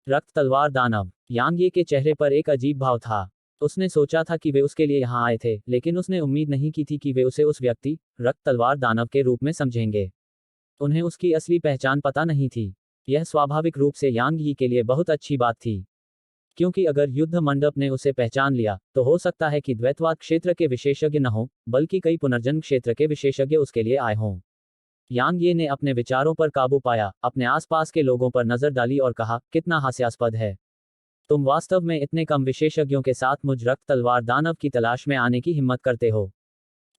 रक्त तलवार दानव। यांग ये के चेहरे पर एक अजीब भाव था। उसने सोचा था कि वे उसके लिए यहाँ आए थे, लेकिन उसने उम्मीद नहीं की थी कि वे उसे उस व्यक्ति, रक्त तलवार दानव के रूप में समझेंगे। उन्हें उसकी असली पहचान पता नहीं थी। यह स्वाभाविक रूप से यांग यी के लिए बहुत अच्छी बात थी, क्योंकि अगर युद्ध मंडप ने उसे पहचान लिया, तो हो सकता है कि द्वैतवाद क्षेत्र के विशेषज्ञ न हो, बल्कि कई पुनर्जन्म क्षेत्र के विशेषज्ञ उसके लिए आए हों। यांग ये ने अपने विचारों पर काबू पाया, अपने आसपास के लोगों पर नजर डाली और कहा, कितना हास्यास्पद है। तुम वास्तव में इतने कम विशेषज्ञों के साथ मुझ रक्त तलवार दानव की तलाश में आने की हिम्मत करते हो।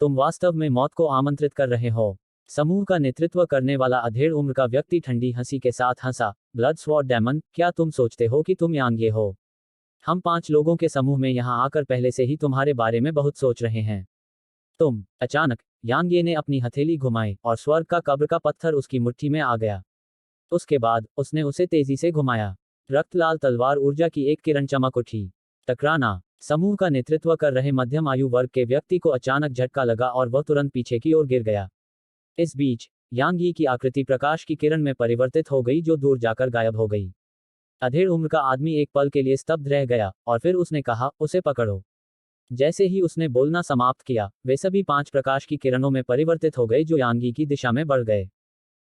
तुम वास्तव में मौत को आमंत्रित कर रहे हो। समूह का नेतृत्व करने वाला अधेड़ उम्र का व्यक्ति ठंडी हंसी के साथ हंसा। ब्लड स्वॉर्ड डेमन, क्या तुम सोचते हो कि तुम यांग ये हो? हम 5 लोगों के समूह में यहाँ आकर पहले से ही तुम्हारे बारे में बहुत सोच रहे हैं। तुम। अचानक यांग ये ने अपनी हथेली घुमाई और स्वर्ग का कब्र का पत्थर उसकी मुट्ठी में आ गया। उसके बाद उसने उसे तेजी से घुमाया। रक्त लाल तलवार ऊर्जा की एक किरण चमक उठी। टकराना। समूह का नेतृत्व कर रहे मध्यम आयु वर्ग के व्यक्ति को अचानक झटका लगा और वह तुरंत पीछे की ओर गिर गया। इस बीच यांग यी की आकृति प्रकाश की किरण में परिवर्तित हो गई, जो दूर जाकर गायब हो गई। अधेड़ उम्र का आदमी एक पल के लिए स्तब्ध रह गया, और फिर उसने कहा, उसे पकड़ो। जैसे ही उसने बोलना समाप्त किया, वे सभी 5 प्रकाश की किरणों में परिवर्तित हो गए, जो यांग यी की दिशा में बढ़ गए।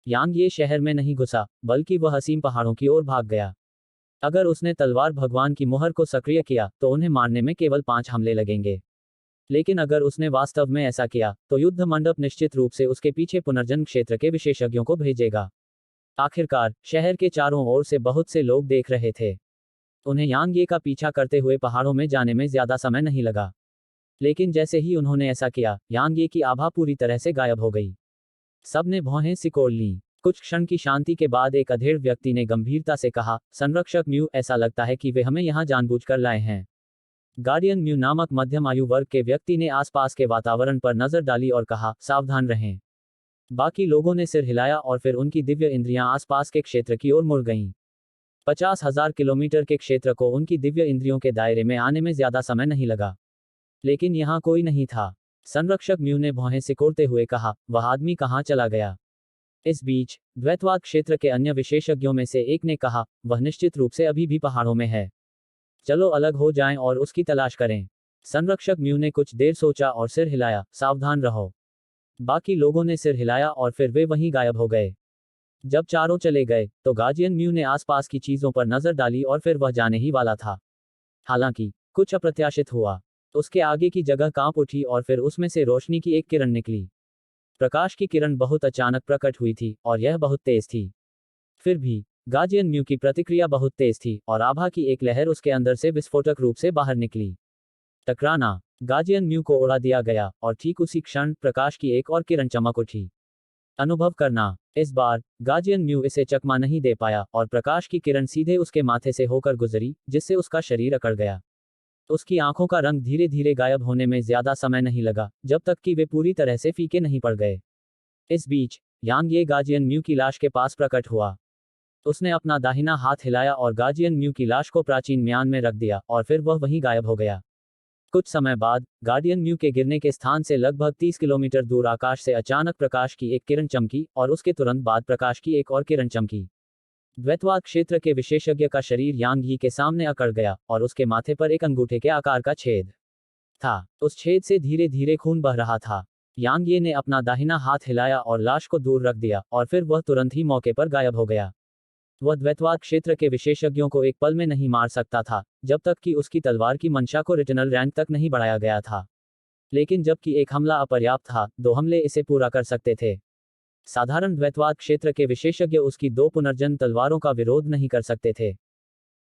यांग ये शहर में नहीं घुसा, बल्कि वह हसीम पहाड़ों की ओर भाग गया। अगर उसने तलवार भगवान की मुहर को सक्रिय किया, तो उन्हें मारने में केवल 5 हमले लगेंगे। लेकिन अगर उसने वास्तव में ऐसा किया, तो युद्ध मंडप निश्चित रूप से उसके पीछे पुनर्जन्म क्षेत्र के विशेषज्ञों को भेजेगा। आखिरकार शहर के चारों ओर से बहुत से लोग देख रहे थे। उन्हें यांग ये का पीछा करते हुए पहाड़ों में जाने में ज्यादा समय नहीं लगा। लेकिन जैसे ही उन्होंने ऐसा किया, यांग ये की आभा पूरी तरह से गायब हो गई। सबने भौहें सिकोड़ लीं। कुछ क्षण की शांति के बाद एक अधेड़ व्यक्ति ने गंभीरता से कहा, संरक्षक म्यू, ऐसा लगता है कि वे हमें यहाँ जानबूझकर लाए हैं। गार्डियन म्यू नामक मध्यम आयु वर्ग के व्यक्ति ने आसपास के वातावरण पर नजर डाली और कहा, सावधान रहें। बाकी लोगों ने सिर हिलाया और फिर उनकी दिव्य इंद्रियां आसपास के क्षेत्र की ओर मुड़ गईं। 50,000 किलोमीटर के क्षेत्र को उनकी दिव्य इंद्रियों के दायरे में आने में ज्यादा समय नहीं लगा। लेकिन यहाँ कोई नहीं था। संरक्षक म्यू ने भौहें सिकोड़ते हुए कहा, वह आदमी कहाँ चला गया? इस बीच द्वैतवाद क्षेत्र के अन्य विशेषज्ञों में से एक ने कहा, वह निश्चित रूप से अभी भी पहाड़ों में है। चलो अलग हो जाएं और उसकी तलाश करें। संरक्षक म्यू ने कुछ देर सोचा और सिर हिलाया, सावधान रहो। बाकी लोगों ने सिर हिलाया और फिर वे वहीं गायब हो गए। जब चारों चले गए, तो गार्जियन म्यू ने आसपास की चीजों पर नजर डाली और फिर वह जाने ही वाला था। हालांकि कुछ अप्रत्याशित हुआ। उसके आगे की जगह कांप उठी और फिर उसमें से रोशनी की एक किरण निकली। प्रकाश की किरण बहुत अचानक प्रकट हुई थी और यह बहुत तेज थी। फिर भी गार्जियन म्यू की प्रतिक्रिया बहुत तेज थी और आभा की एक लहर उसके अंदर से विस्फोटक रूप से बाहर निकली। टकराना। गार्जियन म्यू को उड़ा दिया गया और ठीक उसी क्षण प्रकाश की एक और किरण चमक उठी। अनुभव करना। इस बार गार्जियन म्यू इसे चकमा नहीं दे पाया और प्रकाश की किरण सीधे उसके माथे से होकर गुजरी, जिससे उसका शरीर अकड़ गया। उसकी आंखों का रंग धीरे धीरे गायब होने में ज्यादा समय नहीं लगा, जब तक कि वे पूरी तरह से फीके नहीं पड़ गए। इस बीच यांग ये गार्जियन म्यू की लाश के पास प्रकट हुआ। उसने अपना दाहिना हाथ हिलाया और गार्जियन म्यू की लाश को प्राचीन म्यान में रख दिया और फिर वह वहीं गायब हो गया। कुछ समय बाद गार्डियन म्यू के गिरने के स्थान से लगभग 30 किलोमीटर दूर आकाश से अचानक प्रकाश की एक किरण चमकी और उसके तुरंत बाद प्रकाश की एक और किरण चमकी। द्वैतवाद क्षेत्र के विशेषज्ञ का शरीर यांग यी के सामने अकड़ गया और उसके माथे पर एक अंगूठे के आकार का छेद था। उस छेद से धीरे धीरे खून बह रहा था। यांग ये ने अपना दाहिना हाथ हिलाया और लाश को दूर रख दिया और फिर वह तुरंत ही मौके पर गायब हो गया। वह द्वैतवाद क्षेत्र के विशेषज्ञों को एक पल में नहीं मार सकता था, जब तक कि उसकी तलवार की मंशा को रिटर्नल रैंक तक नहीं बढ़ाया गया था। लेकिन जबकि एक हमला अपर्याप्त था, 2 हमले इसे पूरा कर सकते थे। साधारण द्वैतवाद क्षेत्र के विशेषज्ञ उसकी 2 पुनर्जन्म तलवारों का विरोध नहीं कर सकते थे।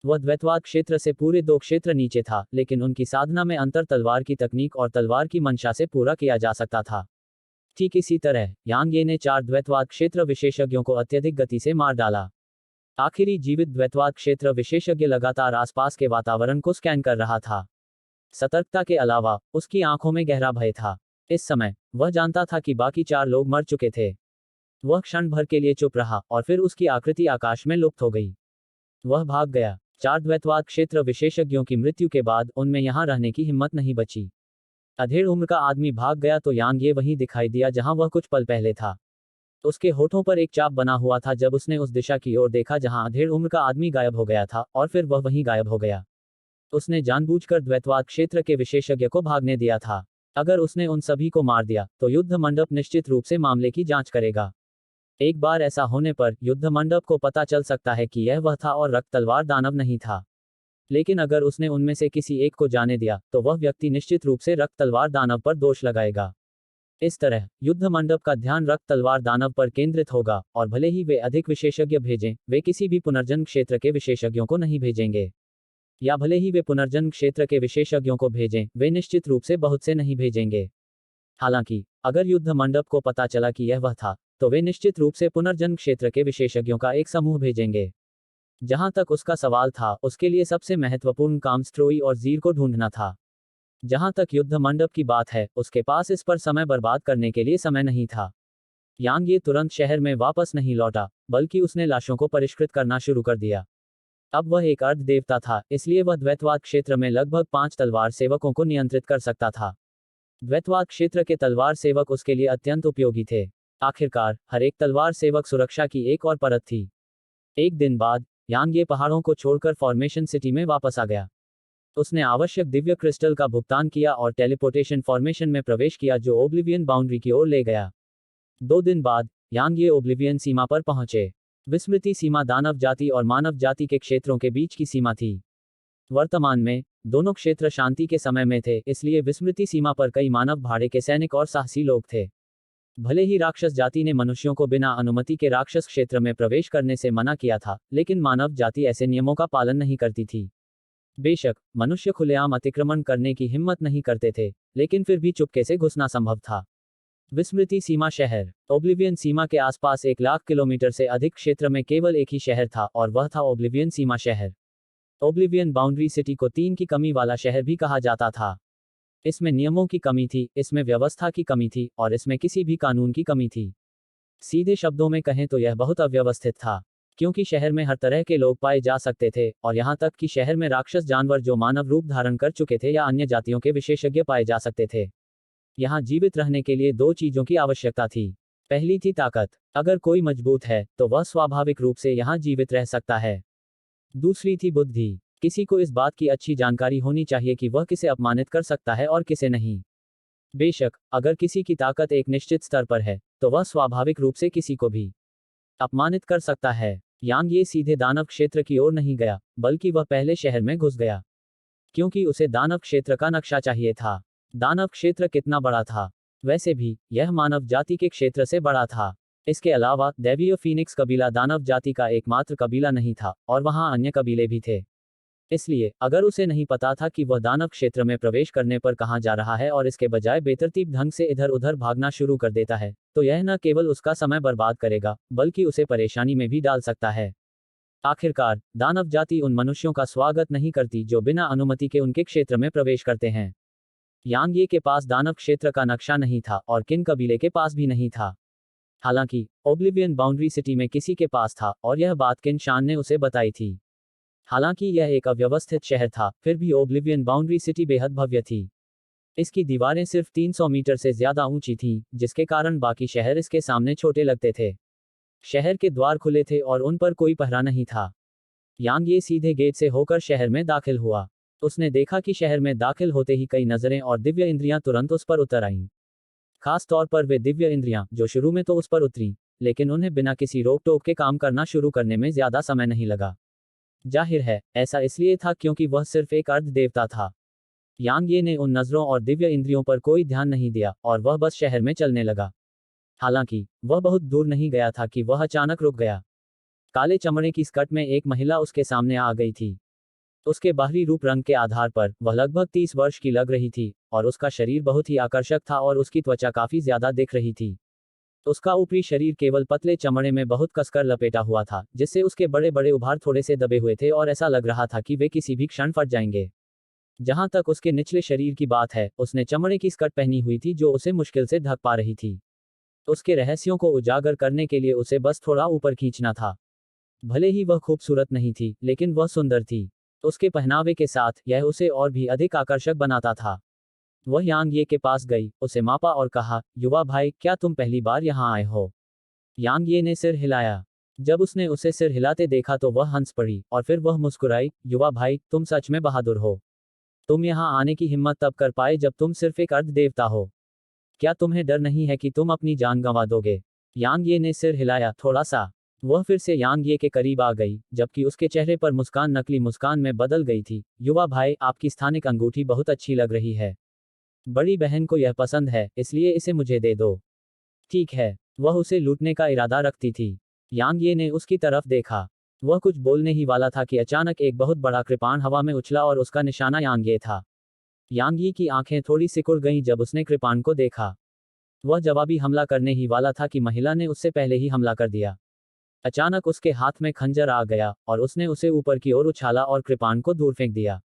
वह द्वैतवाद क्षेत्र से पूरे 2 क्षेत्र नीचे था, लेकिन उनकी साधना में अंतर तलवार की तकनीक और तलवार की मंशा से पूरा किया जा सकता था। ठीक इसी तरह यांग ये ने 4 द्वैतवाद क्षेत्र विशेषज्ञों को अत्यधिक गति से मार डाला। आखिरी जीवित द्वैतवाद क्षेत्र विशेषज्ञ लगातार आसपास के वातावरण को स्कैन कर रहा था। सतर्कता के अलावा उसकी आंखों में गहरा भय था। इस समय वह जानता था कि बाकी 4 लोग मर चुके थे। वह क्षण भर के लिए चुप रहा और फिर उसकी आकृति आकाश में लुप्त हो गई। वह भाग गया। 4 द्वैतवाद क्षेत्र विशेषज्ञों की मृत्यु के बाद उनमें यहां रहने की हिम्मत नहीं बची। अधेड़ उम्र का आदमी भाग गया तो यांग ये वहीं दिखाई दिया जहां वह कुछ पल पहले था। उसके होठों पर एक चाप बना हुआ था जब उसने उस दिशा की ओर देखा जहां अधेड़ उम्र का आदमी गायब हो गया था, और फिर वह वहीं गायब हो गया। उसने जानबूझकर द्वैतवाद क्षेत्र के विशेषज्ञ को भागने दिया था। अगर उसने उन सभी को मार दिया तो युद्ध मंडप निश्चित रूप से मामले की जांच करेगा। एक बार ऐसा होने पर युद्ध मंडप को पता चल सकता है कि यह वह था और रक्त तलवार दानव नहीं था। लेकिन अगर उसने उनमें से किसी एक को जाने दिया तो वह व्यक्ति निश्चित रूप से रक्त तलवार दानव पर दोष लगाएगा। इस तरह युद्ध मंडप का ध्यान रक्त तलवार दानव पर केंद्रित होगा, और भले ही वे अधिक विशेषज्ञ भेजें, वे किसी भी पुनर्जन्म क्षेत्र के विशेषज्ञों को नहीं भेजेंगे। या भले ही वे पुनर्जन्म क्षेत्र के विशेषज्ञों को भेजें, वे निश्चित रूप से बहुत से नहीं भेजेंगे। हालांकि अगर युद्ध मंडप को पता चला कि यह वह था, तो वे निश्चित रूप से पुनर्जन्म क्षेत्र के विशेषज्ञों का एक समूह भेजेंगे। जहां तक उसका सवाल था, उसके लिए सबसे महत्वपूर्ण काम स्ट्रोई और जीर को ढूंढना था। जहां तक युद्ध मंडप की बात है, उसके पास इस पर समय बर्बाद करने के लिए समय नहीं था। यांग ये तुरंत शहर में वापस नहीं लौटा, बल्कि उसने लाशों को परिष्कृत करना शुरू कर दिया। अब वह एक अर्ध देवता था, इसलिए वह द्वैतवाद क्षेत्र में लगभग 5 तलवार सेवकों को नियंत्रित कर सकता था। द्वैतवाद क्षेत्र के तलवार सेवक उसके लिए अत्यंत उपयोगी थे। आखिरकार हर एक तलवार सेवक सुरक्षा की एक और परत थी। एक दिन बाद यांग ये पहाड़ों को छोड़कर फॉर्मेशन सिटी में वापस आ गया। उसने आवश्यक दिव्य क्रिस्टल का भुगतान किया और टेलीपोर्टेशन फॉर्मेशन में प्रवेश किया जो ओब्लिवियन बाउंड्री की ओर ले गया। 2 दिन बाद यांग ये ओब्लिवियन सीमा पर पहुंचे। विस्मृति सीमा दानव जाति और मानव जाति के क्षेत्रों के बीच की सीमा थी। वर्तमान में दोनों क्षेत्र शांति के समय में थे, इसलिए विस्मृति सीमा पर कई मानव भाड़े के सैनिक और साहसी लोग थे। भले ही राक्षस जाति ने मनुष्यों को बिना अनुमति के राक्षस क्षेत्र में प्रवेश करने से मना किया था, लेकिन मानव जाति ऐसे नियमों का पालन नहीं करती थी। बेशक मनुष्य खुलेआम अतिक्रमण करने की हिम्मत नहीं करते थे, लेकिन फिर भी चुपके से घुसना संभव था। विस्मृति सीमा शहर ओब्लिवियन सीमा के आसपास 1 लाख किलोमीटर से अधिक क्षेत्र में केवल एक ही शहर था, और वह था ओब्लिवियन सीमा शहर। ओब्लिवियन बाउंड्री सिटी को 3 की कमी वाला शहर भी कहा जाता था। इसमें नियमों की कमी थी, इसमें व्यवस्था की कमी थी, और इसमें किसी भी कानून की कमी थी। सीधे शब्दों में कहें तो यह बहुत अव्यवस्थित था, क्योंकि शहर में हर तरह के लोग पाए जा सकते थे, और यहां तक कि शहर में राक्षस जानवर जो मानव रूप धारण कर चुके थे या अन्य जातियों के विशेषज्ञ पाए जा सकते थे। यहां जीवित रहने के लिए 2 चीजों की आवश्यकता थी। पहली थी ताकत। अगर कोई मजबूत है तो वह स्वाभाविक रूप से यहां जीवित रह सकता है। दूसरी थी बुद्धि। किसी को इस बात की अच्छी जानकारी होनी चाहिए कि वह किसे अपमानित कर सकता है और किसे नहीं। बेशक अगर किसी की ताकत एक निश्चित स्तर पर है, तो वह स्वाभाविक रूप से किसी को भी अपमानित कर सकता है। यांग ये सीधे दानव क्षेत्र की ओर नहीं गया, बल्कि वह पहले शहर में घुस गया, क्योंकि उसे दानव क्षेत्र का नक्शा चाहिए था। दानव क्षेत्र कितना बड़ा था? वैसे भी यह मानव जाति के क्षेत्र से बड़ा था। इसके अलावा दैवीय फीनिक्स कबीला दानव जाति का एकमात्र कबीला नहीं था, और वहां अन्य कबीले भी थे। इसलिए अगर उसे नहीं पता था कि वह दानव क्षेत्र में प्रवेश करने पर कहां जा रहा है और इसके बजाय बेतरतीब ढंग से इधर उधर भागना शुरू कर देता है, तो यह न केवल उसका समय बर्बाद करेगा, बल्कि उसे परेशानी में भी डाल सकता है। आखिरकार दानव जाति उन मनुष्यों का स्वागत नहीं करती जो बिना अनुमति के उनके क्षेत्र में प्रवेश करते हैं। यांग ये के पास दानव क्षेत्र का नक्शा नहीं था, और किन कबीले के पास भी नहीं था। हालांकि ओब्लिवियन बाउंड्री सिटी में किसी के पास था, और यह बात किन शान ने उसे बताई थी। हालांकि यह एक अव्यवस्थित शहर था, फिर भी ओब्लिवियन बाउंड्री सिटी बेहद भव्य थी। इसकी दीवारें सिर्फ 300 मीटर से ज्यादा ऊंची थीं, जिसके कारण बाकी शहर इसके सामने छोटे लगते थे। शहर के द्वार खुले थे और उन पर कोई पहरा नहीं था। यांग ये सीधे गेट से होकर शहर में दाखिल हुआ। उसने देखा कि शहर में दाखिल होते ही कई नजरें और दिव्य इंद्रियां तुरंत उस पर उतर आईं। खास तौर पर वे दिव्य इंद्रियां जो शुरू में तो उस पर उतरी, लेकिन उन्हें बिना किसी रोक टोक के काम करना शुरू करने में ज्यादा समय नहीं लगा। जाहिर है ऐसा इसलिए था क्योंकि वह सिर्फ एक अर्ध देवता था। यांग ये ने उन नजरों और दिव्य इंद्रियों पर कोई ध्यान नहीं दिया, और वह बस शहर में चलने लगा। हालांकि वह बहुत दूर नहीं गया था कि वह अचानक रुक गया। काले चमड़े की स्कर्ट में एक महिला उसके सामने आ गई थी। उसके बाहरी रूप रंग के आधार पर वह लगभग 30 वर्ष की लग रही थी, और उसका शरीर बहुत ही आकर्षक था और उसकी त्वचा काफी ज्यादा दिख रही थी। उसका ऊपरी शरीर केवल पतले चमड़े में बहुत कसकर लपेटा हुआ था, जिससे उसके बड़े बड़े उभार थोड़े से दबे हुए थे और ऐसा लग रहा था कि वे किसी भी क्षण फट जाएंगे। जहां तक उसके निचले शरीर की बात है, उसने चमड़े की स्कर्ट पहनी हुई थी जो उसे मुश्किल से ढक पा रही थी। उसके रहस्यों को उजागर करने के लिए उसे बस थोड़ा ऊपर खींचना था। भले ही वह खूबसूरत नहीं थी, लेकिन वह सुंदर थी। उसके पहनावे के साथ यह उसे और भी अधिक आकर्षक बनाता था। वह यांग ये के पास गई, उसे मापा और कहा, युवा भाई, क्या तुम पहली बार यहाँ आए हो? यांग ये ने सिर हिलाया। जब उसने उसे सिर हिलाते देखा तो वह हंस पड़ी और फिर वह मुस्कुराई। युवा भाई, तुम सच में बहादुर हो। तुम यहाँ आने की हिम्मत तब कर पाए जब तुम सिर्फ एक अर्ध देवता हो। क्या तुम्हें डर नहीं है कि तुम अपनी जान गंवा दोगे? यांग ये ने सिर हिलाया थोड़ा सा। वह फिर से यांग ये के करीब आ गई, जबकि उसके चेहरे पर मुस्कान नकली मुस्कान में बदल गई थी। युवा भाई, आपकी स्थानिक अंगूठी बहुत अच्छी लग रही है। बड़ी बहन को यह पसंद है, इसलिए इसे मुझे दे दो। ठीक है। वह उसे लूटने का इरादा रखती थी। यांग ये ने उसकी तरफ देखा। वह कुछ बोलने ही वाला था कि अचानक एक बहुत बड़ा कृपाण हवा में उछला और उसका निशाना यांग ये था। यांग ये की आंखें थोड़ी सिकुड़ गईं जब उसने कृपाण को देखा। वह जवाबी हमला करने ही वाला था कि महिला ने उससे पहले ही हमला कर दिया। अचानक उसके हाथ में खंजर आ गया और उसने उसे ऊपर की ओर उछाला और कृपाण को दूर फेंक दिया।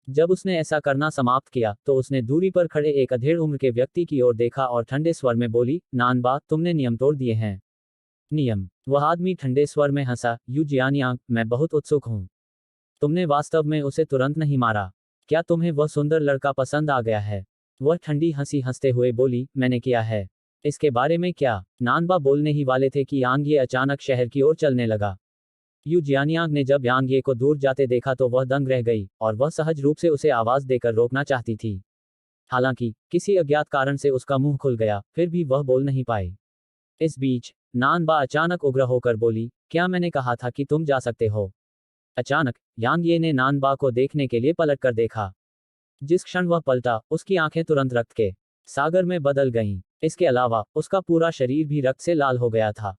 जब उसने ऐसा करना समाप्त किया तो उसने दूरी पर खड़े एक अधेड़ उम्र के व्यक्ति की ओर देखा और ठंडे स्वर में बोली, नानबा, तुमने नियम तोड़ दिए हैं। नियम? वह आदमी ठंडे स्वर में हंसा। यू जियानियांग, मैं बहुत उत्सुक हूं। तुमने वास्तव में उसे तुरंत नहीं मारा? क्या तुम्हें वह सुंदर लड़का पसंद आ गया है? वह ठंडी हंसी हंसते हुए बोली, मैंने किया है। इसके बारे में क्या? नानबा बोलने ही वाले थे कि यांग ये अचानक शहर की ओर चलने लगा। यू जियानियांग ने जब यांग ये को दूर जाते देखा तो वह दंग रह गई और वह सहज रूप से उसे आवाज देकर रोकना चाहती थी। हालांकि किसी अज्ञात कारण से उसका मुंह खुल गया, फिर भी वह बोल नहीं पाई। इस बीच नानबा अचानक उग्र होकर बोली, क्या मैंने कहा था कि तुम जा सकते हो? अचानक यांग ये ने नानबा को देखने के लिए पलट कर देखा। जिस क्षण वह पलटा, उसकी आंखें तुरंत रक्त के सागर में बदल गईं। इसके अलावा उसका पूरा शरीर भी रक्त से लाल हो गया था।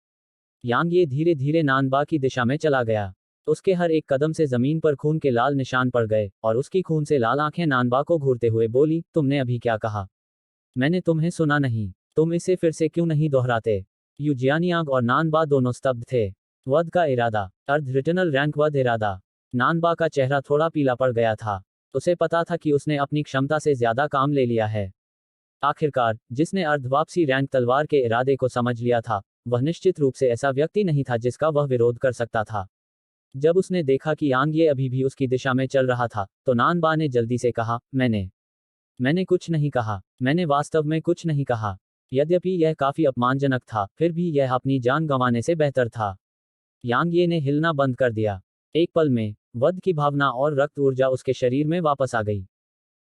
यांग ये धीरे धीरे नानबा की दिशा में चला गया। उसके हर एक कदम से जमीन पर खून के लाल निशान पड़ गए और उसकी खून से लाल आंखें नानबा को घूरते हुए बोली, तुमने अभी क्या कहा? मैंने तुम्हें सुना नहीं। तुम इसे फिर से क्यों नहीं दोहराते? यू जियानियांग और नानबा दोनों स्तब्ध थे। वध का इरादा, अर्ध रिटर्नल रैंक वध इरादा। नानबा का चेहरा थोड़ा पीला पड़ गया था। उसे पता था कि उसने अपनी क्षमता से ज्यादा काम ले लिया है। आखिरकार जिसने अर्ध वापसी रैंक तलवार के इरादे को समझ लिया था, वह निश्चित रूप से ऐसा व्यक्ति नहीं था जिसका वह विरोध कर सकता था। जब उसने देखा कि यांग ये अभी भी उसकी दिशा में चल रहा था, तो नानबा ने जल्दी से कहा, मैंने कुछ नहीं कहा। मैंने वास्तव में कुछ नहीं कहा। यद्यपि यह काफी अपमानजनक था, फिर भी यह अपनी जान गंवाने से बेहतर था। यांग ये ने हिलना बंद कर दिया। एक पल में वध की भावना और रक्त ऊर्जा उसके शरीर में वापस आ गई।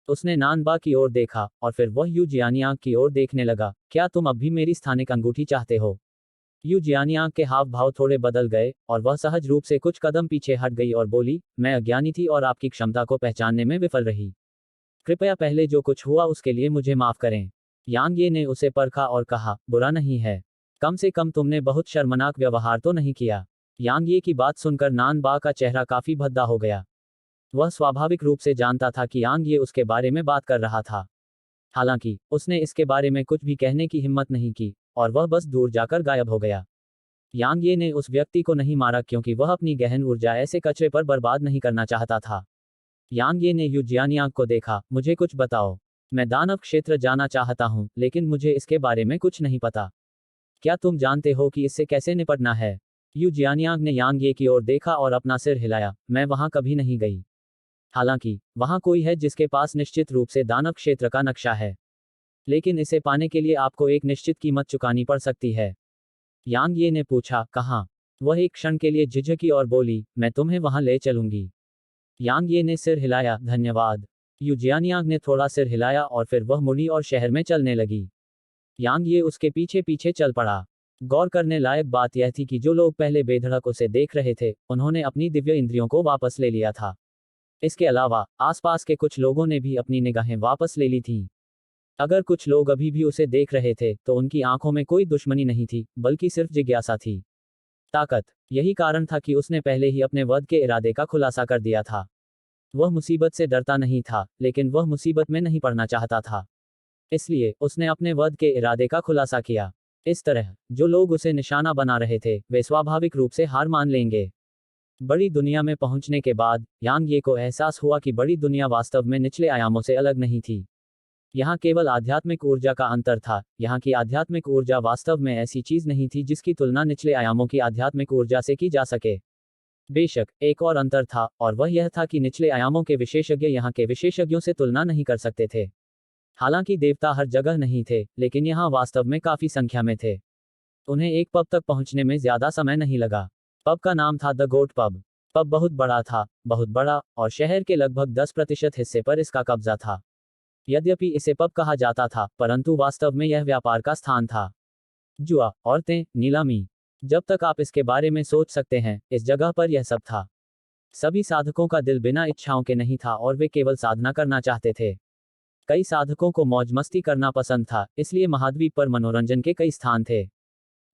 उसने नानबा की ओर देखा और फिर वह यू जियानियांग की ओर देखने लगा। क्या तुम अब भी मेरी स्थानिक अंगूठी चाहते हो? यू जियानियांग के हाव भाव थोड़े बदल गए और वह सहज रूप से कुछ कदम पीछे हट गई और बोली, मैं अज्ञानी थी और आपकी क्षमता को पहचानने में विफल रही। कृपया पहले जो कुछ हुआ उसके लिए मुझे माफ करें। यांग ये ने उसे परखा और कहा, बुरा नहीं है। कम से कम तुमने बहुत शर्मनाक व्यवहार तो नहीं किया। यांग ये की बात सुनकर नानबा का चेहरा काफी भद्दा हो गया। वह स्वाभाविक रूप से जानता था कि यांग ये उसके बारे में बात कर रहा था। हालांकि उसने इसके बारे में कुछ भी कहने की हिम्मत नहीं की और वह बस दूर जाकर गायब हो गया। यांग ये ने उस व्यक्ति को नहीं मारा क्योंकि वह अपनी गहन ऊर्जा ऐसे कचरे पर बर्बाद नहीं करना चाहता था। यांग ये ने यू जियानियांग को देखा, मुझे कुछ बताओ। मैं दानव क्षेत्र जाना चाहता हूं, लेकिन मुझे इसके बारे में कुछ नहीं पता। क्या तुम जानते हो कि इससे कैसे निपटना है? यू जियानियांग ने यांग ये की ओर देखा और अपना सिर हिलाया। मैं वहां कभी नहीं गई। हालांकि वहां कोई है जिसके पास निश्चित रूप से दानव क्षेत्र का नक्शा है, लेकिन इसे पाने के लिए आपको एक निश्चित कीमत चुकानी पड़ सकती है। यांग ये ने पूछा, कहाँ? वह एक क्षण के लिए झिझकी और बोली, मैं तुम्हें वहां ले चलूंगी। यांग ये ने सिर हिलाया, धन्यवाद। यू जियानियांग ने थोड़ा सिर हिलाया और फिर वह मुड़ी और शहर में चलने लगी। यांग ये उसके पीछे पीछे चल पड़ा। गौर करने लायक बात यह थी कि जो लोग पहले बेधड़क उसे देख रहे थे, उन्होंने अपनी दिव्य इंद्रियों को वापस ले लिया था। इसके अलावा आसपास के कुछ लोगों ने भी अपनी निगाहें वापस ले ली थीं। अगर कुछ लोग अभी भी उसे देख रहे थे तो उनकी आंखों में कोई दुश्मनी नहीं थी, बल्कि सिर्फ जिज्ञासा थी। ताकत। यही कारण था कि उसने पहले ही अपने वध के इरादे का खुलासा कर दिया था। वह मुसीबत से डरता नहीं था, लेकिन वह मुसीबत में नहीं पड़ना चाहता था। इसलिए उसने अपने वध के इरादे का खुलासा किया। इस तरह जो लोग उसे निशाना बना रहे थे, वे स्वाभाविक रूप से हार मान लेंगे। बड़ी दुनिया में पहुंचने के बाद यांग ये को एहसास हुआ कि बड़ी दुनिया वास्तव में निचले आयामों से अलग नहीं थी। यहाँ केवल आध्यात्मिक ऊर्जा का अंतर था। यहाँ की आध्यात्मिक ऊर्जा वास्तव में ऐसी चीज नहीं थी जिसकी तुलना निचले आयामों की आध्यात्मिक ऊर्जा से की जा सके। बेशक एक और अंतर था, और वह यह था कि निचले आयामों के विशेषज्ञ यहाँ के विशेषज्ञों से तुलना नहीं कर सकते थे। हालांकि देवता हर जगह नहीं थे, लेकिन यहाँ वास्तव में काफी संख्या में थे। उन्हें एक पब तक पहुंचने में ज्यादा समय नहीं लगा। पब का नाम था द गोट पब। पब बहुत बड़ा था, बहुत बड़ा, और शहर के लगभग 10% हिस्से पर इसका कब्जा था। यद्यपि इसे पब कहा जाता था, परंतु वास्तव में यह व्यापार का स्थान था। जुआ, औरतें, नीलामी। जब तक आप इसके बारे में सोच सकते हैं, इस जगह पर यह सब था। सभी साधकों का दिल बिना इच्छाओं के नहीं था और वे केवल साधना करना चाहते थे। कई साधकों को मौज मस्ती करना पसंद था, इसलिए महाद्वीप पर मनोरंजन के कई स्थान थे।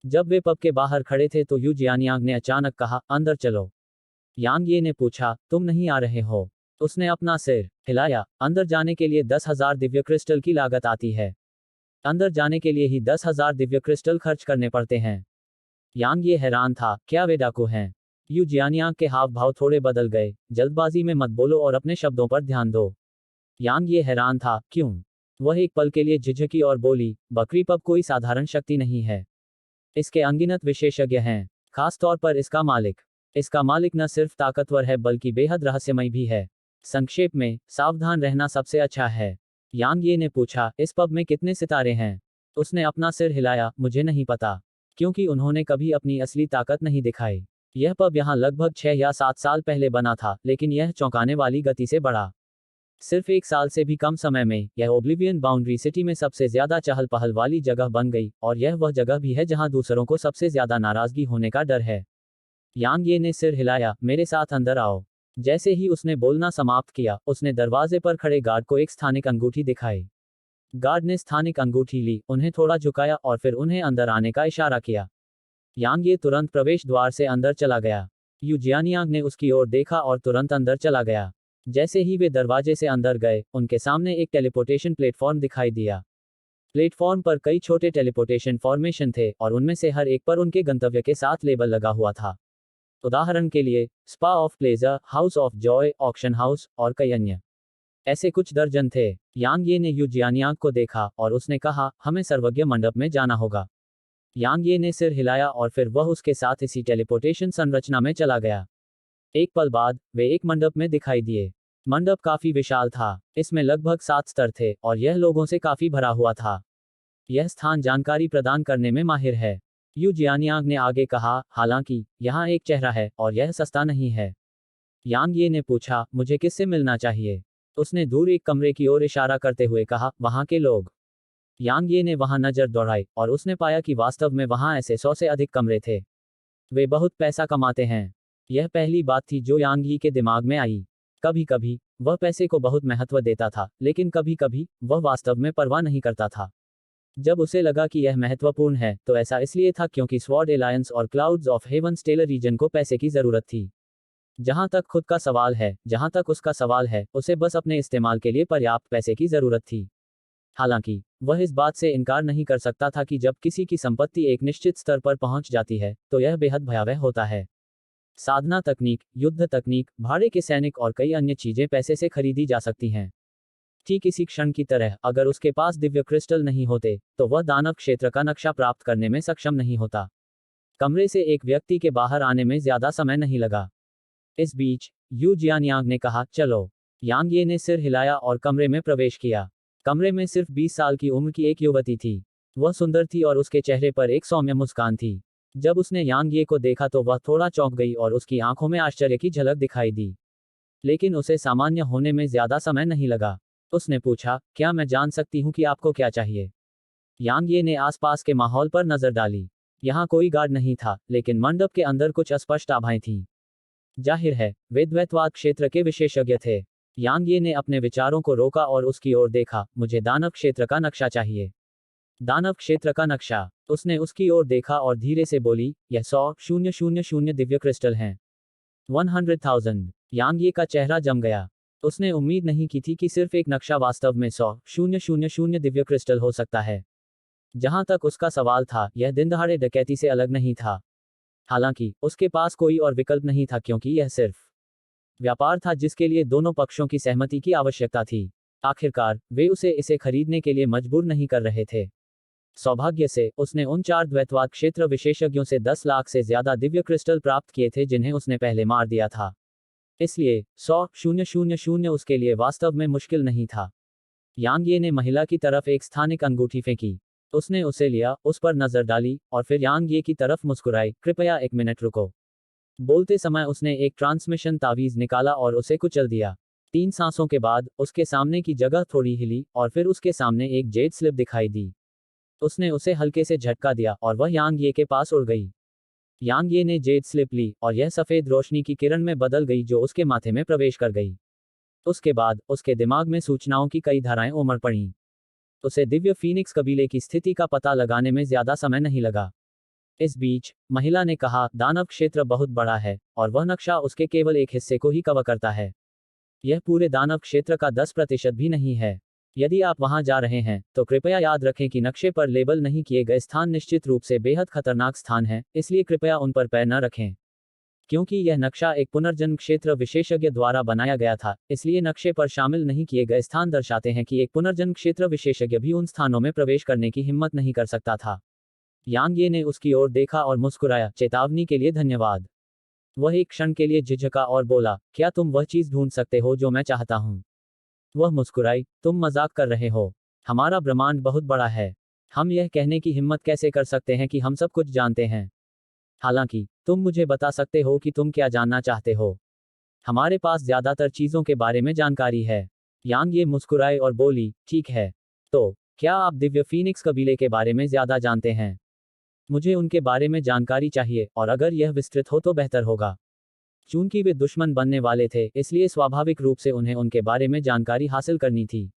जब वे पब के बाहर खड़े थे तो यू जियानियांग ने अचानक कहा, अंदर चलो। यांग ये ने पूछा, तुम नहीं आ रहे हो? उसने अपना सिर हिलाया। अंदर जाने के लिए 10,000 दिव्य क्रिस्टल की लागत आती है। अंदर जाने के लिए ही 10,000 दिव्य क्रिस्टल खर्च करने पड़ते हैं। यांग ये हैरान था, क्या वे डाकू हैं? यू जियानियांग के हाव भाव थोड़े बदल गए। जल्दबाजी में मत बोलो और अपने शब्दों पर ध्यान दो। यांग ये हैरान था, क्यों? वह एक पल के लिए झिझकी और बोली, बकरी पब कोई साधारण शक्ति नहीं है। इसके अनगिनत विशेषज्ञ हैं, खास तौर पर इसका मालिक। इसका मालिक न सिर्फ ताकतवर है बल्कि बेहद रहस्यमय भी है। संक्षेप में, सावधान रहना सबसे अच्छा है। यांग ये ने पूछा, इस पब में कितने सितारे हैं? उसने अपना सिर हिलाया, मुझे नहीं पता, क्योंकि उन्होंने कभी अपनी असली ताकत नहीं दिखाई। यह पब यहाँ लगभग 6 या 7 साल पहले बना था, लेकिन यह चौंकाने वाली गति से बढ़ा। सिर्फ 1 साल से भी कम समय में यह ओब्लिवियन बाउंड्री सिटी में सबसे ज्यादा चहल पहल वाली जगह बन गई, और यह वह जगह भी है जहां दूसरों को सबसे ज्यादा नाराजगी होने का डर है। यांग ये ने सिर हिलाया, मेरे साथ अंदर आओ। जैसे ही उसने बोलना समाप्त किया, उसने दरवाजे पर खड़े गार्ड को एक स्थानिक अंगूठी दिखाई। गार्ड ने स्थानिक अंगूठी ली, उन्हें थोड़ा झुकाया और फिर उन्हें अंदर आने का इशारा किया। यांग ये तुरंत प्रवेश द्वार से अंदर चला गया। यू जियानियांग ने उसकी ओर देखा और तुरंत अंदर चला गया। जैसे ही वे दरवाजे से अंदर गए, उनके सामने एक टेलीपोर्टेशन प्लेटफॉर्म दिखाई दिया। प्लेटफॉर्म पर कई छोटे टेलीपोर्टेशन फॉर्मेशन थे और उनमें से हर एक पर उनके गंतव्य के साथ लेबल लगा हुआ था। उदाहरण के लिए, spa of pleasure, house of Joy, auction house, और कई अन्य। ऐसे कुछ दर्जन थे। यांग ये ने यू जियानियांग को देखा और उसने कहा, हमें सर्वज्ञ मंडप में जाना होगा। यांग ये ने सिर हिलाया और फिर वह उसके साथ इसी टेलीपोर्टेशन संरचना में चला गया। एक पल बाद, वे एक मंडप में दिखाई दिए। मंडप काफी विशाल था। इसमें लगभग 7 स्तर थे और यह लोगों से काफी भरा हुआ था। यह स्थान जानकारी प्रदान करने में माहिर है। यू जियानियांग ने आगे कहा, हालांकि यहाँ एक चेहरा है और यह सस्ता नहीं है। यांग ये ने पूछा, मुझे किससे मिलना चाहिए? उसने दूर एक कमरे की ओर इशारा करते हुए कहा, वहाँ के लोग। यांग ये ने वहां नजर दौड़ाई और उसने पाया कि वास्तव में वहां ऐसे 100 से अधिक कमरे थे। वे बहुत पैसा कमाते हैं। यह पहली बात थी जो यांग यी के दिमाग में आई। कभी कभी वह पैसे को बहुत महत्व देता था, लेकिन कभी कभी वह वास्तव में परवाह नहीं करता था। जब उसे लगा कि यह महत्वपूर्ण है, तो ऐसा इसलिए था क्योंकि स्वॉर्ड एलायंस और clouds of heaven stellar region को पैसे की जरूरत थी। जहां तक खुद का सवाल है, जहां तक उसका सवाल है, उसे बस अपने इस्तेमाल के लिए पर्याप्त पैसे की जरूरत थी। हालांकि वह इस बात से इनकार नहीं कर सकता था कि जब किसी की संपत्ति एक निश्चित स्तर पर पहुंच जाती है, तो यह बेहद भयावह होता है। साधना तकनीक, युद्ध तकनीक, भाड़े के सैनिक और कई अन्य चीजें पैसे से खरीदी जा सकती हैं। ठीक इसी क्षण की तरह, अगर उसके पास दिव्य क्रिस्टल नहीं होते, तो वह दानव क्षेत्र का नक्शा प्राप्त करने में सक्षम नहीं होता। कमरे से एक व्यक्ति के बाहर आने में ज्यादा समय नहीं लगा। इस बीच यू जियानियांग ने कहा, चलो। यांग ये ने सिर हिलाया और कमरे में प्रवेश किया। कमरे में सिर्फ 20 साल की उम्र की एक युवती थी। वह सुंदर थी और उसके चेहरे पर एक सौम्य मुस्कान थी। जब उसने यांग ये को देखा तो वह थोड़ा चौंक गई और उसकी आंखों में आश्चर्य की झलक दिखाई दी। लेकिन उसे सामान्य होने में ज्यादा समय नहीं लगा। उसने पूछा, क्या मैं जान सकती हूँ कि आपको क्या चाहिए? यांग ये ने आसपास के माहौल पर नजर डाली। यहाँ कोई गार्ड नहीं था, लेकिन मंडप के अंदर कुछ अस्पष्ट आभाएं थीं। जाहिर है, वे द्वैतवाद क्षेत्र के विशेषज्ञ थे। यांग ये ने अपने विचारों को रोका और उसकी ओर देखा, मुझे दानव क्षेत्र का नक्शा चाहिए। दानव क्षेत्र का नक्शा। उसने उसकी ओर देखा और धीरे से बोली, यह 100,000 दिव्य क्रिस्टल हैं। 100,000। यांग ये का चेहरा जम गया। उसने उम्मीद नहीं की थी कि सिर्फ एक नक्शा वास्तव में 100,000 दिव्य क्रिस्टल हो सकता है। जहां तक उसका सवाल था, यह दिनदहाड़े डकैती से अलग नहीं था। हालांकि उसके पास कोई और विकल्प नहीं था क्योंकि यह सिर्फ व्यापार था जिसके लिए दोनों पक्षों की सहमति की आवश्यकता थी। आखिरकार वे उसे इसे खरीदने के लिए मजबूर नहीं कर रहे थे। सौभाग्य से उसने उन 4 द्वैतवाद क्षेत्र विशेषज्ञों से 10 लाख से ज्यादा दिव्य क्रिस्टल प्राप्त किए थे जिन्हें उसने पहले मार दिया था। इसलिए 100,000 उसके लिए वास्तव में मुश्किल नहीं था। यांग ये ने महिला की तरफ एक स्थानिक अंगूठी फेंकी। उसने उसे लिया, उस पर नजर डाली, और फिर यांग ये की तरफ मुस्कुराई। कृपया 1 मिनट रुको। बोलते समय उसने एक ट्रांसमिशन तावीज निकाला और उसे कुचल दिया। 3 सांसों के बाद उसके सामने की जगह थोड़ी हिली, और फिर उसके सामने एक जेड स्लिप दिखाई दी। उसने उसे हल्के से झटका दिया, और वह यांग ये के पास उड़ गई। यांग ये ने जेड स्लिप ली, और यह सफेद रोशनी की किरण में बदल गई जो उसके माथे में प्रवेश कर गई। उसके बाद उसके दिमाग में सूचनाओं की कई धाराएं उमड़ पड़ीं। उसे दिव्य फीनिक्स कबीले की स्थिति का पता लगाने में ज्यादा समय नहीं लगा। इस बीच महिला ने कहा, दानव क्षेत्र बहुत बड़ा है, और वह नक्शा उसके केवल एक हिस्से को ही कवर करता है। यह पूरे दानव क्षेत्र का 10% भी नहीं है। यदि आप वहां जा रहे हैं, तो कृपया याद रखें कि नक्शे पर लेबल नहीं किए गए स्थान निश्चित रूप से बेहद खतरनाक स्थान हैं, इसलिए कृपया उन पर पैर न रखें। क्योंकि यह नक्शा एक पुनर्जन्म क्षेत्र विशेषज्ञ द्वारा बनाया गया था, इसलिए नक्शे पर शामिल नहीं किए गए स्थान दर्शाते हैं कि एक पुनर्जन्म क्षेत्र विशेषज्ञ भी उन स्थानों में प्रवेश करने की हिम्मत नहीं कर सकता था। यांग ये ने उसकी ओर देखा और मुस्कुराया, चेतावनी के लिए धन्यवाद। वह एक क्षण के लिए झिझका और बोला, क्या तुम वह चीज ढूंढ सकते हो जो मैं चाहता हूं? वह मुस्कुराई, तुम मजाक कर रहे हो। हमारा ब्रह्मांड बहुत बड़ा है। हम यह कहने की हिम्मत कैसे कर सकते हैं कि हम सब कुछ जानते हैं? हालांकि तुम मुझे बता सकते हो कि तुम क्या जानना चाहते हो। हमारे पास ज्यादातर चीजों के बारे में जानकारी है। यांग ये मुस्कुराए और बोली, ठीक है। तो क्या आप दिव्य फीनिक्स कबीले के बारे में ज्यादा जानते हैं? मुझे उनके बारे में जानकारी चाहिए, और अगर यह विस्तृत हो तो बेहतर होगा। चूंकि वे दुश्मन बनने वाले थे, इसलिए स्वाभाविक रूप से उन्हें उनके बारे में जानकारी हासिल करनी थी।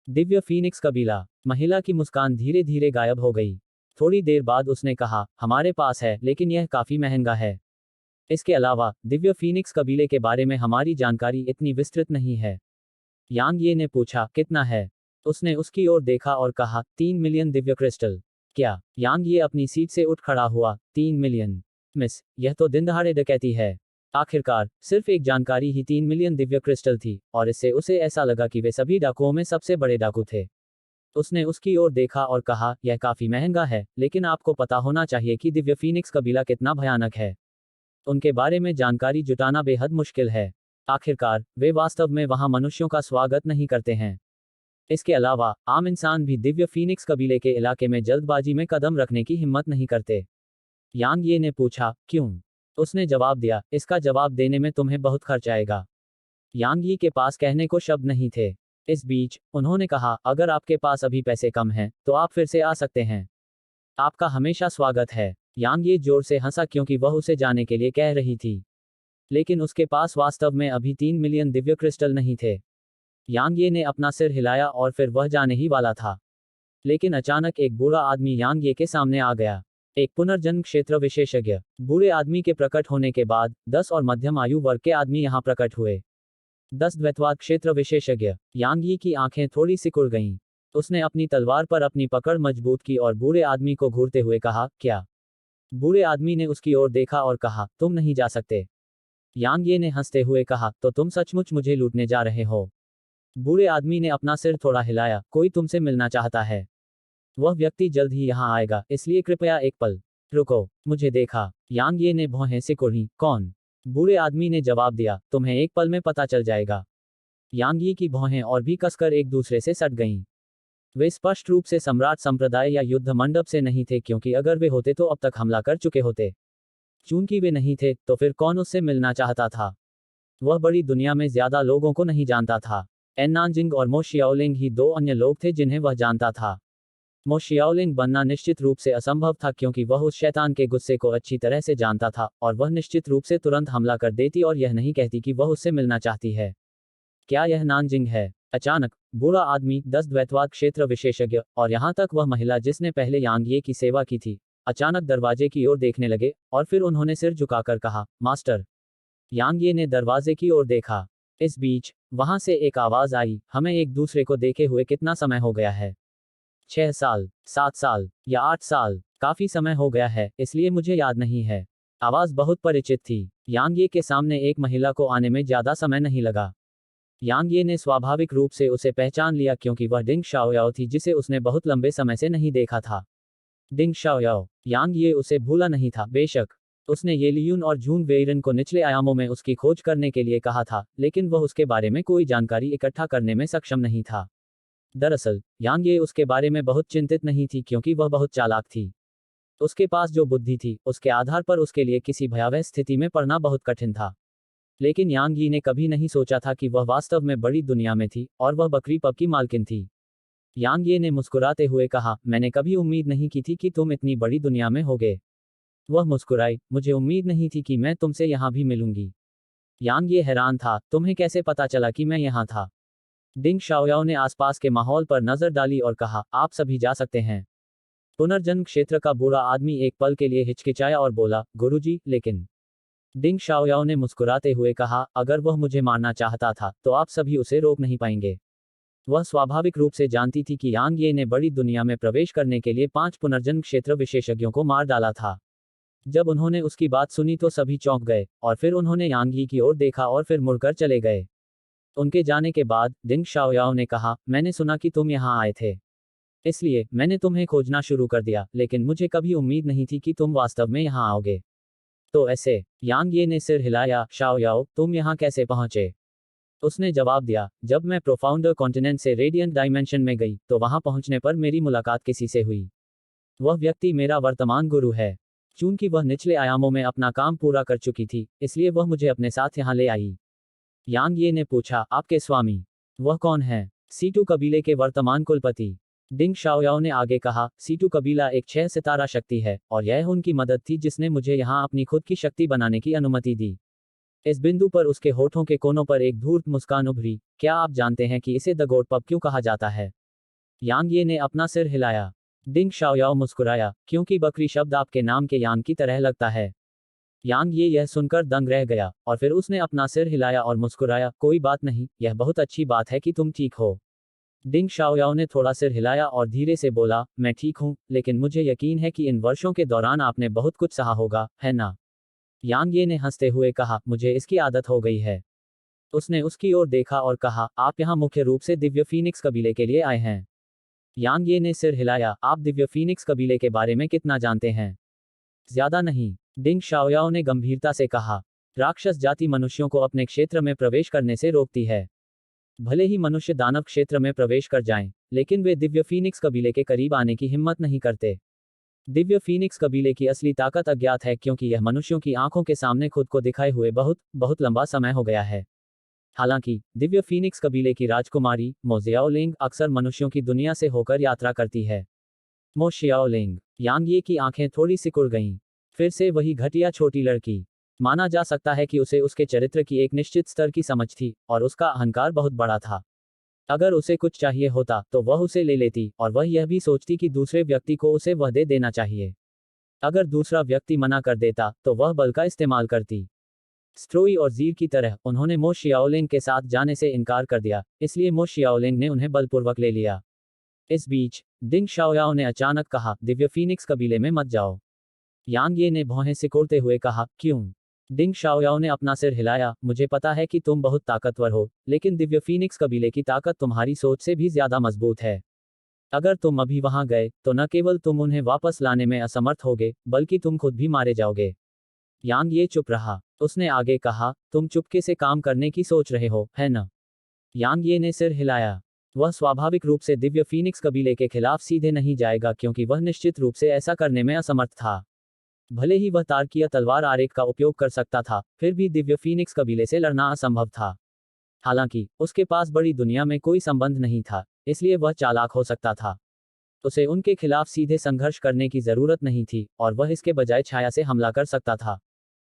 दिव्य फीनिक्स कबीला। महिला की मुस्कान धीरे धीरे गायब हो गई। थोड़ी देर बाद उसने कहा, हमारे पास है, लेकिन यह काफी महंगा है। इसके अलावा दिव्य फीनिक्स कबीले के बारे में हमारी जानकारी इतनी विस्तृत नहीं है। यांग ये ने पूछा, कितना है? उसने उसकी ओर देखा और कहा, 3 मिलियन दिव्य क्रिस्टल। क्या? यांग ये अपनी सीट से उठ खड़ा हुआ, 3 मिलियन? मिस, यह तो दिन दहाड़े डकैती है। आखिरकार सिर्फ एक जानकारी ही 3 मिलियन दिव्य क्रिस्टल थी, और इससे उसे ऐसा लगा कि वे सभी डाकुओं में सबसे बड़े डाकू थे। उसने उसकी ओर देखा और कहा, यह काफी महंगा है, लेकिन आपको पता होना चाहिए कि दिव्य फीनिक्स कबीला कितना भयानक है। उनके बारे में जानकारी जुटाना बेहद मुश्किल है। आखिरकार वे वास्तव में वहां मनुष्यों का स्वागत नहीं करते हैं। इसके अलावा आम इंसान भी दिव्य फीनिक्स कबीले के इलाके में जल्दबाजी में कदम रखने की हिम्मत नहीं करते। यांग ये ने पूछा, क्यों? उसने जवाब दिया, इसका जवाब देने में तुम्हें बहुत खर्च आएगा। यांग यी के पास कहने को शब्द नहीं थे। इस बीच उन्होंने कहा, अगर आपके पास अभी पैसे कम हैं, तो आप फिर से आ सकते हैं। आपका हमेशा स्वागत है। यांग ये जोर से हंसा क्योंकि वह उसे जाने के लिए कह रही थी। लेकिन उसके पास वास्तव में अभी 3 मिलियन दिव्य क्रिस्टल नहीं थे। यांग ये ने अपना सिर हिलाया और फिर वह जाने ही वाला था। लेकिन अचानक एक बूढ़ा आदमी यांग ये के सामने आ गया। एक पुनर्जन्म क्षेत्र विशेषज्ञ। बूढ़े आदमी के प्रकट होने के बाद 10 और मध्यम आयु वर्ग के आदमी यहाँ प्रकट हुए। 10 द्वैतवाद क्षेत्र विशेषज्ञ। यांग यी की आंखें थोड़ी सिकुड़ गईं। उसने अपनी तलवार पर अपनी पकड़ मजबूत की और बूढ़े आदमी को घूरते हुए कहा, क्या? बूढ़े आदमी ने उसकी ओर देखा और कहा, तुम नहीं जा सकते। यांग ये ने हंसते हुए कहा, तो तुम सचमुच मुझे लूटने जा रहे हो? बूढ़े आदमी ने अपना सिर थोड़ा हिलाया, कोई तुमसे मिलना चाहता है। वह व्यक्ति जल्द ही यहाँ आएगा, इसलिए कृपया एक पल रुको, मुझे देखा। यांग ये ने भौहें सिकुड़ी, कौन? बूढ़े आदमी ने जवाब दिया, तुम्हें एक पल में पता चल जाएगा। यांग यी की भौहें और भी कसकर एक दूसरे से सट गईं। वे स्पष्ट रूप से सम्राट संप्रदाय या युद्ध मंडप से नहीं थे, क्योंकि अगर वे होते तो अब तक हमला कर चुके होते। चूंकि वे नहीं थे, तो फिर कौन उससे मिलना चाहता था? वह बड़ी दुनिया में ज्यादा लोगों को नहीं जानता था। एन नानजिंग और मो शियाओलिंग ही दो अन्य लोग थे जिन्हें वह जानता था। मो शियाओलिंग बनना निश्चित रूप से असंभव था, क्योंकि वह उस शैतान के गुस्से को अच्छी तरह से जानता था, और वह निश्चित रूप से तुरंत हमला कर देती और यह नहीं कहती कि वह उससे मिलना चाहती है। क्या यह नानजिंग है? अचानक बूढ़ा आदमी, 10 द्वैतवाद क्षेत्र विशेषज्ञ, और यहाँ तक वह महिला जिसने पहले यांग ये की सेवा की थी, अचानक दरवाजे की ओर देखने लगे, और फिर उन्होंने सिर झुकाकर कहा, मास्टर। यांग ये ने दरवाजे की ओर देखा। इस बीच वहां से एक आवाज आई, हमें एक दूसरे को देखे हुए कितना समय हो गया है? 6 साल, 7 साल, या 8 साल? काफी समय हो गया है, इसलिए मुझे याद नहीं है। आवाज बहुत परिचित थी। यांग ये के सामने एक महिला को आने में ज्यादा समय नहीं लगा। यांग ये ने स्वाभाविक रूप से उसे पहचान लिया, क्योंकि वह डिंग शाओयाओ थी जिसे उसने बहुत लंबे समय से नहीं देखा था। डिंग शाओयाओ। यांग ये उसे भूला नहीं था, बेशक उसने ये लियून और जून वेइरन को निचले आयामों में उसकी खोज करने के लिए कहा था, लेकिन वह उसके बारे में कोई जानकारी इकट्ठा करने में सक्षम नहीं था। दरअसल यांग ये उसके बारे में बहुत चिंतित नहीं थी क्योंकि वह बहुत चालाक थी। उसके पास जो बुद्धि थी उसके आधार पर उसके लिए किसी भयावह स्थिति में पड़ना बहुत कठिन था। लेकिन यांग यी ने कभी नहीं सोचा था कि वह वास्तव में बड़ी दुनिया में थी और वह बकरी पब की मालकिन थी। यांग ये ने मुस्कुराते हुए कहा, मैंने कभी उम्मीद नहीं की थी कि तुम इतनी बड़ी दुनिया में होगे। वह मुस्कुराई, मुझे उम्मीद नहीं थी कि मैं तुमसे यहाँ भी मिलूंगी। यांग ये हैरान था, तुम्हें कैसे पता चला कि मैं यहाँ था? डिंग शाओयाओ ने आसपास के माहौल पर नजर डाली और कहा, आप सभी जा सकते हैं। पुनर्जन्म क्षेत्र का बूढ़ा आदमी एक पल के लिए हिचकिचाया और बोला, गुरुजी, लेकिन। डिंग शाओयाओ ने मुस्कुराते हुए कहा, अगर वह मुझे मारना चाहता था तो आप सभी उसे रोक नहीं पाएंगे। वह स्वाभाविक रूप से जानती थी कि यांग ये ने बड़ी दुनिया में प्रवेश करने के लिए 5 पुनर्जन्म क्षेत्र विशेषज्ञों को मार डाला था। जब उन्होंने उसकी बात सुनी तो सभी चौंक गए और फिर उन्होंने यांग यी की ओर देखा और फिर मुड़कर चले गए। उनके जाने के बाद डिंग शाओयाओ ने कहा, मैंने सुना कि तुम यहाँ आए थे, इसलिए मैंने तुम्हें खोजना शुरू कर दिया, लेकिन मुझे कभी उम्मीद नहीं थी कि तुम वास्तव में यहाँ आओगे। तो ऐसे? यांग ये ने सिर हिलाया, शाओयाओ, तुम यहाँ कैसे पहुंचे? उसने जवाब दिया, जब मैं प्रोफाउंडर कॉन्टिनेंट से रेडियंट डायमेंशन में गई तो वहां पहुंचने पर मेरी मुलाकात किसी से हुई। वह व्यक्ति मेरा वर्तमान गुरु है। चूंकि वह निचले आयामों में अपना काम पूरा कर चुकी थी, इसलिए वह मुझे अपने साथ यहाँ ले आई। यांग ये ने पूछा, आपके स्वामी? वह कौन है? सीटू कबीले के वर्तमान कुलपति। डिंग शाओयाओ ने आगे कहा, सीटू कबीला एक 6 सितारा शक्ति है और यह उनकी मदद थी जिसने मुझे यहाँ अपनी खुद की शक्ति बनाने की अनुमति दी। इस बिंदु पर उसके होठों के कोनों पर एक धूर्त मुस्कान उभरी, क्या आप जानते हैं कि इसे द गोट पब क्यों कहा जाता है? यांग ये ने अपना सिर हिलाया। डिंग शाओयाओ मुस्कुराया, क्योंकि बकरी शब्द आपके नाम के यांग की तरह लगता है। यांग ये यह सुनकर दंग रह गया और फिर उसने अपना सिर हिलाया और मुस्कुराया, कोई बात नहीं, यह बहुत अच्छी बात है कि तुम ठीक हो। डिंग शाओयाओ ने थोड़ा सिर हिलाया और धीरे से बोला, मैं ठीक हूँ, लेकिन मुझे यकीन है कि इन वर्षों के दौरान आपने बहुत कुछ सहा होगा, है ना? यांग ये ने हंसते हुए कहा, मुझे इसकी आदत हो गई है। उसने उसकी ओर देखा और कहा, आप यहाँ मुख्य रूप से दिव्य फीनिक्स कबीले के लिए आए हैं? यांग ये ने सिर हिलाया, आप दिव्य फीनिक्स कबीले के बारे में कितना जानते हैं? ज्यादा नहीं, डिंग शाओयाओ ने गंभीरता से कहा। राक्षस जाति मनुष्यों को अपने क्षेत्र में प्रवेश करने से रोकती है। भले ही मनुष्य दानव क्षेत्र में प्रवेश कर जाएं, लेकिन वे दिव्य फीनिक्स कबीले के करीब आने की हिम्मत नहीं करते। दिव्य फीनिक्स कबीले की असली ताकत अज्ञात है क्योंकि यह मनुष्यों की आंखों के सामने खुद को दिखाए हुए बहुत बहुत लंबा समय हो गया है। हालांकि दिव्य फीनिक्स कबीले की राजकुमारी मो जियाओलिंग अक्सर मनुष्यों की दुनिया से होकर यात्रा करती है। मो शियाओलिंग। यांग ये की आंखें थोड़ी सिकुड़ गईं। फिर से वही घटिया छोटी लड़की। माना जा सकता है कि उसे उसके चरित्र की एक निश्चित स्तर की समझ थी और उसका अहंकार बहुत बड़ा था। अगर उसे कुछ चाहिए होता तो वह उसे ले लेती और वह यह भी सोचती कि दूसरे व्यक्ति को उसे वह दे देना चाहिए। अगर दूसरा व्यक्ति मना कर देता तो वह बल का इस्तेमाल करती। स्ट्रोई और जीर की तरह उन्होंने मो शियाओलिंग के साथ जाने से इनकार कर दिया, इसलिए मो शियाओलिंग ने उन्हें बलपूर्वक ले लिया। इस बीच डिंग शाओयाओ ने अचानक कहा, दिव्य फीनिक्स कबीले में मत जाओ। यांग ये ने भौहें सिकोड़ते हुए कहा, क्यों? डिंग शाओयाओ ने अपना सिर हिलाया, मुझे पता है कि तुम बहुत ताकतवर हो, लेकिन दिव्य फीनिक्स कबीले की ताकत तुम्हारी सोच से भी ज्यादा मजबूत है। अगर तुम अभी वहां गए तो न केवल तुम उन्हें वापस लाने में असमर्थ होगे, बल्कि तुम खुद भी मारे जाओगे। यांग ये चुप रहा। उसने आगे कहा, तुम चुपके से काम करने की सोच रहे हो, है न? यांग ये ने सिर हिलाया। वह स्वाभाविक रूप से दिव्य फीनिक्स कबीले के खिलाफ सीधे नहीं जाएगा क्योंकि वह निश्चित रूप से ऐसा करने में असमर्थ था। भले ही वह तारकीय तलवार आरेख का उपयोग कर सकता था, फिर भी दिव्य फीनिक्स कबीले से लड़ना असंभव था। हालांकि उसके पास बड़ी दुनिया में कोई संबंध नहीं था, इसलिए वह चालाक हो सकता था। उसे उनके खिलाफ सीधे संघर्ष करने की जरूरत नहीं थी और वह इसके बजाय छाया से हमला कर सकता था।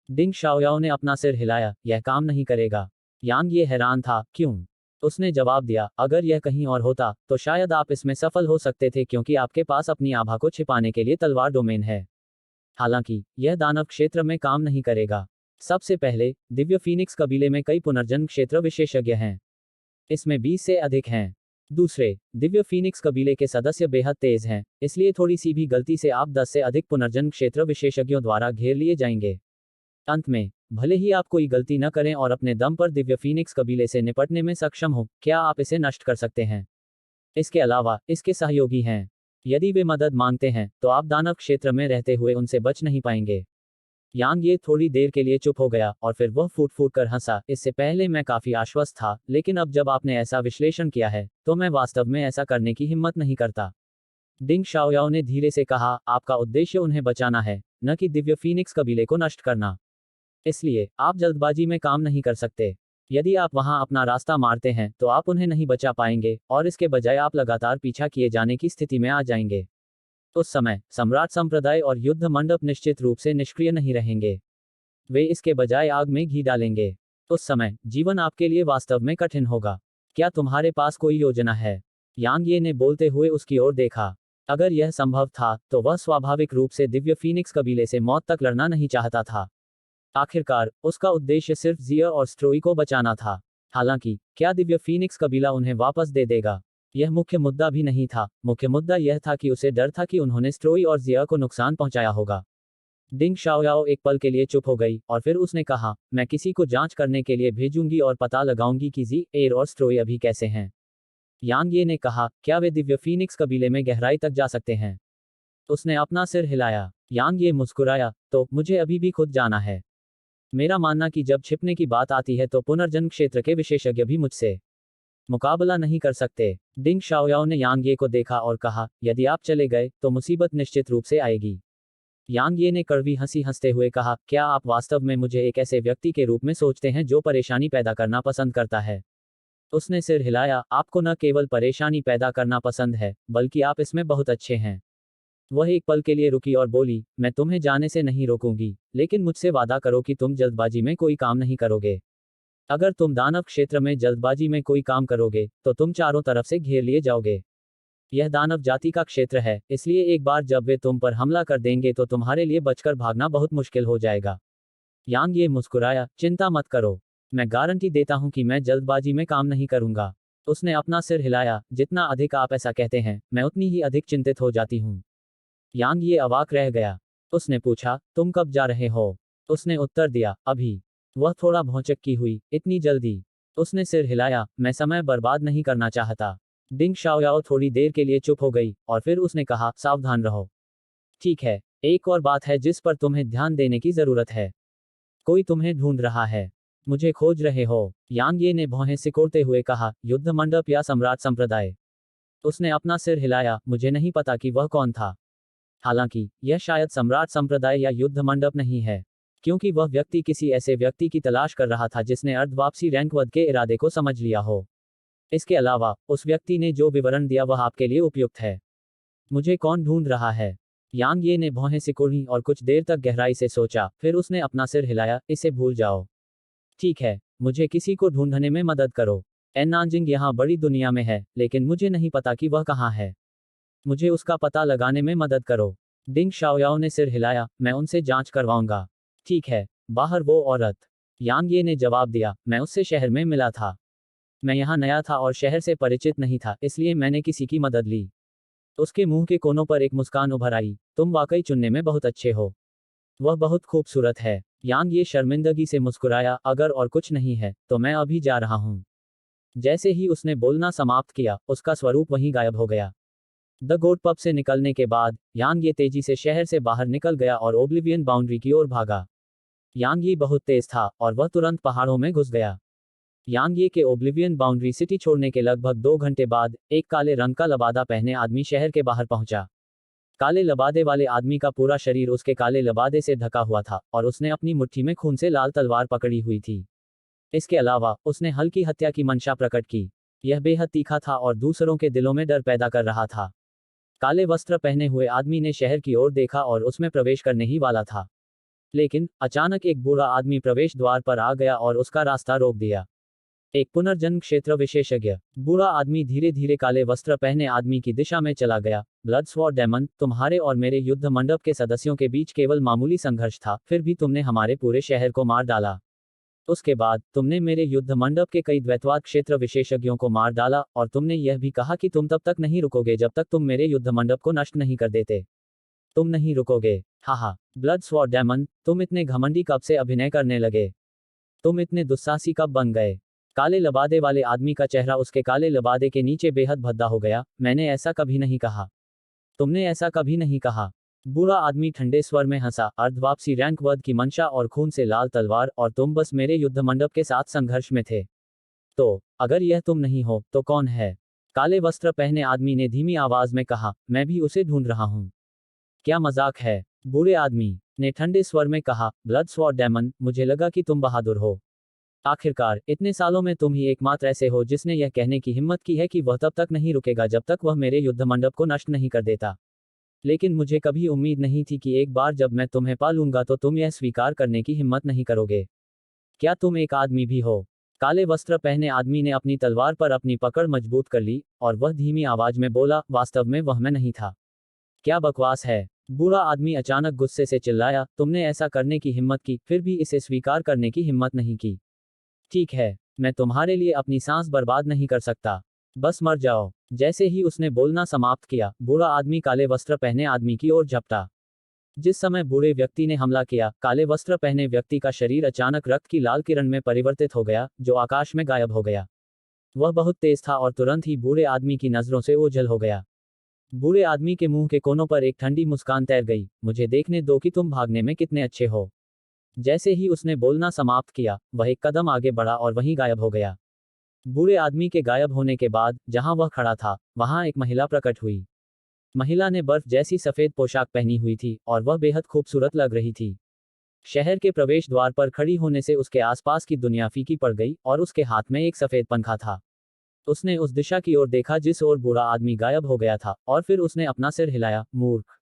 डिंग शाओयाओ ने अपना सिर हिलाया, यह काम नहीं करेगा। यांग ये हैरान था, क्यों? उसने जवाब दिया, अगर यह कहीं और होता तो शायद आप इसमें सफल हो सकते थे क्योंकि आपके पास अपनी आभा को छिपाने के लिए तलवार डोमेन है। हालांकि यह दानव क्षेत्र में काम नहीं करेगा। सबसे पहले, दिव्य फीनिक्स कबीले में कई पुनर्जन्म क्षेत्र विशेषज्ञ हैं। इसमें 20 से अधिक हैं। दूसरे, दिव्य फीनिक्स कबीले के सदस्य बेहद तेज हैं, इसलिए थोड़ी सी भी गलती से आप 10 से अधिक पुनर्जन्म क्षेत्र विशेषज्ञों द्वारा घेर लिए जाएंगे। अंत में, भले ही आप कोई गलती न करें और अपने दम पर दिव्य फीनिक्स कबीले से निपटने में सक्षम हो, क्या आप इसे नष्ट कर सकते हैं? इसके अलावा इसके सहयोगी हैं। यदि वे मदद मांगते हैं तो आप दानव क्षेत्र में रहते हुए उनसे बच नहीं पाएंगे। यांग ये थोड़ी देर के लिए चुप हो गया और फिर वह फूट फूट कर हंसा। इससे पहले मैं काफी आश्वस्त था, लेकिन अब जब आपने ऐसा विश्लेषण किया है तो मैं वास्तव में ऐसा करने की हिम्मत नहीं करता। डिंग शाओयाओ ने धीरे से कहा, आपका उद्देश्य उन्हें बचाना है, न कि दिव्य फीनिक्स कबीले को नष्ट करना। इसलिए आप जल्दबाजी में काम नहीं कर सकते। यदि आप वहां अपना रास्ता मारते हैं तो आप उन्हें नहीं बचा पाएंगे और इसके बजाय आप लगातार पीछा किए जाने की स्थिति में आ जाएंगे। उस समय सम्राट संप्रदाय और युद्ध मंडप निश्चित रूप से निष्क्रिय नहीं रहेंगे। वे इसके बजाय आग में घी डालेंगे। उस समय जीवन आपके लिए वास्तव में कठिन होगा। क्या तुम्हारे पास कोई योजना है? यांग ये ने बोलते हुए उसकी ओर देखा। अगर यह संभव था तो वह स्वाभाविक रूप से दिव्य फीनिक्स कबीले से मौत तक लड़ना नहीं चाहता था। आखिरकार उसका उद्देश्य सिर्फ जिया और स्ट्रोई को बचाना था। हालांकि क्या दिव्य फीनिक्स कबीला उन्हें वापस दे देगा, यह मुख्य मुद्दा भी नहीं था। मुख्य मुद्दा यह था कि उसे डर था कि उन्होंने स्ट्रोई और जिया को नुकसान पहुंचाया होगा। डिंग शाओयाओ एक पल के लिए चुप हो गई और फिर उसने कहा, मैं किसी को जांच करने के लिए भेजूंगी और पता लगाऊंगी कि जी एयर और स्ट्रोई अभी कैसे हैं। यांग ये ने कहा, क्या वे दिव्य फीनिक्स कबीले में गहराई तक जा सकते हैं? उसने अपना सिर हिलाया। यांग ये मुस्कुराया, तो मुझे अभी भी खुद जाना है। मेरा मानना कि जब छिपने की बात आती है तो पुनर्जन्म क्षेत्र के विशेषज्ञ भी मुझसे मुकाबला नहीं कर सकते। डिंग शाओयाओ ने यांग ये को देखा और कहा, यदि आप चले गए तो मुसीबत निश्चित रूप से आएगी। यांग ये ने कड़वी हंसी हंसते हुए कहा, क्या आप वास्तव में मुझे एक ऐसे व्यक्ति के रूप में सोचते हैं जो परेशानी पैदा करना पसंद करता है? उसने सिर हिलाया, आपको न केवल परेशानी पैदा करना पसंद है, बल्कि आप इसमें बहुत अच्छे हैं। वह एक पल के लिए रुकी और बोली, मैं तुम्हें जाने से नहीं रोकूंगी, लेकिन मुझसे वादा करो कि तुम जल्दबाजी में कोई काम नहीं करोगे। अगर तुम दानव क्षेत्र में जल्दबाजी में कोई काम करोगे तो तुम चारों तरफ से घेर लिए जाओगे। यह दानव जाति का क्षेत्र है, इसलिए एक बार जब वे तुम पर हमला कर देंगे तो तुम्हारे लिए बचकर भागना बहुत मुश्किल हो जाएगा। यांग ये मुस्कुराया, चिंता मत करो, मैं गारंटी देता हूं कि मैं जल्दबाजी में काम नहीं करूंगा। उसने अपना सिर हिलाया, जितना अधिक आप ऐसा कहते हैं मैं उतनी ही अधिक चिंतित हो जाती हूं। यांग ये अवाक रह गया। उसने पूछा, तुम कब जा रहे हो? उसने उत्तर दिया, अभी। वह थोड़ा भौचक्की हुई, इतनी जल्दी? उसने सिर हिलाया, मैं समय बर्बाद नहीं करना चाहता। डिंग शाओयाओ थोड़ी देर के लिए चुप हो गई और फिर उसने कहा, सावधान रहो। ठीक है, एक और बात है जिस पर तुम्हें ध्यान देने की जरूरत है। कोई तुम्हें ढूंढ रहा है। मुझे खोज रहे हो? यांग ये ने भौहें सिकोड़ते हुए कहा, युद्ध मंडप या सम्राट संप्रदाय? उसने अपना सिर हिलाया, मुझे नहीं पता कि वह कौन था। हालांकि यह शायद सम्राट संप्रदाय या युद्ध मंडप नहीं है, क्योंकि वह व्यक्ति किसी ऐसे व्यक्ति की तलाश कर रहा था जिसने अर्धवापसी रैंकवध के इरादे को समझ लिया हो। इसके अलावा उस व्यक्ति ने जो विवरण दिया वह आपके लिए उपयुक्त है। मुझे कौन ढूंढ रहा है? यांग ये ने भौहें सिकुड़ी और कुछ देर तक गहराई से सोचा, फिर उसने अपना सिर हिलाया, इसे भूल जाओ। ठीक है, मुझे किसी को ढूंढने में मदद करो। एन्नांजिंग यहाँ बड़ी दुनिया में है, लेकिन मुझे नहीं पता कि वह कहाँ है। मुझे उसका पता लगाने में मदद करो। डिंग शाओयाओ ने सिर हिलाया, मैं उनसे जांच करवाऊंगा। ठीक है, बाहर वो औरत? यांग ये ने जवाब दिया, मैं उससे शहर में मिला था। मैं यहाँ नया था और शहर से परिचित नहीं था, इसलिए मैंने किसी की मदद ली। उसके मुंह के कोनों पर एक मुस्कान उभर आई, तुम वाकई चुनने में बहुत अच्छे हो। वह बहुत खूबसूरत है। यांग ये शर्मिंदगी से मुस्कुराया, अगर और कुछ नहीं है तो मैं अभी जा रहा हूँ। जैसे ही उसने बोलना समाप्त किया उसका स्वरूप वहीं गायब हो गया। द गोट पब से निकलने के बाद यांग ये तेजी से शहर से बाहर निकल गया और ओब्लिवियन बाउंड्री की ओर भागा। यांग ये बहुत तेज था और वह तुरंत पहाड़ों में घुस गया। यांग ये के ओब्लिवियन बाउंड्री सिटी छोड़ने के लगभग 2 घंटे बाद एक काले रंग का लबादा पहने आदमी शहर के बाहर पहुंचा। काले लबादे वाले आदमी का पूरा शरीर उसके काले लबादे से ढका हुआ था और उसने अपनी मुट्ठी में खून से लाल तलवार पकड़ी हुई थी। इसके अलावा उसने हल्की हत्या की मंशा प्रकट की। यह बेहद तीखा था और दूसरों के दिलों में डर पैदा कर रहा था। काले वस्त्र पहने हुए आदमी ने शहर की ओर देखा और उसमें प्रवेश करने ही वाला था, लेकिन अचानक एक बूढ़ा आदमी प्रवेश द्वार पर आ गया और उसका रास्ता रोक दिया। एक पुनर्जन्म क्षेत्र विशेषज्ञ। बूढ़ा आदमी धीरे धीरे काले वस्त्र पहने आदमी की दिशा में चला गया। ब्लडस्वॉर्ड डेमन, तुम्हारे और मेरे युद्ध मंडप के सदस्यों के बीच केवल मामूली संघर्ष था, फिर भी तुमने हमारे पूरे शहर को मार डाला। उसके बाद तुमने मेरे युद्ध मंडप के कई द्वैतवाद क्षेत्र विशेषज्ञों को मार डाला और तुमने यह भी कहा कि तुम तब तक नहीं रुकोगे जब तक तुम मेरे युद्ध मंडप को नष्ट नहीं कर देते। तुम नहीं रुकोगे। हाहा, ब्लडस्वॉर्ड डेमन, तुम इतने घमंडी कब से अभिनय करने लगे? तुम इतने दुस्साहसी कब बन गए? काले लबादे वाले आदमी का चेहरा उसके काले लबादे के नीचे बेहद भद्दा हो गया। मैंने ऐसा कभी नहीं कहा। तुमने ऐसा कभी नहीं कहा। बूढ़ा आदमी ठंडे स्वर में हंसा, अर्धवापसी रैंक वध की मंशा और खून से लाल तलवार, और तुम बस मेरे युद्ध मंडप के साथ संघर्ष में थे। तो अगर यह तुम नहीं हो तो कौन है? काले वस्त्र पहने आदमी ने धीमी आवाज में कहा, मैं भी उसे ढूंढ रहा हूं। क्या मजाक है? बूढ़े आदमी ने ठंडे स्वर में कहा, ब्लड स्वॉर्ड डेमन, मुझे लगा कि तुम बहादुर हो। आखिरकार इतने सालों में तुम ही एकमात्र ऐसे हो जिसने यह कहने की हिम्मत की है कि वह तब तक नहीं रुकेगा जब तक वह मेरे युद्ध मंडप को नष्ट नहीं कर देता। लेकिन मुझे कभी उम्मीद नहीं थी कि एक बार जब मैं तुम्हें पा लूंगा तो तुम यह स्वीकार करने की हिम्मत नहीं करोगे। क्या तुम एक आदमी भी हो? काले वस्त्र पहने आदमी ने अपनी तलवार पर अपनी पकड़ मजबूत कर ली, और वह धीमी आवाज में बोला, वास्तव में वह मैं नहीं था। क्या बकवास है? बूढ़ा आदमी अचानक गुस्से से चिल्लाया, तुमने ऐसा करने की हिम्मत की, फिर भी इसे स्वीकार करने की हिम्मत नहीं की। ठीक है, मैं तुम्हारे लिए अपनी सांस बर्बाद नहीं कर सकता। बस मर जाओ। जैसे ही उसने बोलना समाप्त किया, बूढ़ा आदमी काले वस्त्र पहने आदमी की ओर झपटा। जिस समय बूढ़े व्यक्ति ने हमला किया, काले वस्त्र पहने व्यक्ति का शरीर अचानक रक्त की लाल किरण में परिवर्तित हो गया, जो आकाश में गायब हो गया। वह बहुत तेज था और तुरंत ही बूढ़े आदमी की नजरों से ओझल हो गया। बूढ़े आदमी के मुंह के कोनों पर एक ठंडी मुस्कान तैर गई, मुझे देखने दो कि तुम भागने में कितने अच्छे हो। जैसे ही उसने बोलना समाप्त किया, वह एक कदम आगे बढ़ा और वहीं गायब हो गया। बूढ़े आदमी के गायब होने के बाद जहां वह खड़ा था, वहां एक महिला प्रकट हुई। महिला ने बर्फ जैसी सफेद पोशाक पहनी हुई थी और वह बेहद खूबसूरत लग रही थी। शहर के प्रवेश द्वार पर खड़ी होने से उसके आसपास की दुनिया फीकी पड़ गई और उसके हाथ में एक सफेद पंखा था। उसने उस दिशा की ओर देखा जिस ओर बूढ़ा आदमी गायब हो गया था, और फिर उसने अपना सिर हिलाया, मूर्ख।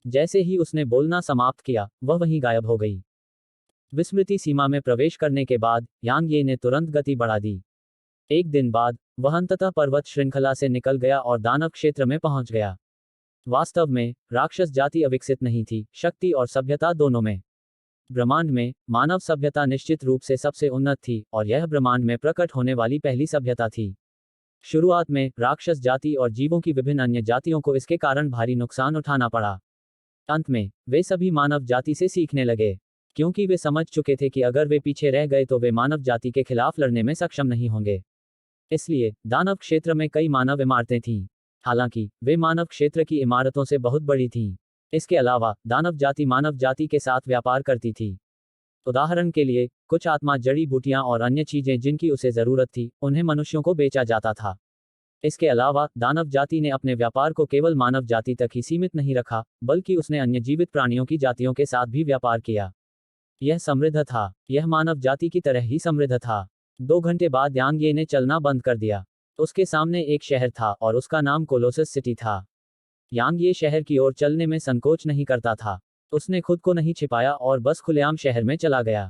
जैसे ही उसने बोलना समाप्त किया, वह वहीं गायब हो गई। विस्मृति सीमा में प्रवेश करने के बाद यांग ये ने तुरंत गति बढ़ा दी। एक दिन बाद वह अंततः पर्वत श्रृंखला से निकल गया और दानव क्षेत्र में पहुंच गया। वास्तव में राक्षस जाति अविकसित नहीं थी, शक्ति और सभ्यता दोनों में। ब्रह्मांड में मानव सभ्यता निश्चित रूप से सबसे उन्नत थी, और यह ब्रह्मांड में प्रकट होने वाली पहली सभ्यता थी। शुरुआत में राक्षस जाति और जीवों की विभिन्न अन्य जातियों को इसके कारण भारी नुकसान उठाना पड़ा। अंत में वे सभी मानव जाति से सीखने लगे, क्योंकि वे समझ चुके थे कि अगर वे पीछे रह गए तो वे मानव जाति के खिलाफ लड़ने में सक्षम नहीं होंगे। इसलिए दानव क्षेत्र में कई मानव इमारतें थीं। हालांकि वे मानव क्षेत्र की इमारतों से बहुत बड़ी थीं। इसके अलावा दानव जाति मानव जाति के साथ व्यापार करती थी। उदाहरण के लिए, कुछ आत्मा जड़ी बूटियां और अन्य चीजें जिनकी उसे जरूरत थी, उन्हें मनुष्यों को बेचा जाता था। इसके अलावा दानव जाति ने अपने व्यापार को केवल मानव जाति तक ही सीमित नहीं रखा, बल्कि उसने अन्य जीवित प्राणियों की जातियों के साथ भी व्यापार किया। यह समृद्ध था। यह मानव जाति की तरह ही समृद्ध था। 2 घंटे बाद यांग ये ने चलना बंद कर दिया। उसके सामने एक शहर था और उसका नाम कोलोसस सिटी था। यांग ये शहर की ओर चलने में संकोच नहीं करता था। उसने खुद को नहीं छिपाया और बस खुलेआम शहर में चला गया।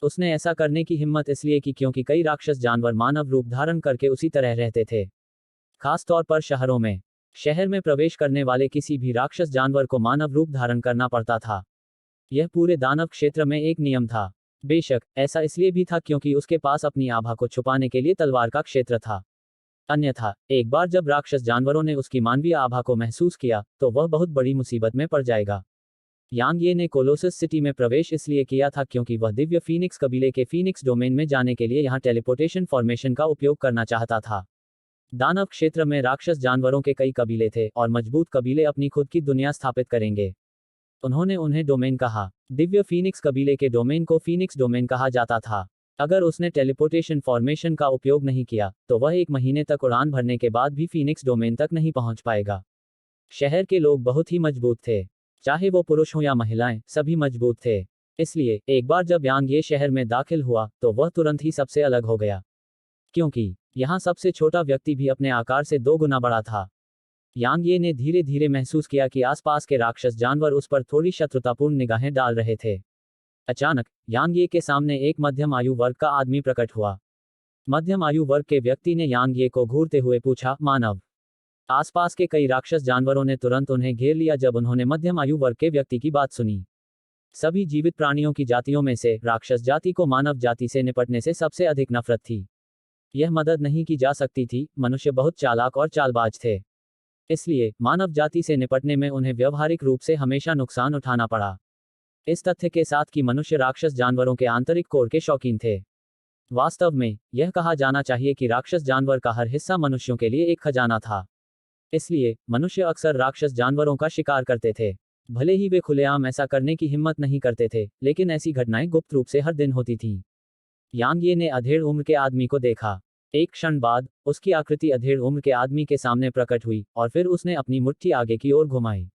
उसने ऐसा करने की हिम्मत इसलिए की क्योंकि कई राक्षस जानवर मानव रूप धारण करके उसी तरह रहते थे। खास तौर पर शहरों में। शहर में प्रवेश करने वाले किसी भी राक्षस जानवर को मानव रूप धारण करना पड़ता था। यह पूरे दानव क्षेत्र में एक नियम था। बेशक ऐसा इसलिए भी था क्योंकि उसके पास अपनी आभा को छुपाने के लिए तलवार का क्षेत्र था। अन्यथा एक बार जब राक्षस जानवरों ने उसकी मानवीय आभा को महसूस किया, तो वह बहुत बड़ी मुसीबत में पड़ जाएगा। यांग ये ने कोलोसस सिटी में प्रवेश इसलिए किया था क्योंकि वह दिव्य फीनिक्स कबीले के फीनिक्स डोमेन में जाने के लिए यहां टेलीपोर्टेशन फॉर्मेशन का उपयोग करना चाहता था। दानव क्षेत्र में राक्षस जानवरों के कई कबीले थे और मजबूत कबीले अपनी खुद की दुनिया स्थापित करेंगे। उन्होंने उन्हें डोमेन कहा। दिव्य फीनिक्स कबीले के डोमेन को फीनिक्स डोमेन कहा जाता था। अगर उसने टेलीपोर्टेशन फॉर्मेशन का उपयोग नहीं किया, तो वह 1 महीने तक उड़ान भरने के बाद भी फीनिक्स डोमेन तक नहीं पहुंच पाएगा। शहर के लोग बहुत ही मजबूत थे। चाहे वो पुरुष हो या महिलाएं, सभी मजबूत थे। इसलिए एक बार जब यांग ये शहर में दाखिल हुआ, तो वह तुरंत ही सबसे अलग हो गया। क्योंकि यहाँ सबसे छोटा व्यक्ति भी अपने आकार से 2 गुना बड़ा था। यांग ये ने धीरे धीरे महसूस किया कि आसपास के राक्षस जानवर उस पर थोड़ी शत्रुतापूर्ण निगाहें डाल रहे थे। अचानक यांग ये के सामने एक मध्यम आयु वर्ग का आदमी प्रकट हुआ। मध्यम आयु वर्ग के व्यक्ति ने यांग ये को घूरते हुए पूछा, मानव? आसपास के कई राक्षस जानवरों ने तुरंत उन्हें घेर लिया जब उन्होंने मध्यम आयु वर्ग के व्यक्ति की बात सुनी। सभी जीवित प्राणियों की जातियों में से राक्षस जाति को मानव जाति से निपटने से सबसे अधिक नफरत थी। यह मदद नहीं की जा सकती थी। मनुष्य बहुत चालाक और चालबाज थे। इसलिए मानव जाति से निपटने में उन्हें व्यवहारिक रूप से हमेशा नुकसान उठाना पड़ा। इस तथ्य के साथ कि मनुष्य राक्षस जानवरों के आंतरिक कोर के शौकीन थे। वास्तव में यह कहा जाना चाहिए कि राक्षस जानवर का हर हिस्सा मनुष्यों के लिए एक खजाना था। इसलिए मनुष्य अक्सर राक्षस जानवरों का शिकार करते थे। भले ही वे खुलेआम ऐसा करने की हिम्मत नहीं करते थे, लेकिन ऐसी घटनाएं गुप्त रूप से हर दिन होती थीं। यांग ये ने अधेड़ उम्र के आदमी को देखा। एक क्षण बाद उसकी आकृति अधेड़ उम्र के आदमी के सामने प्रकट हुई और फिर उसने अपनी मुट्ठी आगे की ओर घुमाई।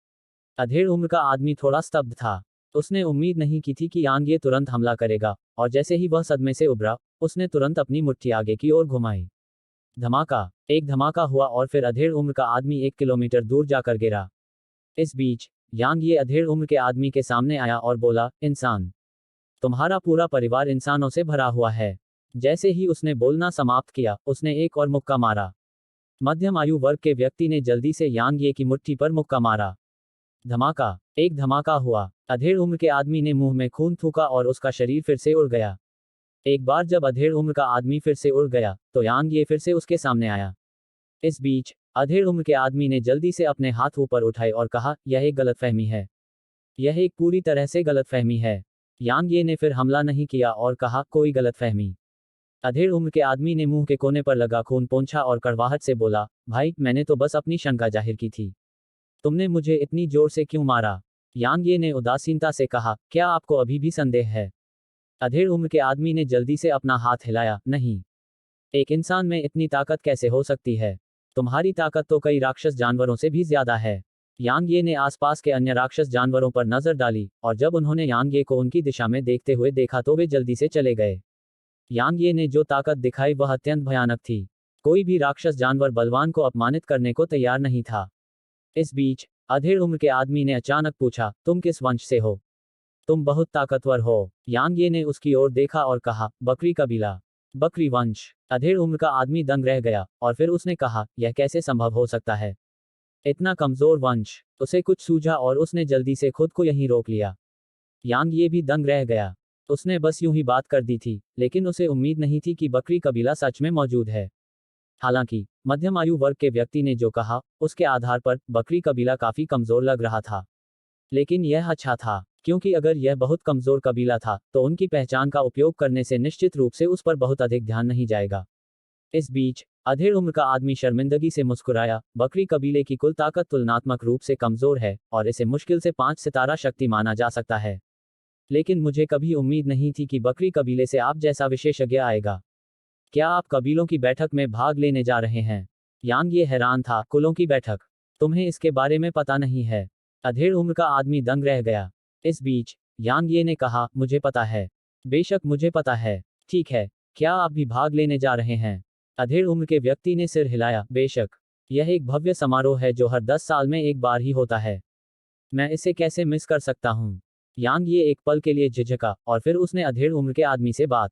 अधेड़ उम्र का आदमी थोड़ा स्तब्ध था। उसने उम्मीद नहीं की थी कि यांग ये तुरंत हमला करेगा, और जैसे ही वह सदमे से उभरा, उसने तुरंत अपनी मुट्ठी आगे की ओर घुमाई। धमाका! एक धमाका हुआ और फिर अधेड़ उम्र का आदमी 1 किलोमीटर दूर जाकर गिरा। इस बीच यांग ये अधेड़ उम्र के आदमी के सामने आया और बोला, इंसान, तुम्हारा पूरा परिवार इंसानों से भरा हुआ है। जैसे ही उसने बोलना समाप्त किया, उसने एक और मुक्का मारा। मध्यम आयु वर्ग के व्यक्ति ने जल्दी से यांग ये की मुट्ठी पर मुक्का मारा। धमाका! एक धमाका हुआ। अधेड़ उम्र के आदमी ने मुंह में खून थूका और उसका शरीर फिर से उड़ गया। एक बार जब अधेड़ उम्र का आदमी फिर से उड़ गया, तो यांग ये फिर से उसके सामने आया। इस बीच अधेड़ उम्र के आदमी ने जल्दी से अपने हाथ ऊपर उठाए और कहा, यह एक गलतफहमी है। यह एक पूरी तरह से गलतफहमी है। यांग ये ने फिर हमला नहीं किया और कहा, कोई गलतफहमी। अधेड़ उम्र के आदमी ने मुंह के कोने पर लगा खून पोंछा और कड़वाहट से बोला, भाई, मैंने तो बस अपनी शंका जाहिर की थी। तुमने मुझे इतनी जोर से क्यों मारा? यांग ये ने उदासीनता से कहा, क्या आपको अभी भी संदेह है? अधेड़ उम्र के आदमी ने जल्दी से अपना हाथ हिलाया, नहीं। एक इंसान में इतनी ताकत कैसे हो सकती है? तुम्हारी ताकत तो कई राक्षस जानवरों से भी ज्यादा है। यांग ये ने आसपास के अन्य राक्षस जानवरों पर नजर डाली, और जब उन्होंने यांग ये को उनकी दिशा में देखते हुए देखा तो वे जल्दी से चले गए। यांग ये ने जो ताकत दिखाई वह अत्यंत भयानक थी। कोई भी राक्षस जानवर बलवान को अपमानित करने को तैयार नहीं था। इस बीच अधेड़ उम्र के आदमी ने अचानक पूछा, तुम किस वंश से हो? तुम बहुत ताकतवर हो। यांग ये ने उसकी ओर देखा और कहा, बकरी कबीला। बकरी वंश। अधेड़ उम्र का आदमी दंग रह गया, और फिर उसने कहा, यह कैसे संभव हो सकता है? इतना कमजोर वंश। उसे कुछ सूझा और उसने जल्दी से खुद को यहीं रोक लिया। यांग ये भी दंग रह गया। उसने बस यूं ही बात कर दी थी, लेकिन उसे उम्मीद नहीं थी कि बकरी कबीला सच में मौजूद है। हालांकि मध्यम आयु वर्ग के व्यक्ति ने जो कहा, उसके आधार पर बकरी कबीला काफी कमजोर लग रहा था। लेकिन यह अच्छा था, क्योंकि अगर यह बहुत कमजोर कबीला था, तो उनकी पहचान का उपयोग करने से निश्चित रूप से उस पर बहुत अधिक ध्यान नहीं जाएगा। इस बीच अधेड़ उम्र का आदमी शर्मिंदगी से मुस्कुराया, बकरी कबीले की कुल ताकत तुलनात्मक रूप से कमजोर है, और इसे मुश्किल से 5 सितारा शक्ति माना जा सकता है। लेकिन मुझे कभी उम्मीद नहीं थी कि बकरी कबीले से आप जैसा विशेषज्ञ आएगा। क्या आप कबीलों की बैठक में भाग लेने जा रहे हैं? यांग ये हैरान था, कुलों की बैठक? तुम्हें इसके बारे में पता नहीं है? अधेड़ उम्र का आदमी दंग रह गया। इस बीच यांग ये ने कहा, मुझे पता है। बेशक मुझे पता है। ठीक है, क्या आप भी भाग लेने जा रहे हैं? अधेड़ उम्र के व्यक्ति ने सिर हिलाया, बेशक। यह एक भव्य समारोह है जो हर 10 साल में एक बार ही होता है। मैं इसे कैसे मिस कर सकता हूँ? यांग ये एक पल के लिए झिझका, और फिर उसने अधेड़ उम्र के आदमी से बात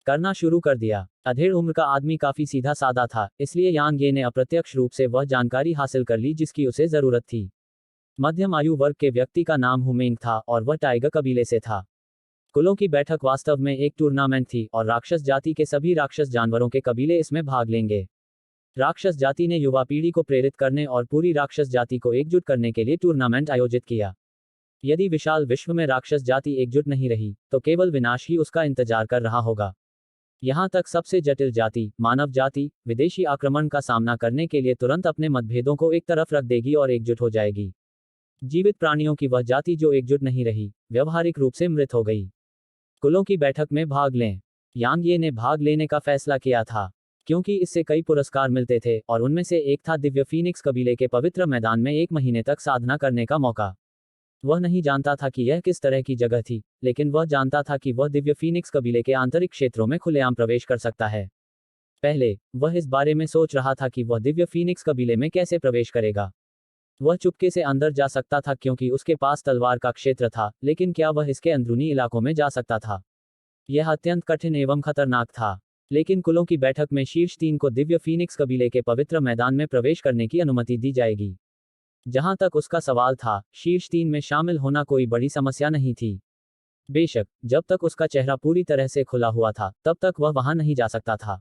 करना शुरू कर दिया। अधेड़ उम्र का आदमी काफी सीधा साधा था, इसलिए यांग ये ने अप्रत्यक्ष रूप से वह जानकारी हासिल कर ली जिसकी उसे जरूरत थी। मध्यम आयु वर्ग के व्यक्ति का नाम हुमेंग था और वह टाइगर कबीले से था। कुलों की बैठक वास्तव में एक टूर्नामेंट थी और राक्षस जाति के सभी राक्षस जानवरों के कबीले इसमें भाग लेंगे। राक्षस जाति ने युवा पीढ़ी को प्रेरित करने और पूरी राक्षस जाति को एकजुट करने के लिए टूर्नामेंट आयोजित किया। यदि विशाल विश्व में राक्षस जाति एकजुट नहीं रही, तो केवल विनाश ही उसका इंतजार कर रहा होगा। यहाँ तक सबसे जटिल जाति, मानव जाति, विदेशी आक्रमण का सामना करने के लिए तुरंत अपने मतभेदों को एक तरफ रख देगी और एकजुट हो जाएगी। जीवित प्राणियों की वह जाति जो एकजुट नहीं रही, व्यवहारिक रूप से मृत हो गई। कुलों की बैठक में भाग लें। यांग ये ने भाग लेने का फैसला किया था, क्योंकि इससे कई पुरस्कार मिलते थे, और उनमें से एक था दिव्य फीनिक्स कबीले के पवित्र मैदान में 1 महीने तक साधना करने का मौका। वह नहीं जानता था कि यह किस तरह की जगह थी, लेकिन वह जानता था कि वह दिव्य फीनिक्स कबीले के आंतरिक क्षेत्रों में खुलेआम प्रवेश कर सकता है। पहले वह इस बारे में सोच रहा था कि वह दिव्य फीनिक्स कबीले में कैसे प्रवेश करेगा। वह चुपके से अंदर जा सकता था क्योंकि उसके पास तलवार का क्षेत्र था, लेकिन क्या वह इसके अंदरूनी इलाकों में जा सकता था? यह अत्यंत कठिन एवं खतरनाक था। लेकिन कुलों की बैठक में शीर्ष 3 को दिव्य फीनिक्स कबीले के पवित्र मैदान में प्रवेश करने की अनुमति दी जाएगी। जहां तक उसका सवाल था, शीर्ष 3 में शामिल होना कोई बड़ी समस्या नहीं थी। बेशक जब तक उसका चेहरा पूरी तरह से खुला हुआ था, तब तक वह वहां नहीं जा सकता था।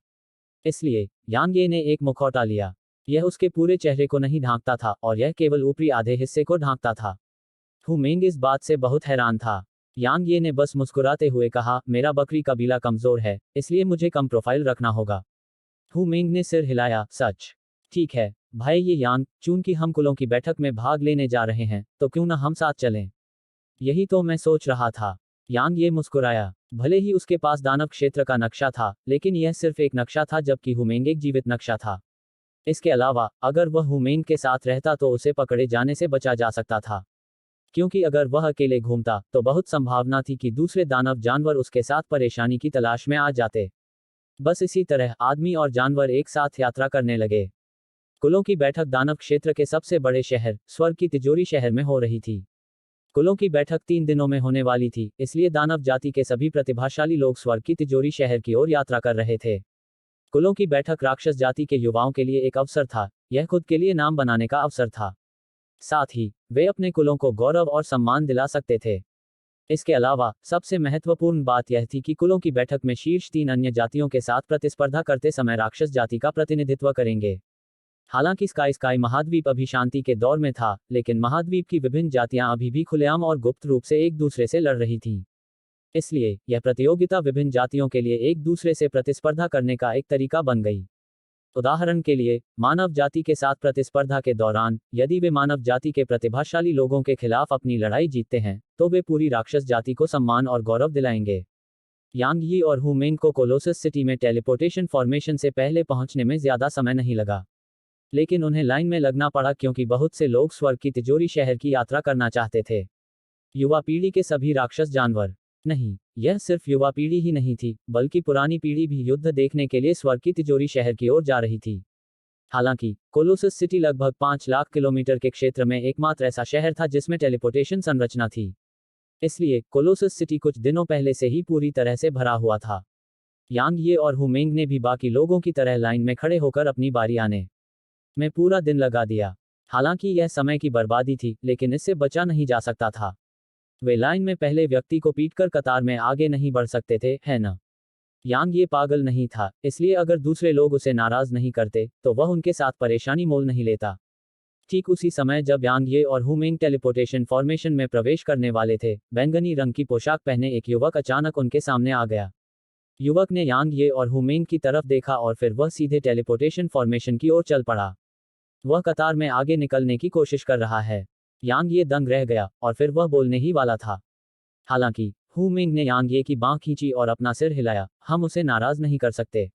इसलिए यांग ये ने एक मुखौटा लिया। यह उसके पूरे चेहरे को नहीं ढांकता था, और यह केवल ऊपरी आधे हिस्से को ढांकता था। हुमेंग इस बात से बहुत हैरान था। यांग ये ने बस मुस्कुराते हुए कहा, मेरा बकरी कबीला कमजोर है, इसलिए मुझे कम प्रोफाइल रखना होगा। हुमेंग ने सिर हिलाया, सच? ठीक है, भाई ये यांग, चूंकि हम कुलों की बैठक में भाग लेने जा रहे हैं तो क्यों ना हम साथ चलें। यही तो मैं सोच रहा था। यांग ये मुस्कुराया। भले ही उसके पास दानव क्षेत्र का नक्शा था, लेकिन यह सिर्फ एक नक्शा था जबकि हुमेंग एक जीवित नक्शा था। इसके अलावा अगर वह हुमेंग के साथ रहता तो उसे पकड़े जाने से बचा जा सकता था, क्योंकि अगर वह अकेले घूमता तो बहुत संभावना थी कि दूसरे दानव जानवर उसके साथ परेशानी की तलाश में आ जाते। बस इसी तरह आदमी और जानवर एक साथ यात्रा करने लगे। कुलों की बैठक दानव क्षेत्र के सबसे बड़े शहर स्वर्ग की तिजोरी शहर में हो रही थी। कुलों की बैठक 3 दिनों में होने वाली थी, इसलिए दानव जाति के सभी प्रतिभाशाली लोग स्वर्ग की तिजोरी शहर की ओर यात्रा कर रहे थे। कुलों की बैठक राक्षस जाति के युवाओं के लिए एक अवसर था। यह खुद के लिए नाम बनाने का अवसर था। साथ ही वे अपने कुलों को गौरव और सम्मान दिला सकते थे। इसके अलावा सबसे महत्वपूर्ण बात यह थी कि कुलों की बैठक में शीर्ष 3 अन्य जातियों के साथ प्रतिस्पर्धा करते समय राक्षस जाति का प्रतिनिधित्व करेंगे। हालांकि स्काई महाद्वीप अभी शांति के दौर में था, लेकिन महाद्वीप की विभिन्न जातियां अभी भी खुलेआम और गुप्त रूप से एक दूसरे से लड़ रही थीं। इसलिए यह प्रतियोगिता विभिन्न जातियों के लिए एक दूसरे से प्रतिस्पर्धा करने का एक तरीका बन गई। उदाहरण के लिए, मानव जाति के साथ प्रतिस्पर्धा के दौरान यदि वे मानव जाति के प्रतिभाशाली लोगों के खिलाफ अपनी लड़ाई जीतते हैं, तो वे पूरी राक्षस जाति को सम्मान और गौरव दिलाएंगे। यांग यी और हुमेंग को कोलोसस सिटी में टेलीपोर्टेशन फॉर्मेशन से पहले पहुंचने में ज्यादा समय नहीं लगा, लेकिन उन्हें लाइन में लगना पड़ा क्योंकि बहुत से लोग स्वर्ग की तिजोरी शहर की यात्रा करना चाहते थे। युवा पीढ़ी के सभी राक्षस जानवर नहीं, यह सिर्फ युवा पीढ़ी ही नहीं थी, बल्कि पुरानी पीढ़ी भी युद्ध देखने के लिए स्वर्ग की तिजोरी शहर की ओर जा रही थी। हालांकि कोलोसस सिटी लगभग 5 लाख किलोमीटर के क्षेत्र में एकमात्र ऐसा शहर था जिसमें टेलीपोर्टेशन संरचना थी। इसलिए कोलोसस सिटी कुछ दिनों पहले से ही पूरी तरह से भरा हुआ था। यांग ये और हुमेंग ने भी बाकी लोगों की तरह लाइन में खड़े होकर अपनी बारी आने में पूरा दिन लगा दिया। हालांकि यह समय की बर्बादी थी, लेकिन इससे बचा नहीं जा सकता था। वे लाइन में पहले व्यक्ति को पीटकर कतार में आगे नहीं बढ़ सकते थे, है ना? यांग ये पागल नहीं था, इसलिए अगर दूसरे लोग उसे नाराज नहीं करते तो वह उनके साथ परेशानी मोल नहीं लेता। ठीक उसी समय जब यांग ये और हुमेंग टेलीपोर्टेशन फॉर्मेशन में प्रवेश करने वाले थे, बैंगनी रंग की पोशाक पहने एक युवक अचानक उनके सामने आ गया। युवक ने यांग ये और हुमेंग की तरफ देखा और फिर वह सीधे टेलीपोर्टेशन फॉर्मेशन की ओर चल पड़ा। वह कतार में आगे निकलने की कोशिश कर रहा है। यांग ये दंग रह गया और फिर वह बोलने ही वाला था। हालांकि हुमेंग ने यांग ये की बांह खींची और अपना सिर हिलाया। हम उसे नाराज नहीं कर सकते।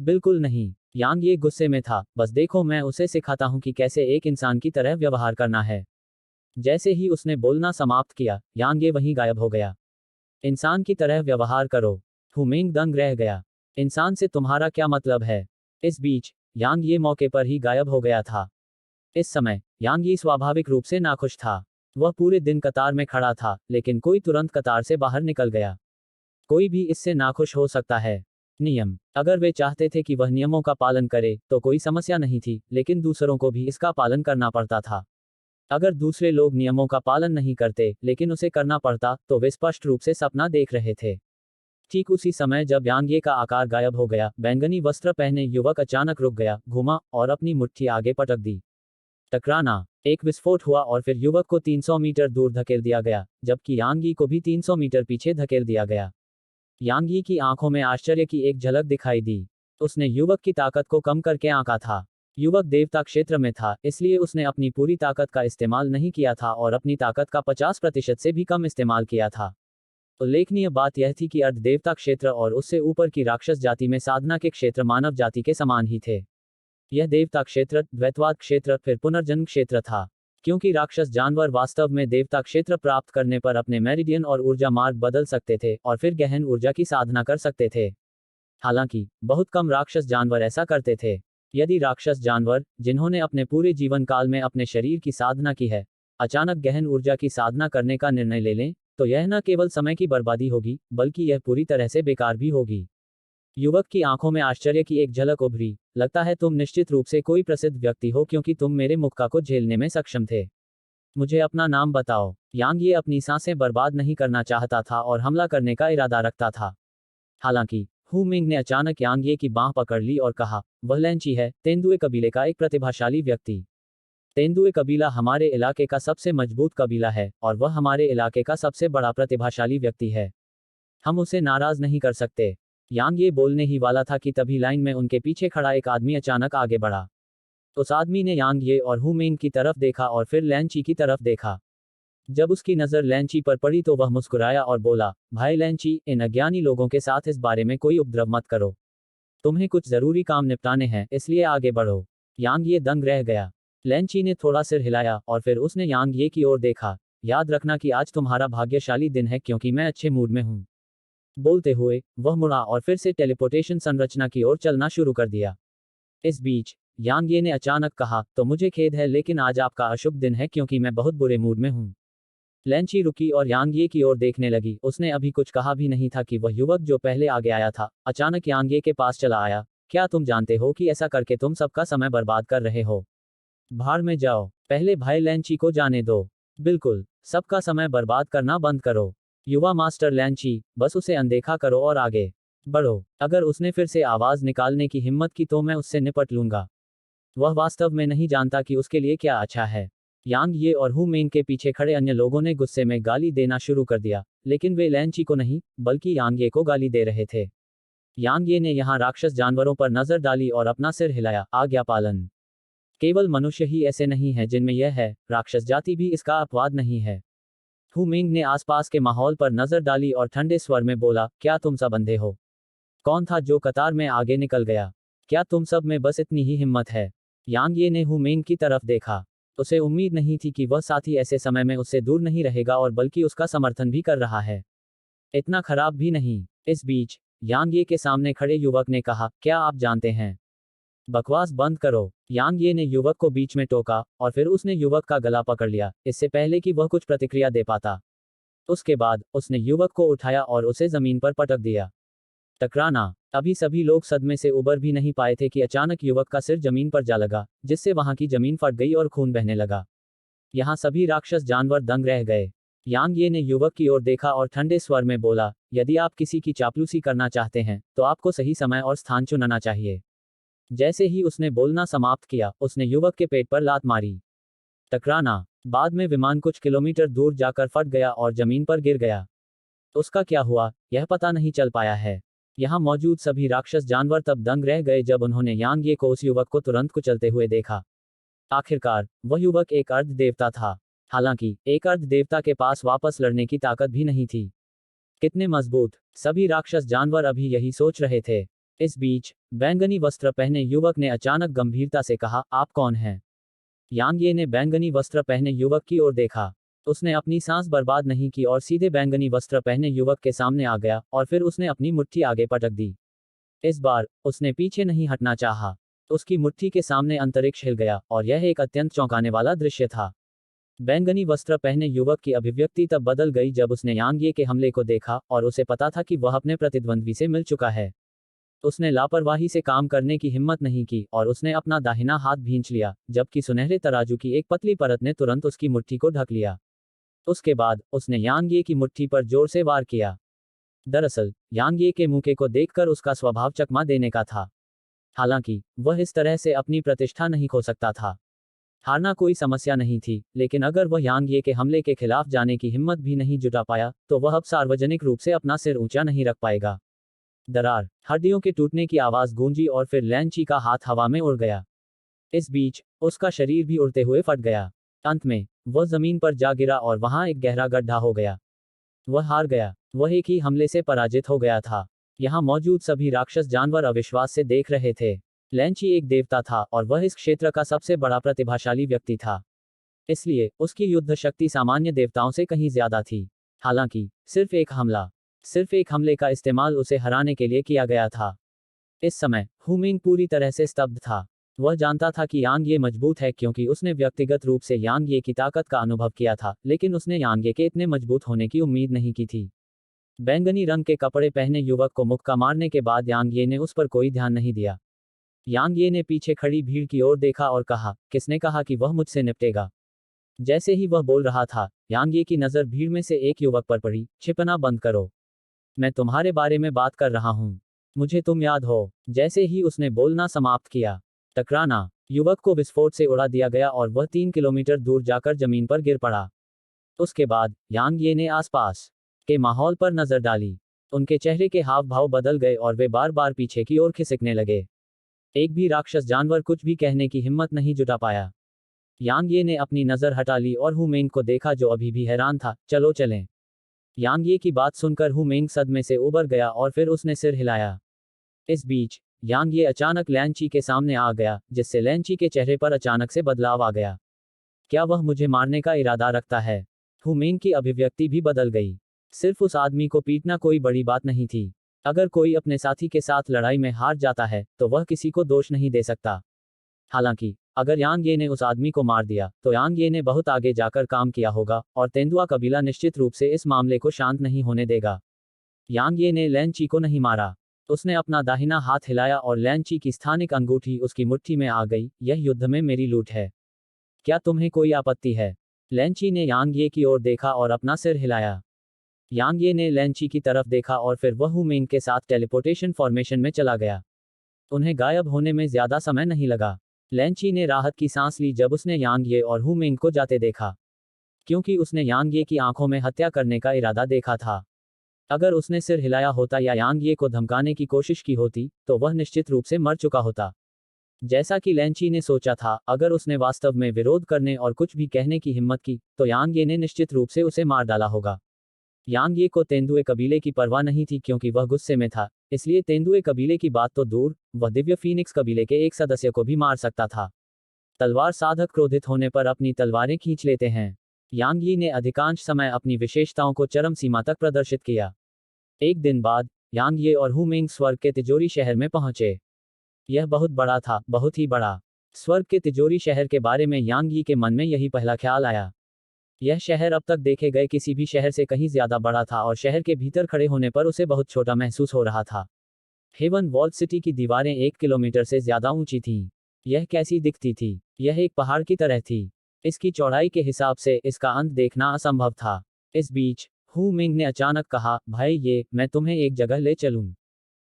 बिल्कुल नहीं, यांग ये गुस्से में था। बस देखो, मैं उसे सिखाता हूं कि कैसे एक इंसान की तरह व्यवहार करना है। जैसे ही उसने बोलना समाप्त किया, यांग ये वहीं गायब हो गया। इंसान की तरह व्यवहार करो। हुमेंग दंग रह गया। इंसान से तुम्हारा क्या मतलब है? इस बीच यांग ये मौके पर ही गायब हो गया था। इस समय यांग ये स्वाभाविक रूप से नाखुश था। वह पूरे दिन कतार में खड़ा था, लेकिन कोई तुरंत कतार से बाहर निकल गया। कोई भी इससे नाखुश हो सकता है। नियम, अगर वे चाहते थे कि वह नियमों का पालन करे तो कोई समस्या नहीं थी, लेकिन दूसरों को भी इसका पालन करना पड़ता था। अगर दूसरे लोग नियमों का पालन नहीं करते लेकिन उसे करना पड़ता, तो वे स्पष्ट रूप से सपना देख रहे थे। ठीक उसी समय जब यांग ये का आकार गायब हो गया, बैंगनी वस्त्र पहने युवक अचानक रुक गया, घूमा और अपनी मुट्ठी आगे पटक दी। टकराना, एक विस्फोट हुआ और फिर युवक को 300 मीटर दूर धकेल दिया गया, जबकि यांग यी को भी 300 मीटर पीछे धकेल दिया गया। यांग यी की आंखों में आश्चर्य की एक झलक दिखाई दी। उसने युवक की ताकत को कम करके आंका था। युवक देवता क्षेत्र में था, इसलिए उसने अपनी पूरी ताकत का इस्तेमाल नहीं किया था और अपनी ताकत का 50% से भी कम इस्तेमाल किया था। उल्लेखनीय बात यह थी कि अर्ध देवता क्षेत्र और उससे ऊपर की राक्षस जाति में साधना के क्षेत्र मानव जाति के समान ही थे। यह देवता क्षेत्र, द्वैतवाद क्षेत्र, फिर पुनर्जन्म क्षेत्र था। क्योंकि राक्षस जानवर वास्तव में देवता क्षेत्र प्राप्त करने पर अपने मेरिडियन और ऊर्जा मार्ग बदल सकते थे और फिर गहन ऊर्जा की साधना कर सकते थे। हालांकि बहुत कम राक्षस जानवर ऐसा करते थे। यदि राक्षस जानवर, जिन्होंने अपने पूरे जीवन काल में अपने शरीर की साधना की है, अचानक गहन ऊर्जा की साधना करने का निर्णय ले लें, तो यह न केवल समय की बर्बादी होगी, बल्कि यह पूरी तरह से बेकार भी होगी। युवक की आंखों में आश्चर्य की एक झलक उभरी। लगता है तुम निश्चित रूप से कोई प्रसिद्ध व्यक्ति हो, क्योंकि तुम मेरे मुक्का को झेलने में सक्षम थे। मुझे अपना नाम बताओ। यांग ये अपनी सांसें बर्बाद नहीं करना चाहता था और हमला करने का इरादा रखता था। हालांकि हुमिंग ने अचानक यांग ये की बांह पकड़ ली और कहा, वह लैंची है, तेंदुए कबीले का एक प्रतिभाशाली व्यक्ति। तेंदुए कबीला हमारे इलाके का सबसे मजबूत कबीला है और वह हमारे इलाके का सबसे बड़ा प्रतिभाशाली व्यक्ति है। हम उसे नाराज नहीं कर सकते। यांग ये बोलने ही वाला था कि तभी लाइन में उनके पीछे खड़ा एक आदमी अचानक आगे बढ़ा। उस आदमी ने यांग ये और हु मेंग की तरफ देखा और फिर लैंची की तरफ देखा। जब उसकी नज़र लैंची पर पड़ी तो वह मुस्कुराया और बोला, भाई लैंची, इन अज्ञानी लोगों के साथ इस बारे में कोई उपद्रव मत करो। तुम्हें कुछ ज़रूरी काम निपटाने हैं, इसलिए आगे बढ़ो। यांग ये दंग रह गया। लैंची ने थोड़ा सिर हिलाया और फिर उसने यांग ये की ओर देखा। याद रखना कि आज तुम्हारा भाग्यशाली दिन है क्योंकि मैं अच्छे मूड में हूँ। बोलते हुए वह मुड़ा और फिर से टेलीपोर्टेशन संरचना की ओर चलना शुरू कर दिया। इस बीच यांग ये ने अचानक कहा, तो मुझे खेद है लेकिन आज आपका अशुभ दिन है क्योंकि मैं बहुत बुरे मूड में हूँ। लैंची रुकी और यांग ये की ओर देखने लगी। उसने अभी कुछ कहा भी नहीं था कि वह युवक जो पहले आगे आया था अचानक यांग ये के पास चला आया। क्या तुम जानते हो कि ऐसा करके तुम सबका समय बर्बाद कर रहे हो? भाड़ में जाओ, पहले भाई लैंची को जाने दो। बिल्कुल, सबका समय बर्बाद करना बंद करो। युवा मास्टर लैंची, बस उसे अनदेखा करो और आगे बढ़ो। अगर उसने फिर से आवाज निकालने की हिम्मत की तो मैं उससे निपट लूंगा। वह वास्तव में नहीं जानता कि उसके लिए क्या अच्छा है। यांग ये और हु मेंग के पीछे खड़े अन्य लोगों ने गुस्से में गाली देना शुरू कर दिया, लेकिन वे लैंची को नहीं, बल्कि यांग ये को गाली दे रहे थे। यांग ये ने यहाँ राक्षस जानवरों पर नजर डाली और अपना सिर हिलाया। आज्ञा पालन। केवल मनुष्य ही ऐसे नहीं है जिनमें यह है, राक्षस जाति भी इसका अपवाद नहीं है। हु मेंग ने आसपास के माहौल पर नजर डाली और ठंडे स्वर में बोला, क्या तुम सब अंधे हो? कौन था जो कतार में आगे निकल गया? क्या तुम सब में बस इतनी ही हिम्मत है? यांग ये ने हु मेंग की तरफ देखा। उसे उम्मीद नहीं थी कि वह साथी ऐसे समय में उससे दूर नहीं रहेगा और बल्कि उसका समर्थन भी कर रहा है। इतना खराब भी नहीं। इस बीच यांग ये के सामने खड़े युवक ने कहा, क्या आप जानते हैं? बकवास बंद करो। यांग ये ने युवक को बीच में टोका और फिर उसने युवक का गला पकड़ लिया, इससे पहले कि वह कुछ प्रतिक्रिया दे पाता। उसके बाद उसने युवक को उठाया और उसे जमीन पर पटक दिया। टकराना। अभी सभी लोग सदमे से उबर भी नहीं पाए थे कि अचानक युवक का सिर जमीन पर जा लगा, जिससे वहां की जमीन फट गई और खून बहने लगा। यहाँ सभी राक्षस जानवर दंग रह गए। यांग ये ने युवक की ओर देखा और ठंडे स्वर में बोला, यदि आप किसी की चापलूसी करना चाहते हैं तो आपको सही समय और स्थान चुनना चाहिए। जैसे ही उसने बोलना समाप्त किया, उसने युवक के पेट पर लात मारी। टकराना। बाद में विमान कुछ किलोमीटर दूर जाकर फट गया और जमीन पर गिर गया। उसका क्या हुआ, यह पता नहीं चल पाया है। यहाँ मौजूद सभी राक्षस जानवर तब दंग रह गए जब उन्होंने यांग ये को उस युवक को तुरंत कुचलते हुए देखा। आखिरकार वह युवक एक अर्ध देवता था। हालांकि एक अर्ध देवता के पास वापस लड़ने की ताकत भी नहीं थी। कितने मजबूत। सभी राक्षस जानवर अभी यही सोच रहे थे। इस बीच बैंगनी वस्त्र पहने युवक ने अचानक गंभीरता से कहा, आप कौन हैं? यांग ये ने बैंगनी वस्त्र पहने युवक की ओर देखा। उसने अपनी सांस बर्बाद नहीं की और सीधे बैंगनी वस्त्र पहने युवक के सामने आ गया और फिर उसने अपनी मुट्ठी आगे पटक दी। इस बार उसने पीछे नहीं हटना चाहा। उसकी मुट्ठी के सामने अंतरिक्ष हिल गया और यह एक अत्यंत चौंकाने वाला दृश्य था। बैंगनी वस्त्र पहने युवक की अभिव्यक्ति तब बदल गई जब उसने यांग ये के हमले को देखा और उसे पता था कि वह अपने प्रतिद्वंद्वी से मिल चुका है। उसने लापरवाही से काम करने की हिम्मत नहीं की और उसने अपना दाहिना हाथ भींच लिया, जबकि सुनहरे तराजू की एक पतली परत ने तुरंत उसकी मुट्ठी को ढक लिया। उसके बाद उसने यांग ये की मुट्ठी पर जोर से वार किया। दरअसल यांग ये के मुके को देखकर उसका स्वभाव चकमा देने का था। हालांकि वह इस तरह से अपनी प्रतिष्ठा नहीं खो सकता था। हारना कोई समस्या नहीं थी, लेकिन अगर वह यांग ये के हमले के खिलाफ जाने की हिम्मत भी नहीं जुटा पाया तो वह अब सार्वजनिक रूप से अपना सिर ऊंचा नहीं रख पाएगा। दरार। हड्डियों के टूटने की आवाज गूंजी और फिर लैंची का हाथ हवा में उड़ गया। इस बीच उसका शरीर भी उड़ते हुए फट गया। अंत में वह जमीन पर जा गिरा और वहां एक गहरा गड्ढा हो गया। वह हार गया। वह एक ही हमले से पराजित हो गया था। यहाँ मौजूद सभी राक्षस जानवर अविश्वास से देख रहे थे। लैंची एक देवता था और वह इस क्षेत्र का सबसे बड़ा प्रतिभाशाली व्यक्ति था। इसलिए उसकी युद्ध शक्ति सामान्य देवताओं से कहीं ज्यादा थी। हालांकि सिर्फ एक हमले का इस्तेमाल उसे हराने के लिए किया गया था। इस समय हु मेंग पूरी तरह से स्तब्ध था। वह जानता था कि यांग ये मजबूत है क्योंकि उसने व्यक्तिगत रूप से यांग ये की ताकत का अनुभव किया था, लेकिन उसने यांग ये के इतने मजबूत होने की उम्मीद नहीं की थी। बैंगनी रंग के कपड़े पहने युवक को मुक्का मारने के बाद यांग ये ने उस पर कोई ध्यान नहीं दिया। यांग ये ने पीछे खड़ी भीड़ की ओर देखा और कहा, किसने कहा कि वह मुझसे निपटेगा? जैसे ही वह बोल रहा था, यांग ये की नजर भीड़ में से एक युवक पर पड़ी। छिपना बंद करो, मैं तुम्हारे बारे में बात कर रहा हूं। मुझे तुम याद हो। जैसे ही उसने बोलना समाप्त किया, टकराना। युवक को विस्फोट से उड़ा दिया गया और वह 3 किलोमीटर दूर जाकर जमीन पर गिर पड़ा। उसके बाद यांग ये ने आसपास के माहौल पर नजर डाली। उनके चेहरे के हाव भाव बदल गए और वे बार बार पीछे की ओर खिसकने लगे। एक भी राक्षस जानवर कुछ भी कहने की हिम्मत नहीं जुटा पाया। यांग ये ने अपनी नज़र हटा ली और हु मेंग को देखा जो अभी भी हैरान था। चलो चलें। यांग ये की बात सुनकर हु मेंग सदमे से उबर गया और फिर उसने सिर हिलाया। इस बीच यांग ये अचानक लैंची के सामने आ गया, जिससे लैंची के चेहरे पर अचानक से बदलाव आ गया। क्या वह मुझे मारने का इरादा रखता है? हु मेंग की अभिव्यक्ति भी बदल गई। सिर्फ उस आदमी को पीटना कोई बड़ी बात नहीं थी। अगर कोई अपने साथी के साथ लड़ाई में हार जाता है तो वह किसी को दोष नहीं दे सकता। हालांकि अगर यांग ये ने उस आदमी को मार दिया तो यांग ये ने बहुत आगे जाकर काम किया होगा और तेंदुआ कबीला निश्चित रूप से इस मामले को शांत नहीं होने देगा। यांग ये ने लैंची को नहीं मारा। उसने अपना दाहिना हाथ हिलाया और लैंची की स्थानिक अंगूठी उसकी मुट्ठी में आ गई। यह युद्ध में मेरी लूट है। क्या तुम्हें कोई आपत्ति है? लैंची ने यांग ये की ओर देखा और अपना सिर हिलाया। यांग ये ने लैंची की तरफ देखा और फिर वह हु मेंग के साथ टेलीपोर्टेशन फॉर्मेशन में चला गया। उन्हें गायब होने में ज्यादा समय नहीं लगा। लैंची ने राहत की सांस ली जब उसने यांग ये और हु मेंग को जाते देखा, क्योंकि उसने यांग ये की आंखों में हत्या करने का इरादा देखा था। अगर उसने सिर हिलाया होता या यांग ये को धमकाने की कोशिश की होती तो वह निश्चित रूप से मर चुका होता। जैसा कि लैंची ने सोचा था, अगर उसने वास्तव में विरोध करने और कुछ भी कहने की हिम्मत की तो यांग ये ने निश्चित रूप से उसे मार डाला होगा। यांग ये को तेंदुए कबीले की परवाह नहीं थी क्योंकि वह गुस्से में था, इसलिए तेंदुए कबीले की बात तो दूर, वह दिव्य फीनिक्स कबीले के एक सदस्य को भी मार सकता था। तलवार साधक क्रोधित होने पर अपनी तलवारें खींच लेते हैं। यांग ये ने अधिकांश समय अपनी विशेषताओं को चरम सीमा तक प्रदर्शित किया। एक दिन बाद यांग ये और हु मेंग स्वर्ग के तिजोरी शहर में पहुंचे। यह बहुत बड़ा था, बहुत ही बड़ा। स्वर्ग के तिजोरी शहर के बारे में यांग ये के मन में यही पहला ख्याल आया। यह शहर अब तक देखे गए किसी भी शहर से कहीं ज्यादा बड़ा था और शहर के भीतर खड़े होने पर उसे बहुत छोटा महसूस हो रहा था। हेवन वॉल्ड सिटी की दीवारें 1 किलोमीटर से ज्यादा ऊंची थीं। यह कैसी दिखती थी? यह एक पहाड़ की तरह थी। इसकी चौड़ाई के हिसाब से इसका अंत देखना असंभव था। इस बीच हु मेंग ने अचानक कहा, भाई ये, मैं तुम्हें एक जगह ले चलूं।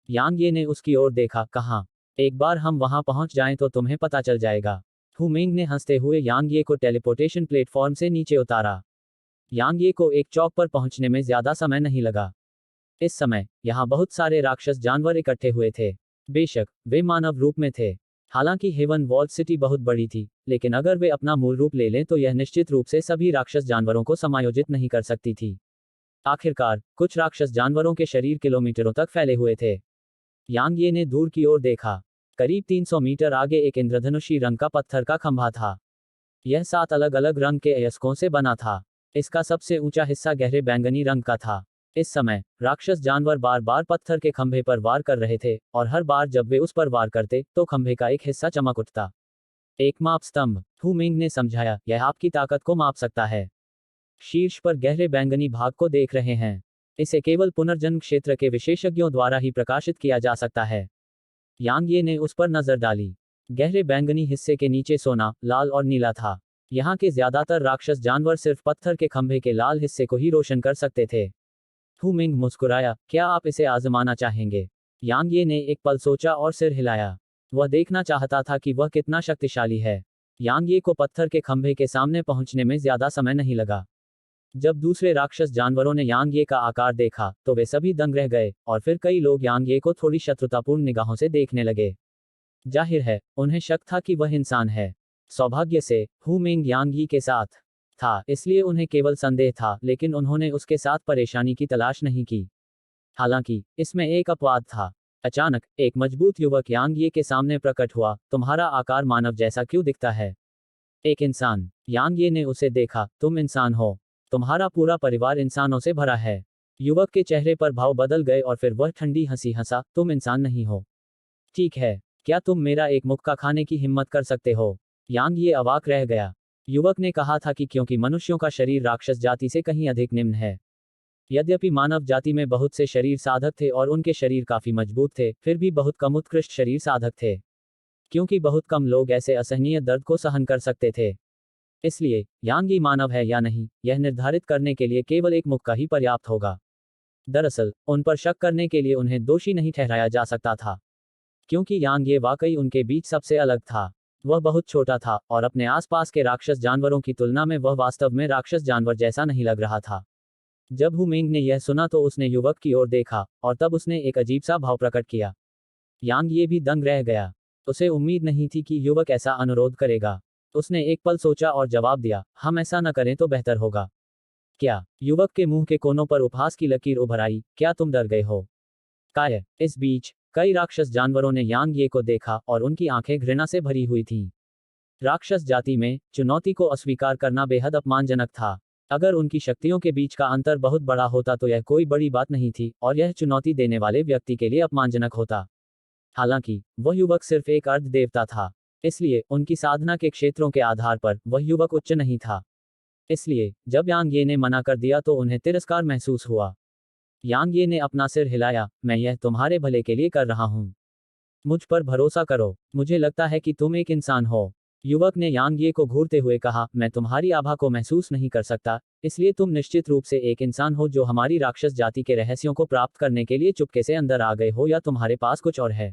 यांग ये ने उसकी ओर देखा, कहा, एक बार हम वहां पहुंच जाएं तो तुम्हें पता चल जाएगा। हु मेंग ने हंसते हुए यांग ये को टेलीपोर्टेशन प्लेटफॉर्म से नीचे उतारा। यांग ये को एक चौक पर पहुंचने में ज्यादा समय नहीं लगा। इस समय यहाँ बहुत सारे राक्षस जानवर इकट्ठे हुए थे। बेशक वे मानव रूप में थे। हालांकि हेवन वॉल्ड सिटी बहुत बड़ी थी, लेकिन अगर वे अपना मूल रूप ले लें तो यह निश्चित रूप से सभी राक्षस जानवरों को समायोजित नहीं कर सकती थी। आखिरकार कुछ राक्षस जानवरों के शरीर किलोमीटरों तक फैले हुए थे। यांग ये ने दूर की ओर देखा। करीब 300 मीटर आगे एक इंद्रधनुषी रंग का पत्थर का खंभा था। यह 7 अलग अलग रंग के अयस्कों से बना था। इसका सबसे ऊंचा हिस्सा गहरे बैंगनी रंग का था। इस समय राक्षस जानवर बार बार पत्थर के खंभे पर वार कर रहे थे और हर बार जब वे उस पर वार करते तो खंभे का एक हिस्सा चमक उठता। एक माप स्तंभ, हु मेंग ने समझाया, यह आपकी ताकत को माप सकता है। शीर्ष पर गहरे बैंगनी भाग को देख रहे हैं। इसे केवल पुनर्जन्म क्षेत्र के विशेषज्ञों द्वारा ही प्रकाशित किया जा सकता है। यांग ये ने उस पर नजर डाली। गहरे बैंगनी हिस्से के नीचे सोना, लाल और नीला था। यहाँ के ज्यादातर राक्षस जानवर सिर्फ पत्थर के खंभे के लाल हिस्से को ही रोशन कर सकते थे। हु मेंग मुस्कुराया, क्या आप इसे आजमाना चाहेंगे? यांग ये ने एक पल सोचा और सिर हिलाया। वह देखना चाहता था कि वह कितना शक्तिशाली है। यांग ये को पत्थर के खंभे के सामने पहुंचने में ज्यादा समय नहीं लगा। जब दूसरे राक्षस जानवरों ने यांग ये का आकार देखा तो वे सभी दंग रह गए और फिर कई लोग यांग ये को थोड़ी शत्रुतापूर्ण निगाहों से देखने लगे। जाहिर है उन्हें शक था कि वह इंसान है। सौभाग्य से हु मेंग यांग ये के साथ था, इसलिए उन्हें केवल संदेह था, लेकिन उन्होंने उसके साथ परेशानी की तलाश नहीं की। हालांकि इसमें एक अपवाद था। अचानक एक मजबूत युवक यांग ये के सामने प्रकट हुआ। तुम्हारा आकार मानव जैसा क्यों दिखता है? एक इंसान। यांग ये ने उसे देखा, तुम इंसान हो। तुम्हारा पूरा परिवार इंसानों से भरा है। युवक के चेहरे पर भाव बदल गए और फिर वह ठंडी हंसी हंसा, तुम इंसान नहीं हो। ठीक है, क्या तुम मेरा एक मुक्का खाने की हिम्मत कर सकते हो? यांग ये अवाक रह गया। युवक ने कहा था कि क्योंकि मनुष्यों का शरीर राक्षस जाति से कहीं अधिक निम्न है। यद्यपि मानव जाति में बहुत से शरीर साधक थे और उनके शरीर काफी मजबूत थे, फिर भी बहुत कम उत्कृष्ट शरीर साधक थे। क्योंकि बहुत कम लोग ऐसे असहनीय दर्द को सहन कर सकते थे। इसलिए यांग ये मानव है या नहीं, यह निर्धारित करने के लिए केवल एक मुक्का ही पर्याप्त होगा। दरअसल उन पर शक करने के लिए उन्हें दोषी नहीं ठहराया जा सकता था, क्योंकि यांग ये वाकई उनके बीच सबसे अलग था। वह बहुत छोटा था और अपने आसपास के राक्षस जानवरों की तुलना में वह वास्तव में राक्षस जानवर जैसा नहीं लग रहा था। जब हु मेंग ने यह सुना तो उसने युवक की ओर देखा और तब उसने एक अजीब सा भाव प्रकट किया। यांग ये भी दंग रह गया। उसे उम्मीद नहीं थी कि युवक ऐसा अनुरोध करेगा। उसने एक पल सोचा और जवाब दिया, हम ऐसा न करें तो बेहतर होगा। क्या? युवक के मुंह के कोनों पर उपहास की लकीर उभर आई, क्या तुम डर गए हो? काय? इस बीच कई राक्षस जानवरों ने यांग ये को देखा और उनकी आंखें घृणा से भरी हुई थीं। राक्षस जाति में चुनौती को अस्वीकार करना बेहद अपमानजनक था। अगर उनकी शक्तियों के बीच का अंतर बहुत बड़ा होता तो यह कोई बड़ी बात नहीं थी और यह चुनौती देने वाले व्यक्ति के लिए अपमानजनक होता। हालांकि वह युवक सिर्फ एक अर्ध देवता था, इसलिए उनकी साधना के क्षेत्रों के आधार पर वह युवक उच्च नहीं था। इसलिए जब यांग ये ने मना कर दिया तो उन्हें तिरस्कार महसूस हुआ। यांग ये ने अपना सिर हिलाया, मैं यह तुम्हारे भले के लिए कर रहा हूं। मुझ पर भरोसा करो, मुझे लगता है कि तुम एक इंसान हो। युवक ने यांग ये को घूरते हुए कहा, मैं तुम्हारी आभा को महसूस नहीं कर सकता, इसलिए तुम निश्चित रूप से एक इंसान हो जो हमारी राक्षस जाति के रहस्यों को प्राप्त करने के लिए चुपके से अंदर आ गए हो, या तुम्हारे पास कुछ और है।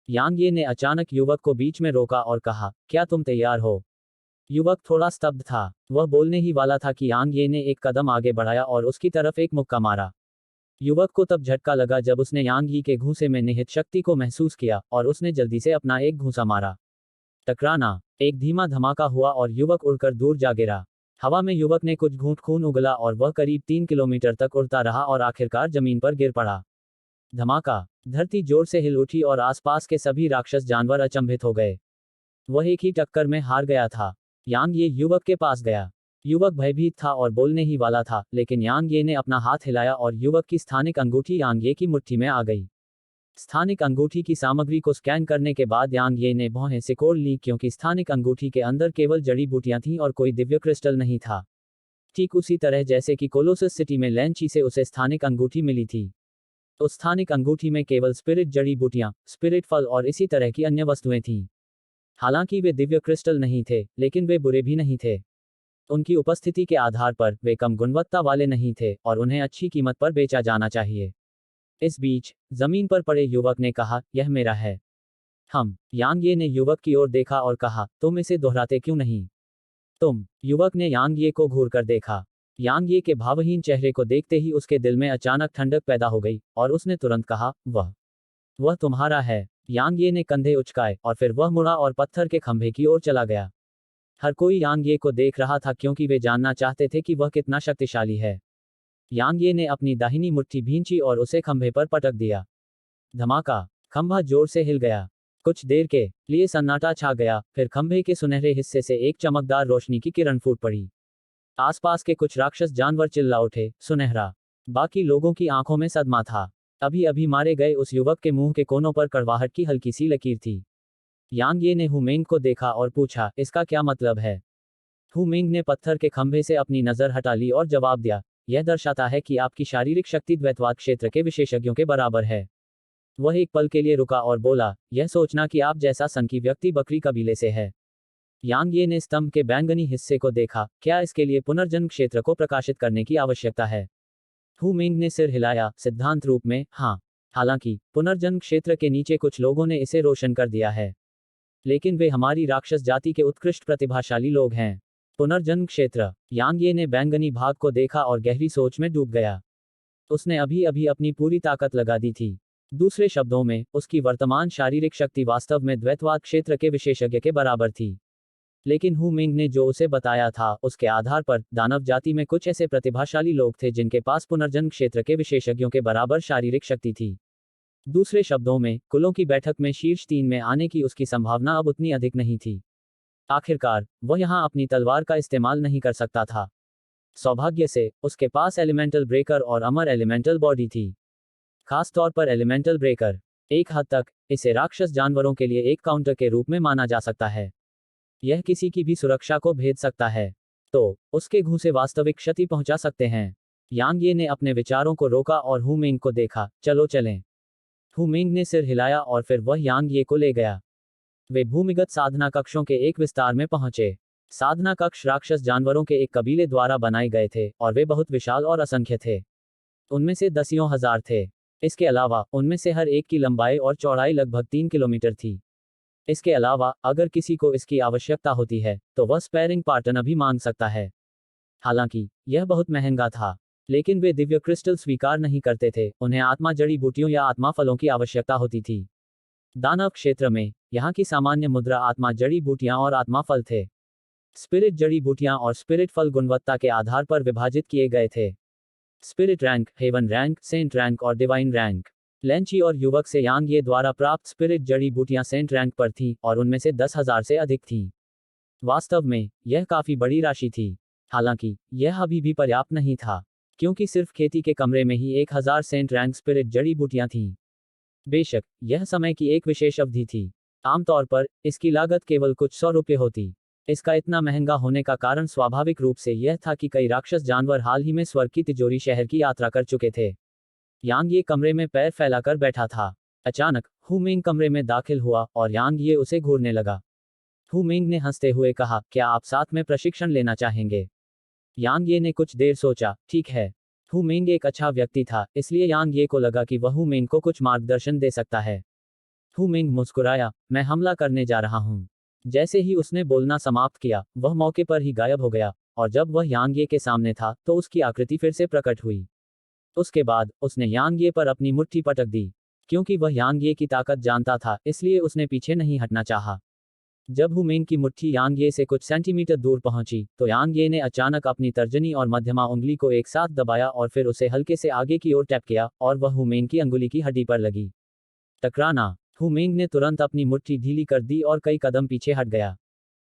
यांग ये ने अचानक युवक को बीच में रोका और कहा, क्या तुम तैयार हो? युवक थोड़ा स्तब्ध था। वह बोलने ही वाला था कि यांग ये ने एक कदम आगे बढ़ाया और उसकी तरफ एक मुक्का मारा। युवक को तब झटका लगा जब उसने यांग यी के घूंसे में निहित शक्ति को महसूस किया और उसने जल्दी से अपना एक घूंसा मारा। टकराना। एक धीमा धमाका हुआ और युवक उड़कर दूर जा गिरा। हवा में युवक ने कुछ घूंट खून उगला और वह करीब 3 किलोमीटर तक उड़ता रहा और आखिरकार जमीन पर गिर पड़ा। धमाका। धरती जोर से हिल उठी और आसपास के सभी राक्षस जानवर अचंभित हो गए। वह एक ही टक्कर में हार गया था। यांग ये युवक के पास गया। युवक भयभीत था और बोलने ही वाला था, लेकिन यांग ये ने अपना हाथ हिलाया और युवक की स्थानिक अंगूठी यांग ये की मुट्ठी में आ गई। स्थानिक अंगूठी की सामग्री को स्कैन करने के बाद यांग ये ने भौहें सिकोड़ ली, क्योंकि स्थानिक अंगूठी के अंदर केवल जड़ी बूटियां थीं और कोई दिव्य क्रिस्टल नहीं था। ठीक उसी तरह जैसे कि कोलोसस सिटी में लैंची से उसे स्थानिक अंगूठी मिली थी। तो स्थानिक अंगूठी में केवल स्पिरिट जड़ी बूटियां, स्पिरिट फल और इसी तरह की अन्य वस्तुएं थीं। हालांकि वे दिव्य क्रिस्टल नहीं थे, लेकिन वे बुरे भी नहीं थे। उनकी उपस्थिति के आधार पर वे कम गुणवत्ता वाले नहीं थे और उन्हें अच्छी कीमत पर बेचा जाना चाहिए। इस बीच जमीन पर पड़े युवक ने कहा, यह मेरा है। यांग ये ने युवक की ओर देखा और कहा, तुम इसे दोहराते क्यों नहीं? तुम। युवक ने यांग ये को घूर कर देखा। यांग ये के भावहीन चेहरे को देखते ही उसके दिल में अचानक ठंडक पैदा हो गई और उसने तुरंत कहा, वह तुम्हारा है। यांग ये ने कंधे उचकाए और फिर वह मुड़ा और पत्थर के खंभे की ओर चला गया। हर कोई यांग ये को देख रहा था क्योंकि वे जानना चाहते थे कि वह कितना शक्तिशाली है। यांग ये ने अपनी दाहिनी मुट्ठी भींची और उसे खंभे पर पटक दिया। धमाका। खंभा जोर से हिल गया। कुछ देर के लिए सन्नाटा छा गया, फिर खंभे के सुनहरे हिस्से से एक चमकदार रोशनी की किरण फूट पड़ी। आसपास के कुछ राक्षस जानवर चिल्ला उठे, सुनहरा। बाकी लोगों की आंखों में सदमा था। अभी अभी मारे गए उस युवक के मुंह के कोनों पर कड़वाहट की हल्की सी लकीर थी। यांग ये ने हुमेंग को देखा और पूछा, इसका क्या मतलब है? हुमेंग ने पत्थर के खंभे से अपनी नजर हटा ली और जवाब दिया, यह दर्शाता है कि आपकी शारीरिक शक्ति द्वैतवाद क्षेत्र के विशेषज्ञों के बराबर है। वह एक पल के लिए रुका और बोला, यह सोचना कि आप जैसा सन की व्यक्ति बकरी कबीले से है। यांग ये ने स्तंभ के बैंगनी हिस्से को देखा, क्या इसके लिए पुनर्जन्म क्षेत्र को प्रकाशित करने की आवश्यकता है? हुमेंग ने सिर हिलाया, सिद्धांत रूप में, हाँ। हालांकि पुनर्जन्म क्षेत्र के नीचे कुछ लोगों ने इसे रोशन कर दिया है, लेकिन वे हमारी राक्षस जाति के उत्कृष्ट प्रतिभाशाली लोग हैं। पुनर्जन्म क्षेत्र। यांग ये ने बैंगनी भाग को देखा और गहरी सोच में डूब गया। उसने अभी अभी अपनी पूरी ताकत लगा दी थी। दूसरे शब्दों में, उसकी वर्तमान शारीरिक शक्ति वास्तव में द्वैतवाद क्षेत्र के विशेषज्ञ के बराबर थी। लेकिन हुमेंग ने जो उसे बताया था, उसके आधार पर दानव जाति में कुछ ऐसे प्रतिभाशाली लोग थे जिनके पास पुनर्जन्म क्षेत्र के विशेषज्ञों के बराबर शारीरिक शक्ति थी। दूसरे शब्दों में, कुलों की बैठक में शीर्ष 3 में आने की उसकी संभावना अब उतनी अधिक नहीं थी। आखिरकार वह यहां अपनी तलवार का इस्तेमाल नहीं कर सकता था। सौभाग्य से उसके पास एलिमेंटल ब्रेकर और अमर एलिमेंटल बॉडी थी। खास तौर पर एलिमेंटल ब्रेकर। एक हद तक इसे राक्षस जानवरों के लिए एक काउंटर के रूप में माना जा सकता है। यह किसी की भी सुरक्षा को भेद सकता है, तो उसके घूंसे वास्तविक क्षति पहुंचा सकते हैं। यांग ये ने अपने विचारों को रोका और हुमेंग को देखा, चलो चलें। हुमेंग ने सिर हिलाया और फिर वह यांग ये को ले गया। वे भूमिगत साधना कक्षों के एक विस्तार में पहुंचे। साधना कक्ष राक्षस जानवरों के एक कबीले द्वारा बनाए गए थे और वे बहुत विशाल और असंख्य थे। उनमें से दसियों हजार थे। इसके अलावा उनमें से हर एक की लंबाई और चौड़ाई लगभग 3 किलोमीटर थी। इसके अलावा अगर किसी को इसकी आवश्यकता होती है तो वह स्पैरिंग पार्टनर भी मांग सकता है। हालांकि यह बहुत महंगा था, लेकिन वे दिव्य क्रिस्टल स्वीकार नहीं करते थे, उन्हें आत्मा जड़ी बूटियों या आत्मा फलों की आवश्यकता होती थी। दानव क्षेत्र में यहाँ की सामान्य मुद्रा आत्मा जड़ी बूटियां और आत्मा फल थे। स्पिरिट जड़ी बूटियां और स्पिरिट फल गुणवत्ता के आधार पर विभाजित किए गए थे। Spirit rank, heaven rank, saint rank और डिवाइन रैंक। लेंची और युवक से यांग ये द्वारा प्राप्त स्पिरिट जड़ी बूटियां सेंट रैंक पर थीं और उनमें से 10,000 से अधिक थीं। वास्तव में यह काफी बड़ी राशि थी। हालांकि यह अभी भी पर्याप्त नहीं था, क्योंकि सिर्फ खेती के कमरे में ही 1,000 सेंट रैंक स्पिरिट जड़ी बूटियां थीं। बेशक यह समय की एक विशेष अवधि थी। आमतौर पर इसकी लागत केवल कुछ 100 रुपये होती। इसका इतना महंगा होने का कारण स्वाभाविक रूप से यह था कि कई राक्षस जानवर हाल ही में स्वर्ग की तिजोरी शहर की यात्रा कर चुके थे। यांग ये कमरे में पैर फैलाकर बैठा था। अचानक हु मिंग कमरे में दाखिल हुआ और यांग ये उसे घूरने लगा। हु मिंग ने हंसते हुए कहा, क्या आप साथ में प्रशिक्षण लेना चाहेंगे? यांग ये ने कुछ देर सोचा। ठीक है। हु मिंग एक अच्छा व्यक्ति था, इसलिए यांग ये को लगा कि वह हु मिंग को कुछ मार्गदर्शन दे सकता है। हु मिंग मुस्कुराया, मैं हमला करने जा रहा हूं। जैसे ही उसने बोलना समाप्त किया, वह मौके पर ही गायब हो गया, और जब वह यांग ये के सामने था तो उसकी आकृति फिर से प्रकट हुई। उसके बाद उसने यांग ये पर अपनी मुट्ठी पटक दी। क्योंकि वह यांग ये की ताकत जानता था, इसलिए उसने पीछे नहीं हटना चाहा। जब हु मिंग की मुट्ठी यांग ये से कुछ सेंटीमीटर दूर पहुंची, तो यांग ये ने अचानक अपनी तर्जनी और मध्यमा उंगली को एक साथ दबाया और फिर उसे हल्के से आगे की ओर टैप किया, और वह हु मिंग की अंगुली की हड्डी पर लगी। टकराना। हु मिंग ने तुरंत अपनी मुट्ठी ढीली कर दी और कई कदम पीछे हट गया।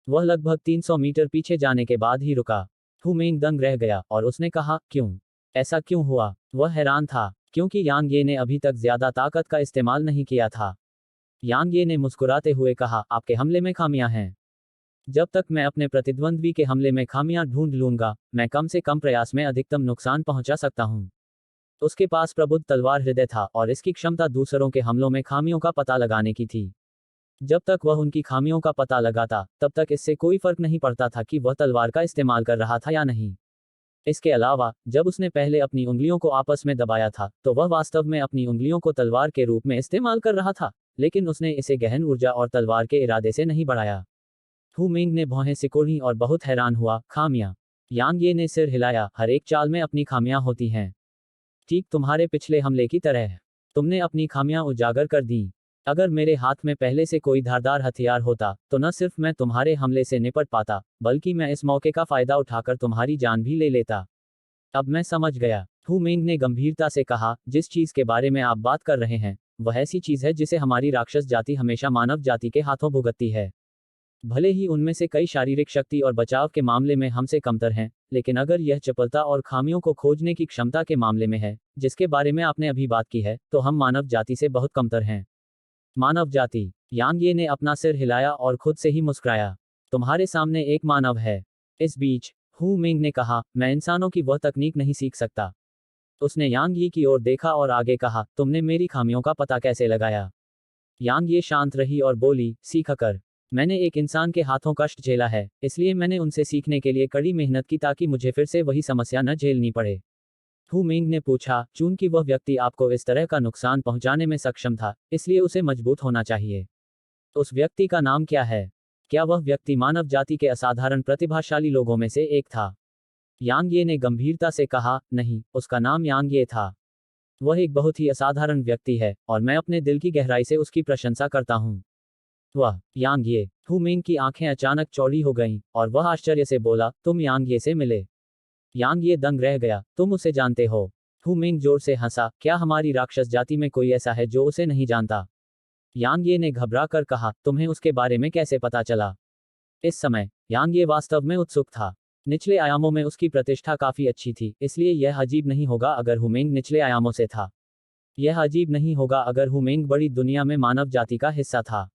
वह लगभग 300 मीटर पीछे जाने के बाद ही रुका। हु मिंग दंग रह गया और उसने कहा, क्यों? ऐसा क्यों हुआ? वह हैरान था, क्योंकि यांग ये ने अभी तक ज्यादा ताकत का इस्तेमाल नहीं किया था। यांग ये ने मुस्कुराते हुए कहा, आपके हमले में खामियां हैं। जब तक मैं अपने प्रतिद्वंद्वी के हमले में खामियां ढूंढ लूंगा, मैं कम से कम प्रयास में अधिकतम नुकसान पहुंचा सकता हूं। उसके पास प्रबुद्ध तलवार हृदय था और इसकी क्षमता दूसरों के हमलों में खामियों का पता लगाने की थी। जब तक वह उनकी खामियों का पता लगाता, तब तक इससे कोई फर्क नहीं पड़ता था कि वह तलवार का इस्तेमाल कर रहा था या नहीं। इसके अलावा जब उसने पहले अपनी उंगलियों को आपस में दबाया था, तो वह वास्तव में अपनी उंगलियों को तलवार के रूप में इस्तेमाल कर रहा था, लेकिन उसने इसे गहन ऊर्जा और तलवार के इरादे से नहीं बढ़ाया। हु मिंग ने भौहें सिकोड़ी और बहुत हैरान हुआ। खामियां। यांग ये ने सिर हिलाया, हर एक चाल में अपनी खामियां होती हैं। ठीक तुम्हारे पिछले हमले की तरह। तुमने अपनी खामियां उजागर कर दी। अगर मेरे हाथ में पहले से कोई धारदार हथियार होता, तो न सिर्फ मैं तुम्हारे हमले से निपट पाता, बल्कि मैं इस मौके का फायदा उठाकर तुम्हारी जान भी ले लेता। अब मैं समझ गया। हु मिंग ने गंभीरता से कहा, जिस चीज के बारे में आप बात कर रहे हैं, वह ऐसी चीज है जिसे हमारी राक्षस जाति हमेशा मानव जाति के हाथों भुगतती है। भले ही उनमें से कई शारीरिक शक्ति और बचाव के मामले में हमसे कमतर हैं, लेकिन अगर यह चपलता और खामियों को खोजने की क्षमता के मामले में है, जिसके बारे में आपने अभी बात की है, तो हम मानव जाति से बहुत कमतर हैं। मानव जाति। यांग ये ने अपना सिर हिलाया और खुद से ही मुस्कुराया। तुम्हारे सामने एक मानव है। इस बीच हु मिंग ने कहा, मैं इंसानों की वह तकनीक नहीं सीख सकता। उसने यांग ये की ओर देखा और आगे कहा, तुमने मेरी खामियों का पता कैसे लगाया? यांग ये शांत रही और बोली, सीख कर। मैंने एक इंसान के हाथों कष्ट झेला है, इसलिए मैंने उनसे सीखने के लिए कड़ी मेहनत की ताकि मुझे फिर से वही समस्या न झेलनी पड़े। हु मिंग ने पूछा, चूंकि वह व्यक्ति आपको इस तरह का नुकसान पहुंचाने में सक्षम था, इसलिए उसे मजबूत होना चाहिए। उस व्यक्ति का नाम क्या है? क्या वह व्यक्ति मानव जाति के असाधारण प्रतिभाशाली लोगों में से एक था? यांग ये ने गंभीरता से कहा, नहीं, उसका नाम यांग ये था। वह एक बहुत ही असाधारण व्यक्ति है, और मैं अपने दिल की गहराई से उसकी प्रशंसा करता हूँ। वह यांग ये। हु मिंग की आंखें अचानक चौड़ी हो गईं, और वह आश्चर्य से बोला, तुम यांग ये से मिले? यांग ये दंग रह गया, तुम उसे जानते हो? हु मिंग जोर से हंसा, क्या हमारी राक्षस जाति में कोई ऐसा है जो उसे नहीं जानता? यांग ये ने घबरा कर कहा, तुम्हें उसके बारे में कैसे पता चला? इस समय यांग ये वास्तव में उत्सुक था। निचले आयामों में उसकी प्रतिष्ठा काफी अच्छी थी, इसलिए यह अजीब नहीं होगा अगर हु मिंग निचले आयामों से था। यह अजीब नहीं होगा अगर हु मिंग बड़ी दुनिया में मानव जाति का हिस्सा था।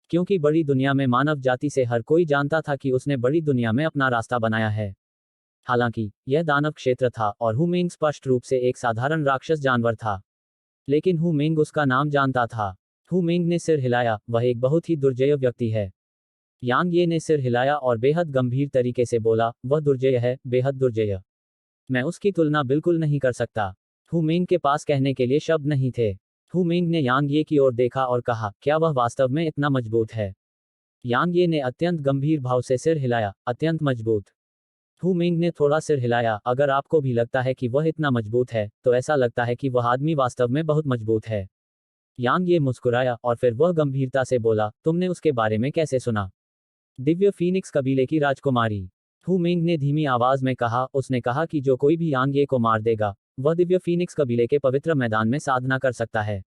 क्योंकि बड़ी दुनिया में मानव जाति से हर कोई जानता था कि उसने बड़ी दुनिया में अपना रास्ता बनाया है। हालांकि यह दानव क्षेत्र था और हु मिंग स्पष्ट रूप से एक साधारण राक्षस जानवर था। लेकिन हु मिंग उसका नाम जानता था। हु मिंग ने सिर हिलाया, वह एक बहुत ही दुर्जय व्यक्ति है। यांग ये ने सिर हिलाया और बेहद गंभीर तरीके से बोला, वह दुर्जय है, बेहद दुर्जय। मैं उसकी तुलना बिल्कुल नहीं कर सकता। हु मिंग के पास कहने के लिए शब्द नहीं थे। हु मिंग ने यांग ये की ओर देखा और कहा, क्या वह वास्तव में इतना मजबूत है? यांग ये ने अत्यंत गंभीर भाव से सिर हिलाया, अत्यंत मजबूत। हु मिंग ने थोड़ा सिर हिलाया, अगर आपको भी लगता है कि वह इतना मजबूत है, तो ऐसा लगता है कि वह आदमी वास्तव में बहुत मजबूत है। यांग ये मुस्कुराया और फिर वह गंभीरता से बोला, तुमने उसके बारे में कैसे सुना? दिव्य फीनिक्स कबीले की राजकुमारी। हु मिंग ने धीमी आवाज में कहा, उसने कहा कि जो कोई भी यांग ये को मार देगा, वह दिव्य फीनिक्स कबीले के पवित्र मैदान में साधना कर सकता है।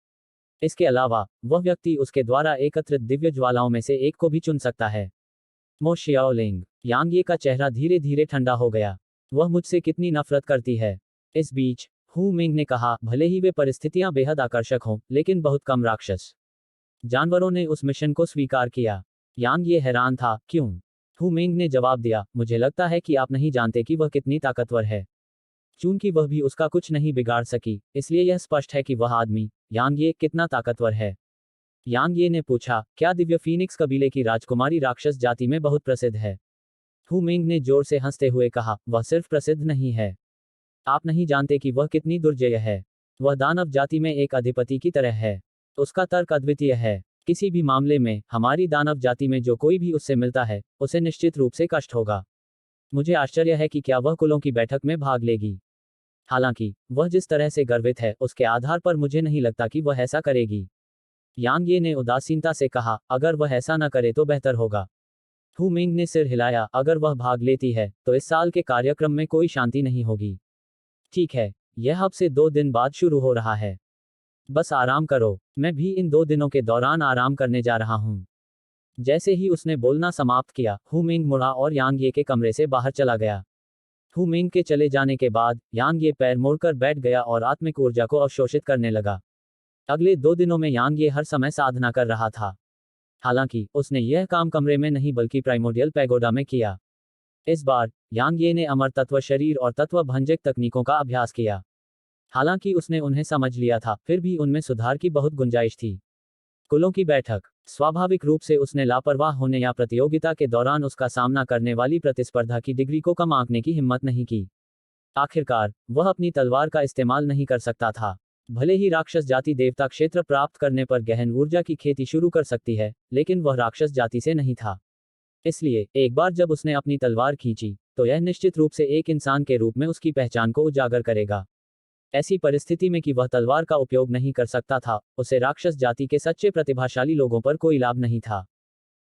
इसके अलावा वह व्यक्ति उसके द्वारा एकत्रित दिव्य ज्वालाओं में से एक को भी चुन सकता है। मो शियाओलिंग। यांग ये का चेहरा धीरे धीरे ठंडा हो गया। वह मुझसे कितनी नफरत करती है। इस बीच हु मिंग ने कहा, भले ही वे परिस्थितियां बेहद आकर्षक हों, लेकिन बहुत कम राक्षस जानवरों ने उस मिशन को स्वीकार किया। यांग ये हैरान था, क्यों? हु मिंग ने जवाब दिया, मुझे लगता है कि आप नहीं जानते कि वह कितनी ताकतवर है। चूंकि वह भी उसका कुछ नहीं बिगाड़ सकी, इसलिए यह स्पष्ट है कि वह आदमी यांग ये कितना ताकतवर है। यांग ये ने पूछा, क्या दिव्य फीनिक्स कबीले की राजकुमारी राक्षस जाति में बहुत प्रसिद्ध है? हु मिंग ने जोर से हंसते हुए कहा, वह सिर्फ प्रसिद्ध नहीं है, आप नहीं जानते कि वह कितनी दुर्जय है। वह दानव जाति में एक अधिपति की तरह है। उसका तर्क अद्वितीय है। किसी भी मामले में हमारी दानव जाति में जो कोई भी उससे मिलता है, उसे निश्चित रूप से कष्ट होगा। मुझे आश्चर्य है कि क्या वह कुलों की बैठक में भाग लेगी। हालांकि वह जिस तरह से गर्वित है, उसके आधार पर मुझे नहीं लगता कि वह ऐसा करेगी। यांग ये ने उदासीनता से कहा, अगर वह ऐसा न करे तो बेहतर होगा। हु मिंग ने सिर हिलाया, अगर वह भाग लेती है, तो इस साल के कार्यक्रम में कोई शांति नहीं होगी। ठीक है, यह अब से 2 दिन बाद शुरू हो रहा है। बस आराम करो, मैं भी इन 2 दिनों के दौरान आराम करने जा रहा हूँ। जैसे ही उसने बोलना समाप्त किया, हु मिंग मुड़ा और यांग ये के कमरे से बाहर चला गया। हु मिंग के चले जाने के बाद यांग ये पैर मोड़कर बैठ गया और आत्मिक ऊर्जा को अवशोषित करने लगा। अगले 2 दिनों में यांग ये हर समय साधना कर रहा था। हालांकि उसने यह काम कमरे में नहीं बल्कि प्राइमोडियल पैगोडा में किया। इस बार यांग ये ने अमर तत्व शरीर और तत्व भंजक तकनीकों का अभ्यास किया। हालांकि उसने उन्हें समझ लिया था, फिर भी उनमें सुधार की बहुत गुंजाइश थी। कुलों की बैठक। स्वाभाविक रूप से उसने लापरवाह होने या प्रतियोगिता के दौरान उसका सामना करने वाली प्रतिस्पर्धा की डिग्री को कम आंकने की हिम्मत नहीं की। आखिरकार वह अपनी तलवार का इस्तेमाल नहीं कर सकता था। भले ही राक्षस जाति देवता क्षेत्र प्राप्त करने पर गहन ऊर्जा की खेती शुरू कर सकती है, लेकिन वह राक्षस जाति से नहीं था। इसलिए एक बार जब उसने अपनी तलवार खींची, तो यह निश्चित रूप से एक इंसान के रूप में उसकी पहचान को उजागर करेगा। ऐसी परिस्थिति में कि वह तलवार का उपयोग नहीं कर सकता था, उसे राक्षस जाति के सच्चे प्रतिभाशाली लोगों पर कोई लाभ नहीं था।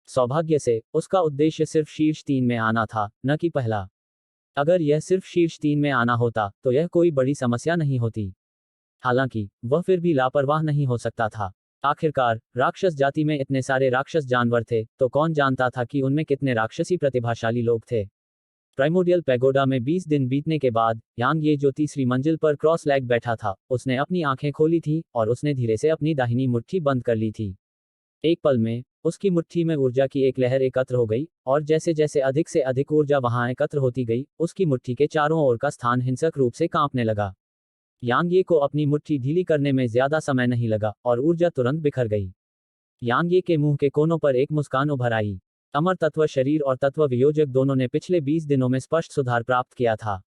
सौभाग्य से उसका उद्देश्य सिर्फ शीर्ष 3 में आना था, न कि पहला। अगर यह सिर्फ शीर्ष 3 में आना होता, तो यह कोई बड़ी समस्या नहीं होती। हालांकि वह फिर भी लापरवाह नहीं हो सकता था। आखिरकार राक्षस जाति में इतने सारे राक्षस जानवर थे, तो कौन जानता था कि उनमें कितने राक्षसी प्रतिभाशाली लोग थे। प्राइमोडियल पैगोडा में 20 दिन बीतने के बाद यांग ये जो तीसरी मंजिल पर क्रॉस लेग बैठा था, उसने अपनी आंखें खोली थी और उसने धीरे से अपनी दाहिनी मुट्ठी बंद कर ली थी। एक पल में उसकी मुट्ठी में ऊर्जा की एक लहर एकत्र हो गई, और जैसे जैसे अधिक से अधिक ऊर्जा वहां एकत्र होती गई, उसकी मुट्ठी के चारों ओर का स्थान हिंसक रूप से कांपने लगा। यांग ये को अपनी मुट्ठी ढीली करने में ज्यादा समय नहीं लगा और ऊर्जा तुरंत बिखर गई। यांग ये के मुंह के कोनों पर एक मुस्कान उभर आई। अमर तत्व शरीर और तत्व वियोजक दोनों ने पिछले 20 दिनों में स्पष्ट सुधार प्राप्त किया था।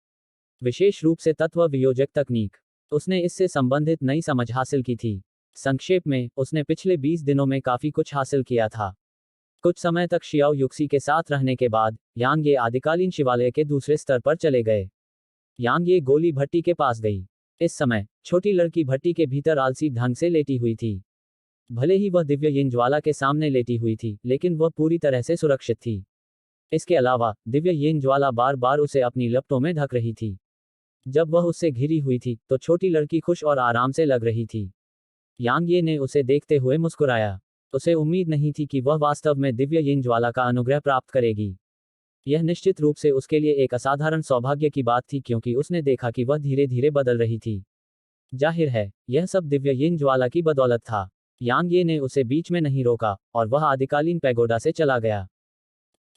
विशेष रूप से तत्व वियोजक तकनीक। उसने इससे संबंधित नई समझ हासिल की थी। संक्षेप में, उसने पिछले 20 दिनों में काफी कुछ हासिल किया था। कुछ समय तक शियाओ युक्सी के साथ रहने के बाद यांग ये आदिकालीन शिवालय के दूसरे स्तर पर चले गए। यांग ये गोली भट्टी के पास गई। इस समय छोटी लड़की भट्टी के भीतर आलसी ढंग से लेटी हुई थी। भले ही वह दिव्य यिन ज्वाला के सामने लेटी हुई थी, लेकिन वह पूरी तरह से सुरक्षित थी। इसके अलावा दिव्य यिन ज्वाला बार बार उसे अपनी लपटों में ढक रही थी। जब वह उससे घिरी हुई थी, तो छोटी लड़की खुश और आराम से लग रही थी। यांग ये ने उसे देखते हुए मुस्कुराया। उसे उम्मीद नहीं थी कि वह वास्तव में दिव्य यिन ज्वाला का अनुग्रह प्राप्त करेगी। यह निश्चित रूप से उसके लिए एक असाधारण सौभाग्य की बात थी, क्योंकि उसने देखा कि वह धीरे धीरे बदल रही थी। जाहिर है, यह सब दिव्य यिन ज्वाला की बदौलत था। यांग ये ने उसे बीच में नहीं रोका और वह आदिकालीन पैगोडा से चला गया।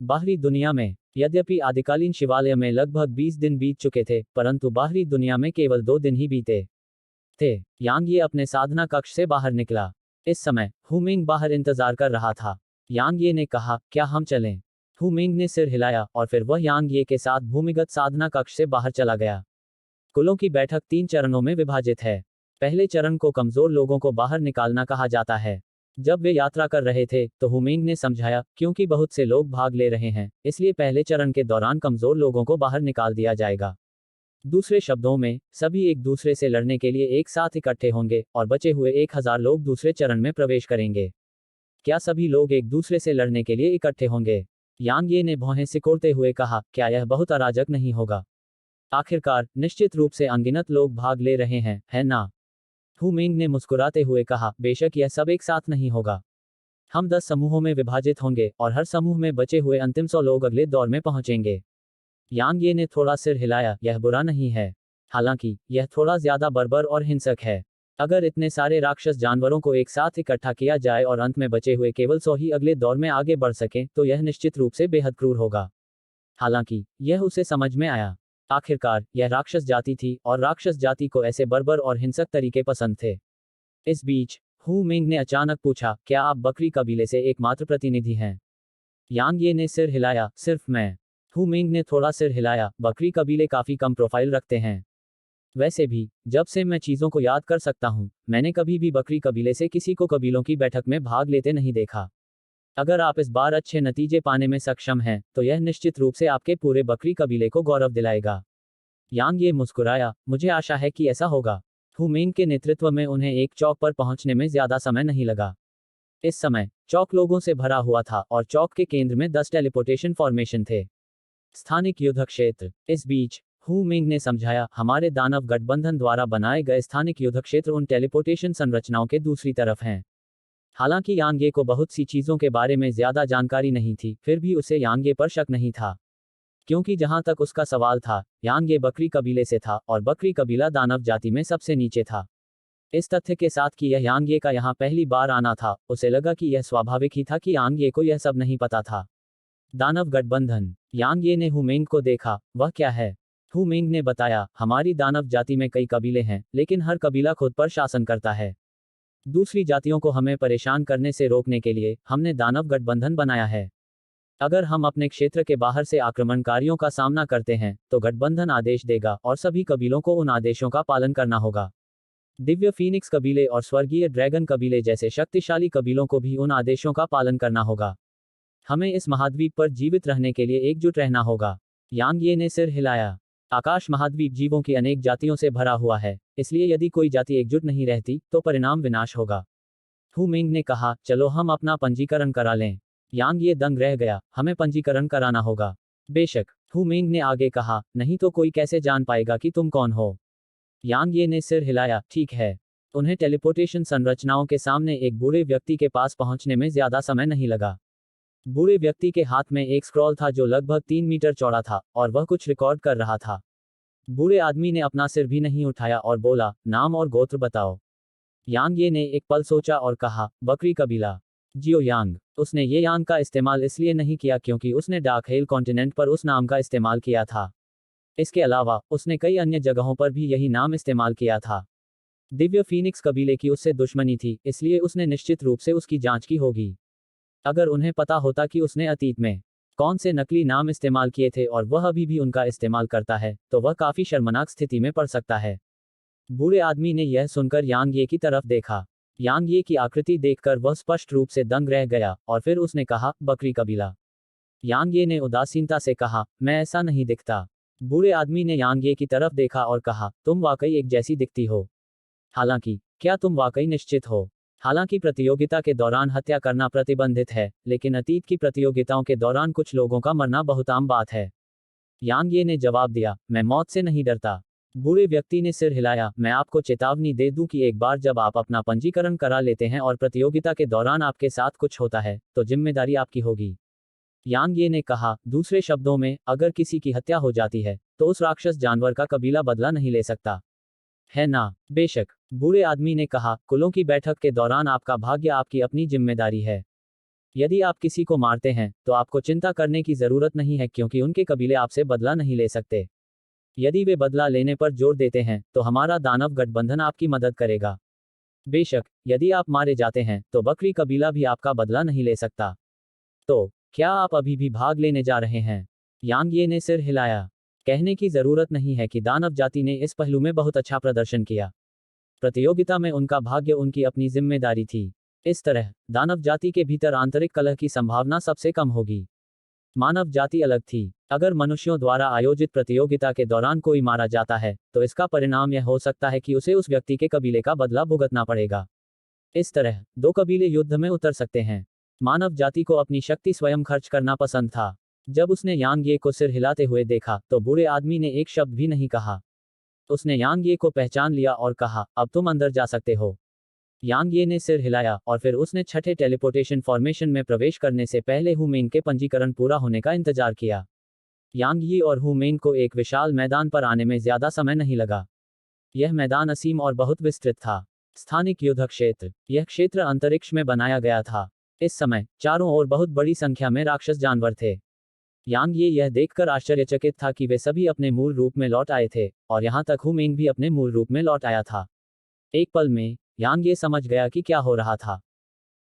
बाहरी दुनिया में, यद्यपि आदिकालीन शिवालय में लगभग 20 दिन बीत चुके थे, परंतु बाहरी दुनिया में केवल 2 दिन ही बीते थे। यांग ये अपने साधना कक्ष से बाहर निकला। इस समय हु मिंग बाहर इंतजार कर रहा था। यांग ये ने कहा, क्या हम चलें? हु मिंग ने सिर हिलाया और फिर वह यांग ये के साथ भूमिगत साधना कक्ष से बाहर चला गया। कुलों की बैठक 3 चरणों में विभाजित है। पहले चरण को कमजोर लोगों को बाहर निकालना कहा जाता है। जब वे यात्रा कर रहे थे, तो हु मिंग ने समझाया, क्योंकि बहुत से लोग भाग ले रहे हैं, इसलिए पहले चरण के दौरान कमजोर लोगों को बाहर निकाल दिया जाएगा। दूसरे शब्दों में, सभी एक दूसरे से लड़ने के लिए एक साथ इकट्ठे होंगे और बचे हुए 1000 लोग दूसरे चरण में प्रवेश करेंगे। क्या सभी लोग एक दूसरे से लड़ने के लिए इकट्ठे होंगे? यांग ये ने भौहें सिकोड़ते हुए कहा, क्या यह बहुत अराजक नहीं होगा? आखिरकार, निश्चित रूप से अनगिनत लोग भाग ले रहे हैं, है ना? हु मिंग ने मुस्कुराते हुए कहा, बेशक यह सब एक साथ नहीं होगा। हम 10 समूहों में विभाजित होंगे और हर समूह में बचे हुए अंतिम 100 लोग अगले दौर में पहुंचेंगे। यांग ये ने थोड़ा सिर हिलाया, यह बुरा नहीं है। हालांकि, यह थोड़ा ज्यादा बर्बर और हिंसक है। अगर इतने सारे राक्षस जानवरों को एक साथ इकट्ठा किया जाए और अंत में बचे हुए केवल 100 ही अगले दौर में आगे बढ़ सकें, तो यह निश्चित रूप से बेहद क्रूर होगा। हालांकि, यह उसे समझ में आया। आखिरकार, यह राक्षस जाति थी और राक्षस जाति को ऐसे बर्बर और हिंसक तरीके पसंद थे। इस बीच, हु मिंग ने अचानक पूछा, क्या आप बकरी कबीले से एकमात्र प्रतिनिधि हैं? यांग ये ने सिर हिलाया, सिर्फ मैं। हु मिंग ने थोड़ा सिर हिलाया, बकरी कबीले काफी कम प्रोफाइल रखते हैं। वैसे भी, जब से मैं चीजों को याद कर सकता हूं, मैंने कभी भी बकरी कबीले से किसी को कबीलों की बैठक में भाग लेते नहीं देखा। अगर आप इस बार अच्छे नतीजे पाने में सक्षम हैं, तो यह निश्चित रूप से आपके पूरे बकरी कबीले को गौरव दिलाएगा। यांग ये मुस्कुराया, मुझे आशा है कि ऐसा होगा। हु मिंग के नेतृत्व में उन्हें एक चौक पर पहुंचने में ज्यादा समय नहीं लगा। इस समय, चौक लोगों से भरा हुआ था और चौक के केंद्र में 10 टेलीपोर्टेशन फॉर्मेशन थे। स्थानिक युद्ध क्षेत्र। इस बीच, हु मिंग ने समझाया, हमारे दानव गठबंधन द्वारा बनाए गए स्थानिक युद्ध क्षेत्र उन टेलीपोर्टेशन संरचनाओं के दूसरी तरफ हैं। हालांकि यांगे को बहुत सी चीजों के बारे में ज्यादा जानकारी नहीं थी, फिर भी उसे यांगे पर शक नहीं था। क्योंकि जहां तक उसका सवाल था, यांगे बकरी कबीले से था और बकरी कबीला दानव जाति में सबसे नीचे था। इस तथ्य के साथ कि यह यांगे का यहां पहली बार आना था, उसे लगा कि यह स्वाभाविक ही था कि यांगे को यह सब नहीं पता था। दानव गठबंधन। यांगे ने हुमेंग को देखा, वह क्या है? हुमेंग ने बताया, हमारी दानव जाति में कई कबीले हैं, लेकिन हर कबीला खुद पर शासन करता है। दूसरी जातियों को हमें परेशान करने से रोकने के लिए हमने दानव गठबंधन बनाया है। अगर हम अपने क्षेत्र के बाहर से आक्रमणकारियों का सामना करते हैं, तो गठबंधन आदेश देगा और सभी कबीलों को उन आदेशों का पालन करना होगा। दिव्य फीनिक्स कबीले और स्वर्गीय ड्रैगन कबीले जैसे शक्तिशाली कबीलों को भी उन आदेशों का पालन करना होगा। हमें इस महाद्वीप पर जीवित रहने के लिए एकजुट रहना होगा। यांग ये ने सिर हिलाया। आकाश महाद्वीप जीवों की अनेक जातियों से भरा हुआ है, इसलिए यदि कोई जाति एकजुट नहीं रहती, तो परिणाम विनाश होगा। हु मिंग ने कहा, चलो हम अपना पंजीकरण करा लें। यांग ये दंग रह गया, हमें पंजीकरण कराना होगा। बेशक, हु मिंग ने आगे कहा, नहीं तो कोई कैसे जान पाएगा कि तुम कौन हो? यांग ये ने सिर हिलाया, ठीक है। उन्हें टेलीपोर्टेशन संरचनाओं के सामने एक बूढ़े व्यक्ति के पास पहुंचने में ज्यादा समय नहीं लगा। बूढ़े व्यक्ति के हाथ में एक स्क्रॉल था जो लगभग 3 मीटर चौड़ा था, और वह कुछ रिकॉर्ड कर रहा था। बूढ़े आदमी ने अपना सिर भी नहीं उठाया और बोला, नाम और गोत्र बताओ। यांग ये ने एक पल सोचा और कहा, बकरी कबीला। जियो यांग। उसने ये यांग का इस्तेमाल इसलिए नहीं किया क्योंकि उसने डार्क हेल कॉन्टिनेंट पर उस नाम का इस्तेमाल किया था। इसके अलावा, उसने कई अन्य जगहों पर भी यही नाम इस्तेमाल किया था। दिव्य फीनिक्स कबीले की उससे दुश्मनी थी, इसलिए उसने निश्चित रूप से उसकी जांच की होगी। अगर उन्हें पता होता कि उसने अतीत में कौन से नकली नाम इस्तेमाल किए थे और वह अभी भी उनका इस्तेमाल करता है, तो वह काफी शर्मनाक स्थिति में पड़ सकता है। बूढ़े आदमी ने यह सुनकर यांग ये की तरफ देखा। यांग ये की आकृति देखकर वह स्पष्ट रूप से दंग रह गया और फिर उसने कहा, बकरी कबीला। यांग ये ने उदासीनता से कहा, मैं ऐसा नहीं दिखता। बूढ़े आदमी ने यांग ये की तरफ देखा और कहा, तुम वाकई एक जैसी दिखती हो। हालांकि, क्या तुम वाकई निश्चित हो? हालांकि प्रतियोगिता के दौरान हत्या करना प्रतिबंधित है, लेकिन अतीत की प्रतियोगिताओं के दौरान कुछ लोगों का मरना बहुत आम बात है। यांग ये ने जवाब दिया, मैं मौत से नहीं डरता। बूढ़े व्यक्ति ने सिर हिलाया, मैं आपको चेतावनी दे दूं कि एक बार जब आप अपना पंजीकरण करा लेते हैं और प्रतियोगिता के दौरान आपके साथ कुछ होता है, तो जिम्मेदारी आपकी होगी। यांग ये ने कहा, दूसरे शब्दों में, अगर किसी की हत्या हो जाती है, तो उस राक्षस जानवर का कबीला बदला नहीं ले सकता, है ना? बेशक, बूढ़े आदमी ने कहा, कुलों की बैठक के दौरान आपका भाग्य आपकी अपनी जिम्मेदारी है। यदि आप किसी को मारते हैं, तो आपको चिंता करने की जरूरत नहीं है क्योंकि उनके कबीले आपसे बदला नहीं ले सकते। यदि वे बदला लेने पर जोर देते हैं, तो हमारा दानव गठबंधन आपकी मदद करेगा। बेशक, यदि आप मारे जाते हैं, तो बकरी कबीला भी आपका बदला नहीं ले सकता। तो, क्या आप अभी भी भाग लेने जा रहे हैं? यांग ये ने सिर हिलाया। कहने की जरूरत नहीं है कि दानव जाति ने इस पहलू में बहुत अच्छा प्रदर्शन किया। प्रतियोगिता में उनका भाग्य उनकी अपनी जिम्मेदारी थी। इस तरह, दानव जाति के भीतर आंतरिक कलह की संभावना सबसे कम होगी। मानव जाति अलग थी। अगर मनुष्यों द्वारा आयोजित प्रतियोगिता के दौरान कोई मारा जाता है तो इसका परिणाम यह हो सकता है कि उसे उस व्यक्ति के कबीले का बदला भुगतना पड़ेगा। इस तरह दो कबीले युद्ध में उतर सकते हैं। मानव जाति को अपनी शक्ति स्वयं खर्च करना पसंद था। जब उसने यांग ये को सिर हिलाते हुए देखा तो बूढ़े आदमी ने एक शब्द भी नहीं कहा। उसने यांग ये को पहचान लिया और कहा, अब तुम अंदर जा सकते हो। यांग ये ने सिर हिलाया और फिर उसने छठे टेलीपोर्टेशन फॉर्मेशन में प्रवेश करने से पहले हुमेन के पंजीकरण पूरा होने का इंतजार किया। यांग ये और हुमेन को एक विशाल मैदान पर आने में ज्यादा समय नहीं लगा। यह मैदान असीम और बहुत विस्तृत था। स्थानिक युद्ध क्षेत्र। यह क्षेत्र अंतरिक्ष में बनाया गया था। इस समय चारों ओर बहुत बड़ी संख्या में राक्षस जानवर थे। यांग ये यह देखकर आश्चर्यचकित था कि वे सभी अपने मूल रूप में लौट आए थे और यहाँ तक हुमेन भी अपने मूल रूप में लौट आया था। एक पल में यांग ये समझ गया कि क्या हो रहा था।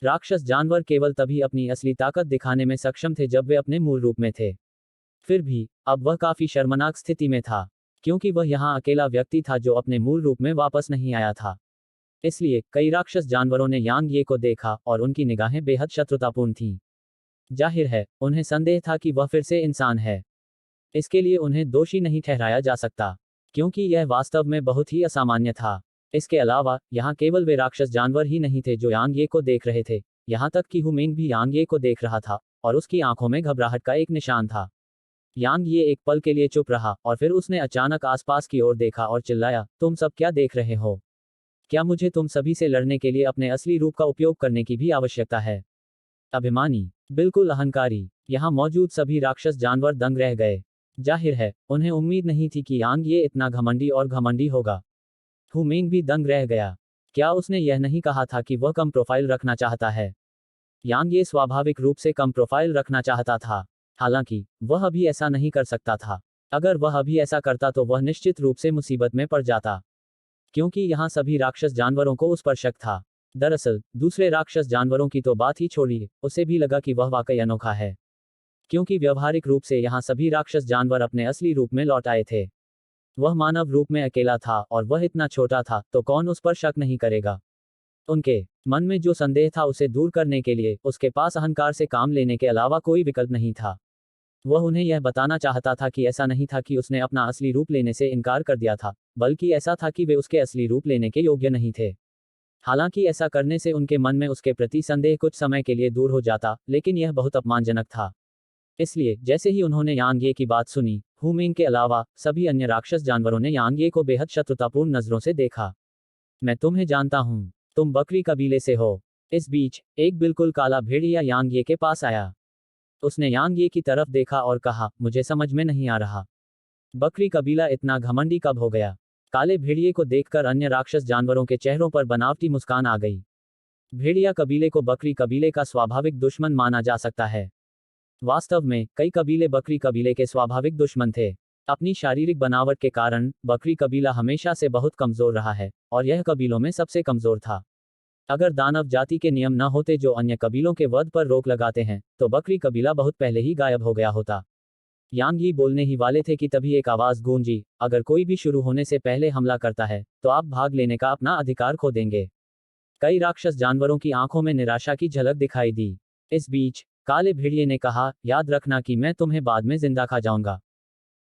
राक्षस जानवर केवल तभी अपनी असली ताकत दिखाने में सक्षम थे जब वे अपने मूल रूप में थे। फिर भी अब वह काफी शर्मनाक स्थिति में था, क्योंकि वह यहाँ अकेला व्यक्ति था जो अपने मूल रूप में वापस नहीं आया था। इसलिए कई राक्षस जानवरों ने यांग ये को देखा और उनकी निगाहें बेहद शत्रुतापूर्ण थीं। जाहिर है उन्हें संदेह था कि वह फिर से इंसान है। इसके लिए उन्हें दोषी नहीं ठहराया जा सकता, क्योंकि यह वास्तव में बहुत ही असामान्य था। इसके अलावा यहाँ केवल वे राक्षस जानवर ही नहीं थे जो यांग ये को देख रहे थे, यहाँ तक कि हुमेन भी यांग ये को देख रहा था और उसकी आंखों में घबराहट का एक निशान था। यांग ये एक पल के लिए चुप रहा और फिर उसने अचानक आसपास की ओर देखा और चिल्लाया, तुम सब क्या देख रहे हो? क्या मुझे तुम सभी से लड़ने के लिए अपने असली रूप का उपयोग करने की भी आवश्यकता है? अभिमानी, बिल्कुल अहंकारी। यहाँ मौजूद सभी राक्षस जानवर दंग रह गए। जाहिर है उन्हें उम्मीद नहीं थी कि यांग ये इतना घमंडी होगा। हुमेन भी दंग रह गया। क्या उसने यह नहीं कहा था कि वह कम प्रोफाइल रखना चाहता है? यांग ये स्वाभाविक रूप से कम प्रोफाइल रखना चाहता था। हालांकि वह अभी ऐसा नहीं कर सकता था। अगर वह अभी ऐसा करता तो वह निश्चित रूप से मुसीबत में पड़ जाता, क्योंकि यहाँ सभी राक्षस जानवरों को उस पर शक था। दरअसल दूसरे राक्षस जानवरों की तो बात ही छोड़िए, उसे भी लगा कि वह वाकई अनोखा है, क्योंकि व्यवहारिक रूप से यहाँ सभी राक्षस जानवर अपने असली रूप में लौट आए थे। वह मानव रूप में अकेला था और वह इतना छोटा था तो कौन उस पर शक नहीं करेगा। उनके मन में जो संदेह था उसे दूर करने के लिए उसके पास अहंकार से काम लेने के अलावा कोई विकल्प नहीं था। वह उन्हें यह बताना चाहता था कि ऐसा नहीं था कि उसने अपना असली रूप लेने से इनकार कर दिया था, बल्कि ऐसा था कि वे उसके असली रूप लेने के योग्य नहीं थे। हालांकि ऐसा करने से उनके मन में उसके प्रति संदेह कुछ समय के लिए दूर हो जाता, लेकिन यह बहुत अपमानजनक था। इसलिए जैसे ही उन्होंने यांग ये की बात सुनी, हुमेन के अलावा सभी अन्य राक्षस जानवरों ने यांग ये को बेहद शत्रुतापूर्ण नजरों से देखा। मैं तुम्हें जानता हूँ, तुम बकरी कबीले से हो। इस बीच एक बिल्कुल काला भेड़िया यांग ये के पास आया। उसने यांग ये की तरफ देखा और कहा, मुझे समझ में नहीं आ रहा, बकरी कबीला इतना घमंडी कब हो गया? काले भेड़िए को देखकर अन्य राक्षस जानवरों के चेहरों पर बनावटी मुस्कान आ गई। भेड़िया कबीले को बकरी कबीले का स्वाभाविक दुश्मन माना जा सकता है। वास्तव में कई कबीले बकरी कबीले के स्वाभाविक दुश्मन थे। अपनी शारीरिक बनावट के कारण बकरी कबीला हमेशा से बहुत कमजोर रहा है और यह कबीलों में सबसे कमजोर था। अगर दानव जाति के नियम न होते जो अन्य कबीलों के वध पर रोक लगाते हैं, तो बकरी कबीला बहुत पहले ही गायब हो गया होता। यांग ये बोलने ही वाले थे कि तभी एक आवाज गूंजी, अगर कोई भी शुरू होने से पहले हमला करता है तो आप भाग लेने का अपना अधिकार खो देंगे। कई राक्षस जानवरों की आंखों में निराशा की झलक दिखाई दी। इस बीच काले भेड़िए ने कहा, याद रखना कि मैं तुम्हें बाद में जिंदा खा जाऊंगा।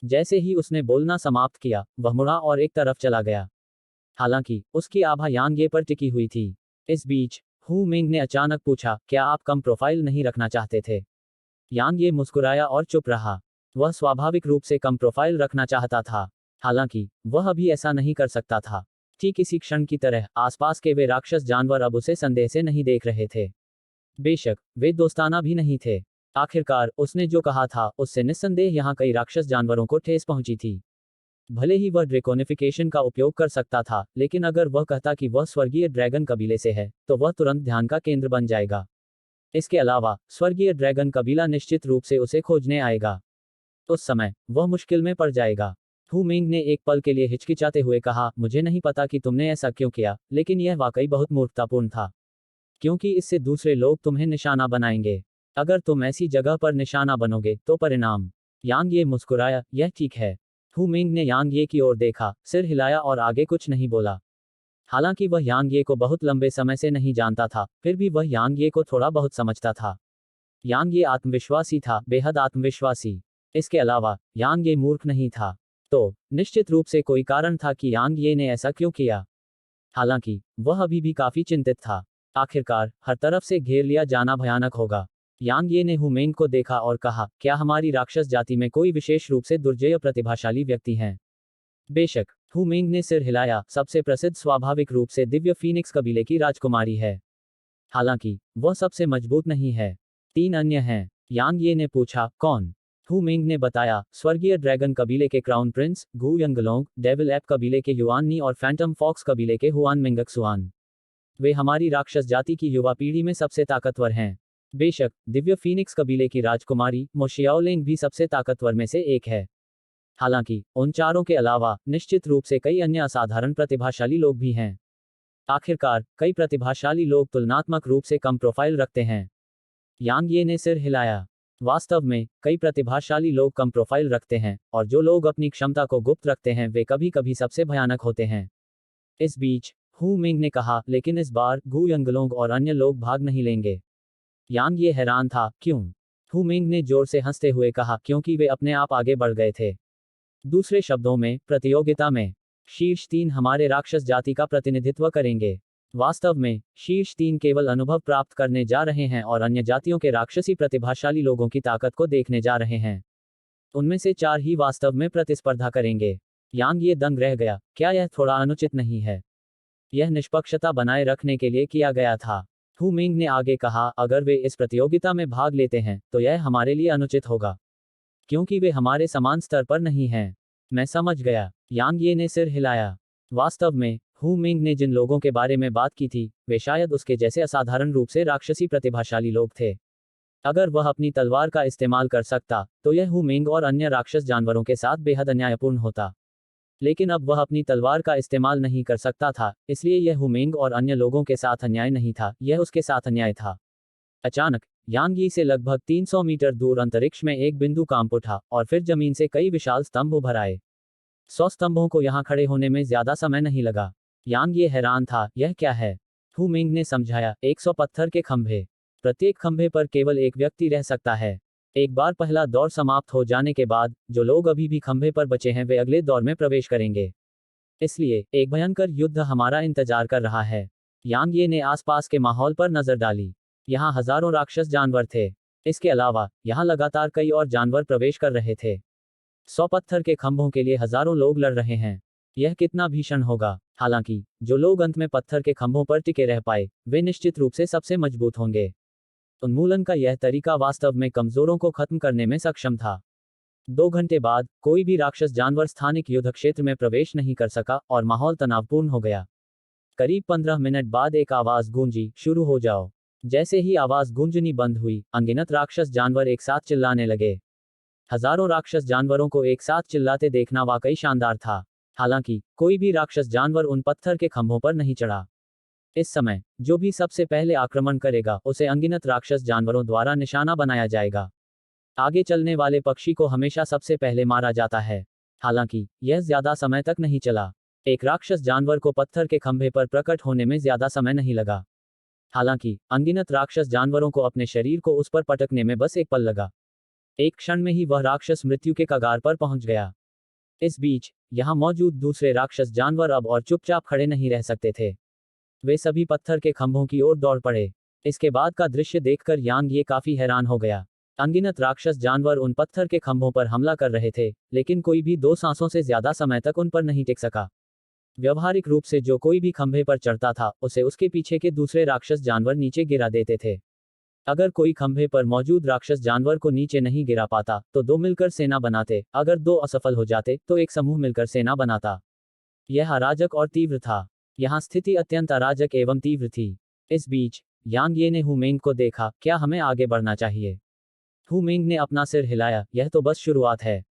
जैसे ही उसने बोलना समाप्त किया, वह मुड़ा और एक तरफ चला गया। हालांकि उसकी आभा यांग ये पर टिकी हुई थी। इस बीच हु मिंग ने अचानक पूछा, क्या आप कम प्रोफाइल नहीं रखना चाहते थे? यांग ये मुस्कुराया और चुप रहा। वह स्वाभाविक रूप से कम प्रोफाइल रखना चाहता था, हालांकि वह अभी ऐसा नहीं कर सकता था। ठीक इसी क्षण की तरह आसपास के वे राक्षस जानवर अब उसे संदेह से नहीं देख रहे थे। बेशक वे दोस्ताना भी नहीं थे। आखिरकार उसने जो कहा था उससे निस्संदेह यहाँ कई राक्षस जानवरों को ठेस पहुंची थी। भले ही वह ड्रेकोनिफिकेशन का उपयोग कर सकता था, लेकिन अगर वह कहता कि वह स्वर्गीय ड्रैगन कबीले से है तो वह तुरंत ध्यान का केंद्र बन जाएगा। इसके अलावा स्वर्गीय ड्रैगन कबीला निश्चित रूप से उसे खोजने आएगा। उस समय वह मुश्किल में पड़ जाएगा। हु मिंग ने एक पल के लिए हिचकिचाते हुए कहा, मुझे नहीं पता कि तुमने ऐसा क्यों किया, लेकिन यह वाकई बहुत मूर्खतापूर्ण था, क्योंकि इससे दूसरे लोग तुम्हें निशाना बनाएंगे। अगर तुम ऐसी जगह पर निशाना बनोगे तो परिणाम। यांग ये मुस्कुराया, यह ठीक है। हु मिंग ने यांग ये की ओर देखा, सिर हिलाया और आगे कुछ नहीं बोला। हालांकि वह यांग ये को बहुत लंबे समय से नहीं जानता था, फिर भी वह यांग ये को थोड़ा बहुत समझता था। यांग ये आत्मविश्वासी था, बेहद आत्मविश्वासी। इसके अलावा यांग ये मूर्ख नहीं था। तो निश्चित रूप से कोई कारण था कि यांग ये ने ऐसा क्यों किया। हालांकि वह अभी भी काफी चिंतित था। आखिरकार हर तरफ से घेर लिया जाना भयानक होगा। यांग ये ने हुमेंग को देखा और कहा, क्या हमारी राक्षस जाति में कोई विशेष रूप से दुर्जय प्रतिभाशाली व्यक्ति हैं? बेशक, हुमेंग ने सिर हिलाया। सबसे प्रसिद्ध स्वाभाविक रूप से दिव्य फीनिक्स कबीले की राजकुमारी है। हालांकि वह सबसे मजबूत नहीं है। 3 अन्य हैं। यांग ये ने पूछा, कौन? हुमेंग ने बताया, स्वर्गीय ड्रैगन कबीले के क्राउन प्रिंस गु यंगलोंग, डेविल ऐप कबीले के युआन नी और फैंटम फॉक्स कबीले के हुआन मिंगक्सुआन। वे हमारी राक्षस जाति की युवा पीढ़ी में सबसे ताकतवर हैं। बेशक, दिव्य फीनिक्स कबीले की राजकुमारी मोशियाओलेंग भी सबसे ताकतवर में से एक है। हालांकि उन चारों के अलावा निश्चित रूप से कई अन्य असाधारण प्रतिभाशाली लोग भी हैं। आखिरकार कई प्रतिभाशाली लोग तुलनात्मक रूप से कम प्रोफाइल रखते हैं। यांग ये ने सिर हिलाया। वास्तव में कई प्रतिभाशाली लोग कम प्रोफाइल रखते हैं, और जो लोग अपनी क्षमता को गुप्त रखते हैं वे कभी कभी सबसे भयानक होते हैं। इस बीच हु मिंग ने कहा, लेकिन इस बार गु यंगलोंग और अन्य लोग भाग नहीं लेंगे। यांग ये हैरान था, क्यों? हु मिंग ने जोर से हंसते हुए कहा, क्योंकि वे अपने आप आगे बढ़ गए थे। दूसरे शब्दों में, प्रतियोगिता में शीर्ष 3 हमारे राक्षस जाति का प्रतिनिधित्व करेंगे। वास्तव में शीर्ष 3 केवल अनुभव प्राप्त करने जा रहे हैं और अन्य जातियों के राक्षसी प्रतिभाशाली लोगों की ताकत को देखने जा रहे हैं। उनमें से 4 ही वास्तव में प्रतिस्पर्धा करेंगे। यांग ये दंग रह गया, क्या यह थोड़ा अनुचित नहीं है? यह निष्पक्षता बनाए रखने के लिए किया गया था। हु मिंग ने आगे कहा, अगर वे इस प्रतियोगिता में भाग लेते हैं तो यह हमारे लिए अनुचित होगा, क्योंकि वे हमारे समान स्तर पर नहीं हैं। मैं समझ गया। यांग ये ने सिर हिलाया। वास्तव में हु मिंग ने जिन लोगों के बारे में बात की थी वे शायद उसके जैसे असाधारण रूप से राक्षसी प्रतिभाशाली लोग थे। अगर वह अपनी तलवार का इस्तेमाल कर सकता तो यह हु मिंग और अन्य राक्षस जानवरों के साथ बेहद अन्यायपूर्ण होता। लेकिन अब वह अपनी तलवार का इस्तेमाल नहीं कर सकता था, इसलिए यह हु मिंग और अन्य लोगों के साथ अन्याय नहीं था, यह उसके साथ अन्याय था। अचानक यांग यी से लगभग 300 मीटर दूर अंतरिक्ष में एक बिंदु कांप उठा और फिर जमीन से कई विशाल स्तंभ उभर आए। 100 स्तंभों को यहां खड़े होने में ज्यादा समय नहीं लगा। यांग ये हैरान था, यह क्या है? हु मिंग ने समझाया, 100 पत्थर के खंभे। प्रत्येक खंभे पर केवल एक व्यक्ति रह सकता है। एक बार पहला दौर समाप्त हो जाने के बाद जो लोग अभी भी खंभे पर बचे हैं वे अगले दौर में प्रवेश करेंगे। इसलिए एक भयंकर युद्ध हमारा इंतजार कर रहा है। यांग ये ने आसपास के माहौल पर नजर डाली। यहाँ हजारों राक्षस जानवर थे। इसके अलावा यहाँ लगातार कई और जानवर प्रवेश कर रहे थे। 100 पत्थर के खंभों के लिए हजारों लोग लड़ रहे हैं। यह कितना भीषण होगा। हालांकि जो लोग अंत में पत्थर के खंभों पर टिके रह पाए वे निश्चित रूप से सबसे मजबूत होंगे। उन्मूलन का यह तरीका वास्तव में कमजोरों को खत्म करने में सक्षम था। 2 घंटे बाद कोई भी राक्षस जानवर स्थानिक युद्ध क्षेत्र में प्रवेश नहीं कर सका और माहौल तनावपूर्ण हो गया। करीब 15 मिनट बाद एक आवाज गूंजी, शुरू हो जाओ। जैसे ही आवाज गूंजनी बंद हुई अनगिनत राक्षस जानवर एक साथ चिल्लाने लगे। हजारों राक्षस जानवरों को एक साथ चिल्लाते देखना वाकई शानदार था। हालांकि कोई भी राक्षस जानवर उन पत्थर के खंभों पर नहीं चढ़ा। इस समय जो भी सबसे पहले आक्रमण करेगा उसे अनगिनत राक्षस जानवरों द्वारा निशाना बनाया जाएगा। आगे चलने वाले पक्षी को हमेशा सबसे पहले मारा जाता है। हालांकि यह ज्यादा समय तक नहीं चला। एक राक्षस जानवर को पत्थर के खंभे पर प्रकट होने में ज्यादा समय नहीं लगा। हालांकि अनगिनत राक्षस जानवरों को अपने शरीर को उस पर पटकने में बस एक पल लगा। एक क्षण में ही वह राक्षस मृत्यु के कगार पर पहुंच गया। इस बीच यहां मौजूद दूसरे राक्षस जानवर अब और चुपचाप खड़े नहीं रह सकते थे। वे सभी पत्थर के खंभों की ओर दौड़ पड़े। इसके बाद का दृश्य देखकर यांग ये काफी हैरान हो गया। अनगिनत राक्षस जानवर उन पत्थर के खंभों पर हमला कर रहे थे, लेकिन कोई भी 2 सांसों से ज्यादा समय तक उन पर नहीं टिक सका। व्यवहारिक रूप से जो कोई भी खंभे पर चढ़ता था उसे उसके पीछे के दूसरे राक्षस जानवर नीचे गिरा देते थे। अगर कोई खंभे पर मौजूद राक्षस जानवर को नीचे नहीं गिरा पाता तो 2 मिलकर सेना बनाते, अगर 2 असफल हो जाते तो एक समूह मिलकर सेना बनाता। यह अराजक और तीव्र था। यहाँ स्थिति अत्यंत अराजक एवं तीव्र थी। इस बीच यांग ये ने हु मिंग को देखा, क्या हमें आगे बढ़ना चाहिए? हु मिंग ने अपना सिर हिलाया, यह तो बस शुरुआत है।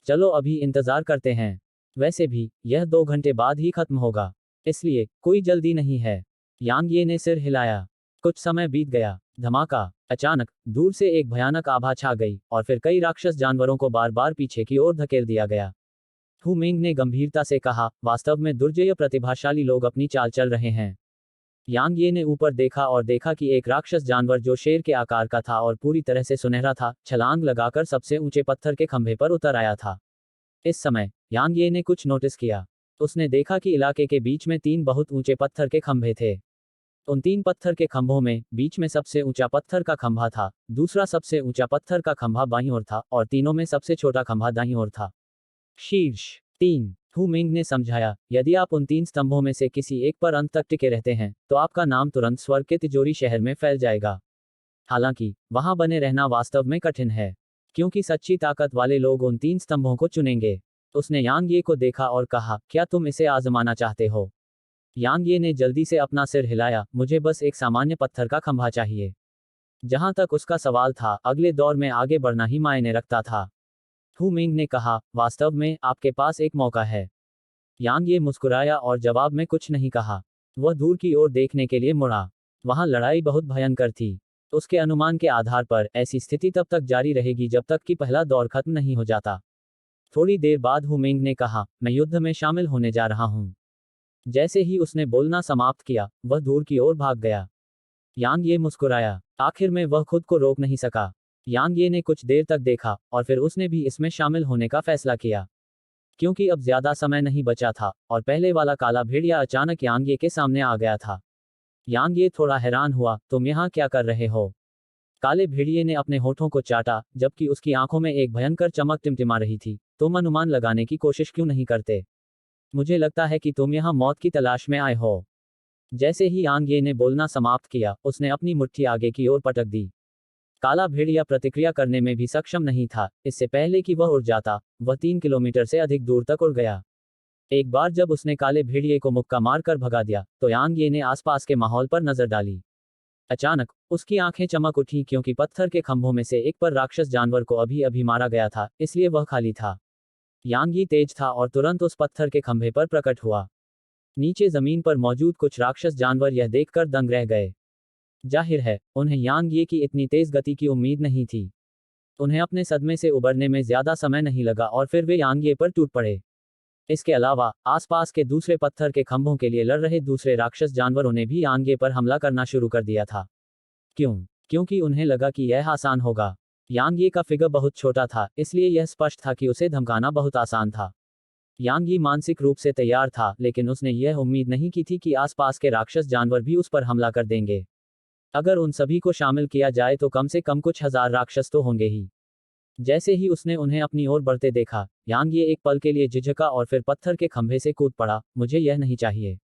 चलो अभी इंतजार करते हैं। वैसे भी यह 2 घंटे बाद ही खत्म होगा, इसलिए कोई जल्दी नहीं है। यांग ये ने सिर हिलाया। कुछ समय बीत गया। धमाका। अचानक दूर से एक भयानक आभा छा गई और फिर कई राक्षस जानवरों को बार बार पीछे की ओर धकेल दिया गया। हु मिंग ने गंभीरता से कहा, वास्तव में दुर्जय प्रतिभाशाली लोग अपनी चाल चल रहे हैं। यांग ये ने ऊपर देखा और देखा कि एक राक्षस जानवर जो शेर के आकार का था और पूरी तरह से सुनहरा था, छलांग लगाकर सबसे ऊंचे पत्थर के खंभे पर उतर आया था। इस समय यांग ये ने कुछ नोटिस किया। उसने देखा कि इलाके के बीच में 3 बहुत ऊंचे पत्थर के खंभे थे। उन 3 पत्थर के खंभों में बीच में सबसे ऊंचा पत्थर का खंभा था, दूसरा सबसे ऊंचा पत्थर का खंभा बाईं ओर था और तीनों में सबसे छोटा खंभा दाईं ओर था। शीर्ष 3। हु मिंग ने समझाया, यदि आप उन 3 स्तंभों में से किसी एक पर अंत तक टिके रहते हैं तो आपका नाम तुरंत स्वर्ग के तिजोरी शहर में फैल जाएगा। हालांकि वहां बने रहना वास्तव में कठिन है, क्योंकि सच्ची ताकत वाले लोग उन 3 स्तंभों को चुनेंगे। उसने यांग ये को देखा और कहा, क्या तुम इसे आजमाना चाहते हो? यांग ये ने जल्दी से अपना सिर हिलाया, मुझे बस एक सामान्य पत्थर का खंभा चाहिए। जहां तक उसका सवाल था, अगले दौर में आगे बढ़ना ही मायने रखता था। हु मिंग ने कहा, वास्तव में आपके पास एक मौका है। यांग ये मुस्कुराया और जवाब में कुछ नहीं कहा। वह दूर की ओर देखने के लिए मुड़ा। वहां लड़ाई बहुत भयंकर थी। उसके अनुमान के आधार पर ऐसी स्थिति तब तक जारी रहेगी जब तक कि पहला दौर खत्म नहीं हो जाता। थोड़ी देर बाद हु मिंग ने कहा, मैं युद्ध में शामिल होने जा रहा हूं। जैसे ही उसने बोलना समाप्त किया, वह दूर की ओर भाग गया। यांग ये मुस्कुराया। आखिर में वह खुद को रोक नहीं सका। यांग ये ने कुछ देर तक देखा और फिर उसने भी इसमें शामिल होने का फैसला किया, क्योंकि अब ज्यादा समय नहीं बचा था और पहले वाला काला भेड़िया अचानक यांग ये के सामने आ गया था। यांग ये थोड़ा हैरान हुआ, तुम यहाँ क्या कर रहे हो? काले भेड़िए ने अपने होठों को चाटा, जबकि उसकी आंखों में एक भयंकर चमक टिमटिमा रही थी। तुम अनुमान लगाने की कोशिश क्यों नहीं करते? मुझे लगता है कि तुम यहाँ मौत की तलाश में आए हो। जैसे ही यांग ये ने बोलना समाप्त किया, उसने अपनी मुट्ठी आगे की ओर पटक दी। काला भेड़िया प्रतिक्रिया करने में भी सक्षम नहीं था। इससे पहले कि वह उड़ जाता, वह 3 किलोमीटर से अधिक दूर तक उड़ गया। एक बार जब उसने काले भेड़िए को मुक्का मारकर भगा दिया, तो यांग ये ने आसपास के माहौल पर नजर डाली। अचानक उसकी आंखें चमक उठी, क्योंकि पत्थर के खंभों में से एक पर राक्षस जानवर को अभी अभी मारा गया था, इसलिए वह खाली था। यांग ये तेज था और तुरंत उस पत्थर के खंभे पर प्रकट हुआ। नीचे जमीन पर मौजूद कुछ राक्षस जानवर यह देखकर दंग रह गए। जाहिर है, उन्हें यांग ये की इतनी तेज गति की उम्मीद नहीं थी। उन्हें अपने सदमे से उबरने में ज्यादा समय नहीं लगा और फिर वे यांग ये पर टूट पड़े। इसके अलावा आसपास के दूसरे पत्थर के खंभों के लिए लड़ रहे दूसरे राक्षस जानवरों ने भी यांग ये पर हमला करना शुरू कर दिया था। क्यों? क्योंकि उन्हें लगा कि यह आसान होगा। यांग ये का फिगर बहुत छोटा था, इसलिए यह स्पष्ट था कि उसे धमकाना बहुत आसान था। यांग ये मानसिक रूप से तैयार था, लेकिन उसने यह उम्मीद नहीं की थी कि आसपास के राक्षस जानवर भी उस पर हमला कर देंगे। अगर उन सभी को शामिल किया जाए तो कम से कम कुछ हजार राक्षस तो होंगे ही। जैसे ही उसने उन्हें अपनी ओर बढ़ते देखा, यांग ये एक पल के लिए झिझका और फिर पत्थर के खंभे से कूद पड़ा। मुझे यह नहीं चाहिए।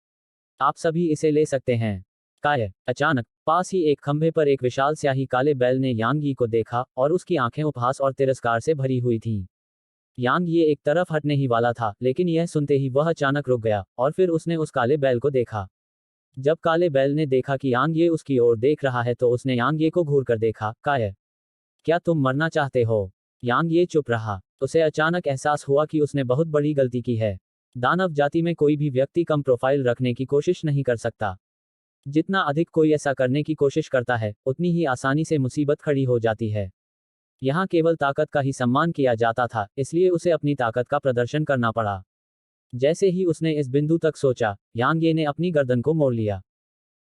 आप सभी इसे ले सकते हैं। काय। अचानक पास ही एक खंभे पर एक विशाल स्याही काले बैल ने यांग यी को देखा और उसकी आंखें उपहास और तिरस्कार से भरी हुई थीं। यांग ये एक तरफ हटने ही वाला था, लेकिन यह सुनते ही वह अचानक रुक गया और फिर उसने उस काले बैल को देखा। जब काले बैल ने देखा कि यांग ये उसकी ओर देख रहा है तो उसने यांग ये को घूर कर देखा। काय, क्या तुम मरना चाहते हो? यांग ये चुप रहा। उसे अचानक एहसास हुआ कि उसने बहुत बड़ी गलती की है। दानव जाति में कोई भी व्यक्ति कम प्रोफाइल रखने की कोशिश नहीं कर सकता। जितना अधिक कोई ऐसा करने की कोशिश करता है, उतनी ही आसानी से मुसीबत खड़ी हो जाती है। यहाँ केवल ताकत का ही सम्मान किया जाता था, इसलिए उसे अपनी ताकत का प्रदर्शन करना पड़ा। जैसे ही उसने इस बिंदु तक सोचा, यांग ये ने अपनी गर्दन को मोड़ लिया।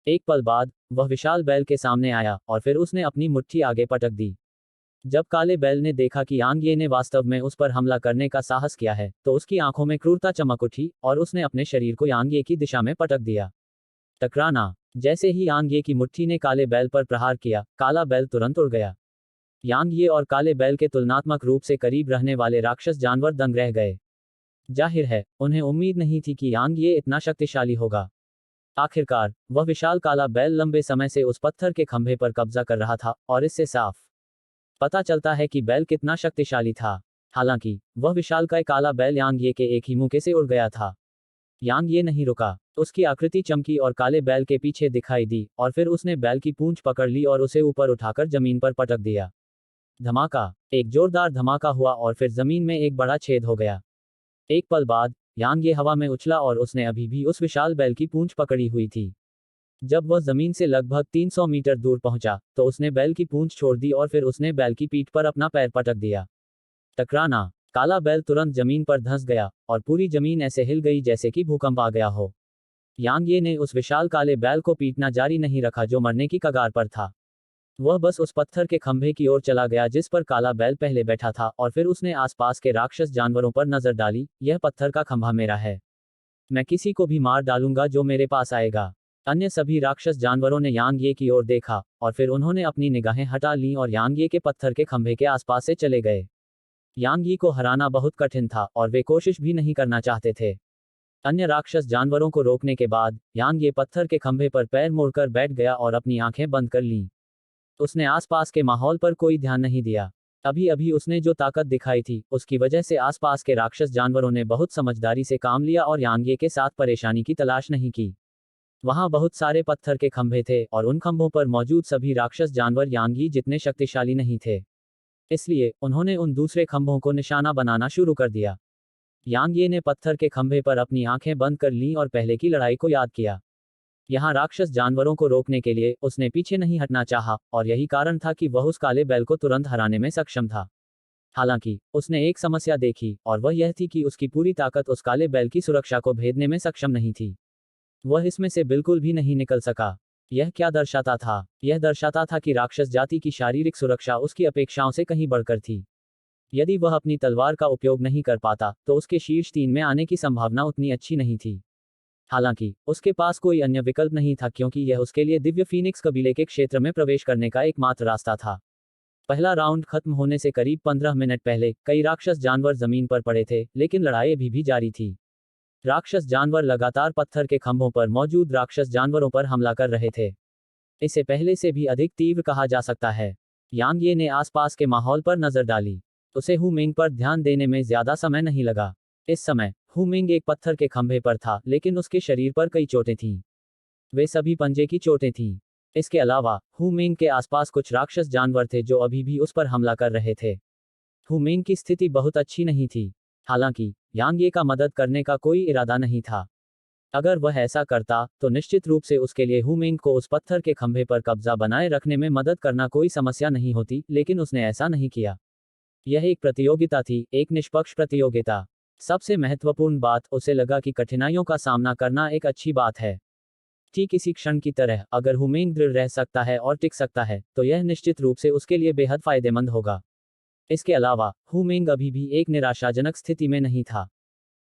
एक पल बाद वह विशाल बैल के सामने आया और फिर उसने अपनी मुट्ठी आगे पटक दी। जब काले बैल ने देखा कि यांग ये ने वास्तव में उस पर हमला करने का साहस किया है, तो उसकी आंखों में क्रूरता चमक उठी और उसने अपने शरीर को यांग ये की दिशा में पटक दिया। टकराना। जैसे ही यांग ये की मुट्ठी ने काले बैल पर प्रहार किया, काला बैल तुरंत उड़ गया। यांग ये और काले बैल के तुलनात्मक रूप से करीब रहने वाले राक्षस जानवर दंग रह गए। जाहिर है, उन्हें उम्मीद नहीं थी कि यांग ये इतना शक्तिशाली होगा। आखिरकार वह विशाल काला बैल लंबे समय से उस पत्थर के खंभे पर कब्जा कर रहा था और इससे साफ पता चलता है कि बैल कितना शक्तिशाली था। हालांकि वह विशालकाय काला बैल यांग ये के एक ही मुक्के से उड़ गया था। यांग ये नहीं रुका। उसकी आकृति चमकी और काले बैल के पीछे दिखाई दी और फिर उसने बैल की पूंछ पकड़ ली और उसे ऊपर उठाकर जमीन पर पटक दिया। धमाका। एक जोरदार धमाका हुआ और फिर जमीन में एक बड़ा छेद हो गया। एक पल बाद यांग ये हवा में उछला और उसने अभी भी उस विशाल बैल की पूंछ पकड़ी हुई थी। जब वह जमीन से लगभग 300 मीटर दूर पहुंचा, तो उसने बैल की पूंछ छोड़ दी और फिर उसने बैल की पीठ पर अपना पैर पटक दिया। टकराना। काला बैल तुरंत जमीन पर धंस गया और पूरी जमीन ऐसे हिल गई जैसे कि भूकंप आ गया हो। यांग ये ने उस विशाल काले बैल को पीटना जारी नहीं रखा जो मरने की कगार पर था। वह बस उस पत्थर के खंभे की ओर चला गया जिस पर काला बैल पहले बैठा था, और फिर उसने आसपास के राक्षस जानवरों पर नजर डाली। यह पत्थर का खंभा मेरा है। मैं किसी को भी मार डालूंगा जो मेरे पास आएगा। अन्य सभी राक्षस जानवरों ने यांग ये की ओर देखा, और फिर उन्होंने अपनी निगाहें हटा लीं और यांग ये के पत्थर के खंभे के आसपास से चले गए। यांग यी को हराना बहुत कठिन था, और वे कोशिश भी नहीं करना चाहते थे। अन्य राक्षस जानवरों को रोकने के बाद यांग ये पत्थर के खंभे पर पैर मोड़कर बैठ गया और अपनी आंखें बंद कर लीं। उसने आसपास के माहौल पर कोई ध्यान नहीं दिया। अभी अभी उसने जो ताकत दिखाई थी उसकी वजह से आसपास के राक्षस जानवरों ने बहुत समझदारी से काम लिया और यांगे के साथ परेशानी की तलाश नहीं की। वहां बहुत सारे पत्थर के खंभे थे और उन खंभों पर मौजूद सभी राक्षस जानवर यांगी जितने शक्तिशाली नहीं थे, इसलिए उन्होंने उन दूसरे खंभों को निशाना बनाना शुरू कर दिया। यांगे ने पत्थर के खंभे पर अपनी आंखें बंद कर लीं और पहले की लड़ाई को याद किया। यहाँ राक्षस जानवरों को रोकने के लिए उसने पीछे नहीं हटना चाहा, और यही कारण था कि वह उस काले बैल को तुरंत हराने में सक्षम था। हालांकि उसने एक समस्या देखी, और वह यह थी कि उसकी पूरी ताकत उस काले बैल की सुरक्षा को भेदने में सक्षम नहीं थी। वह इसमें से बिल्कुल भी नहीं निकल सका। यह क्या दर्शाता था? यह दर्शाता था कि राक्षस जाति की शारीरिक सुरक्षा उसकी अपेक्षाओं से कहीं बढ़कर थी। यदि वह अपनी तलवार का उपयोग नहीं कर पाता तो उसके शीर्ष 3 में आने की संभावना उतनी अच्छी नहीं थी। हालांकि उसके पास कोई अन्य विकल्प नहीं था, क्योंकि यह उसके लिए दिव्य फीनिक्स कबीले के क्षेत्र में प्रवेश करने का एकमात्र रास्ता था। पहला राउंड खत्म होने से करीब 15 मिनट पहले कई राक्षस जानवर जमीन पर पड़े थे, लेकिन लड़ाई अभी भी जारी थी। राक्षस जानवर लगातार पत्थर के खंभों पर मौजूद राक्षस जानवरों पर हमला कर रहे थे। इसे पहले से भी अधिक तीव्र कहा जा सकता है। यांग ये ने आसपास के माहौल पर नजर डाली। उसे हु मिंग पर ध्यान देने में ज्यादा समय नहीं लगा। इस समय हु मिंग एक पत्थर के खंभे पर था, लेकिन उसके शरीर पर कई चोटें थीं। वे सभी पंजे की चोटें थीं। इसके अलावा हु मिंग के आसपास कुछ राक्षस जानवर थे जो अभी भी उस पर हमला कर रहे थे। हु मिंग की स्थिति बहुत अच्छी नहीं थी। हालांकि यांग ये का मदद करने का कोई इरादा नहीं था। अगर वह ऐसा करता तो निश्चित रूप से उसके लिए हु मिंग को उस पत्थर के खंभे पर कब्जा बनाए रखने में मदद करना कोई समस्या नहीं होती, लेकिन उसने ऐसा नहीं किया। यह एक प्रतियोगिता थी, एक निष्पक्ष प्रतियोगिता। सबसे महत्वपूर्ण बात, उसे लगा कि कठिनाइयों का सामना करना एक अच्छी बात है। ठीक इसी क्षण की तरह अगर हु मिंग दृढ़ रह सकता है और टिक सकता है तो यह निश्चित रूप से उसके लिए बेहद फायदेमंद होगा। इसके अलावा हु मिंग अभी भी एक निराशाजनक स्थिति में नहीं था।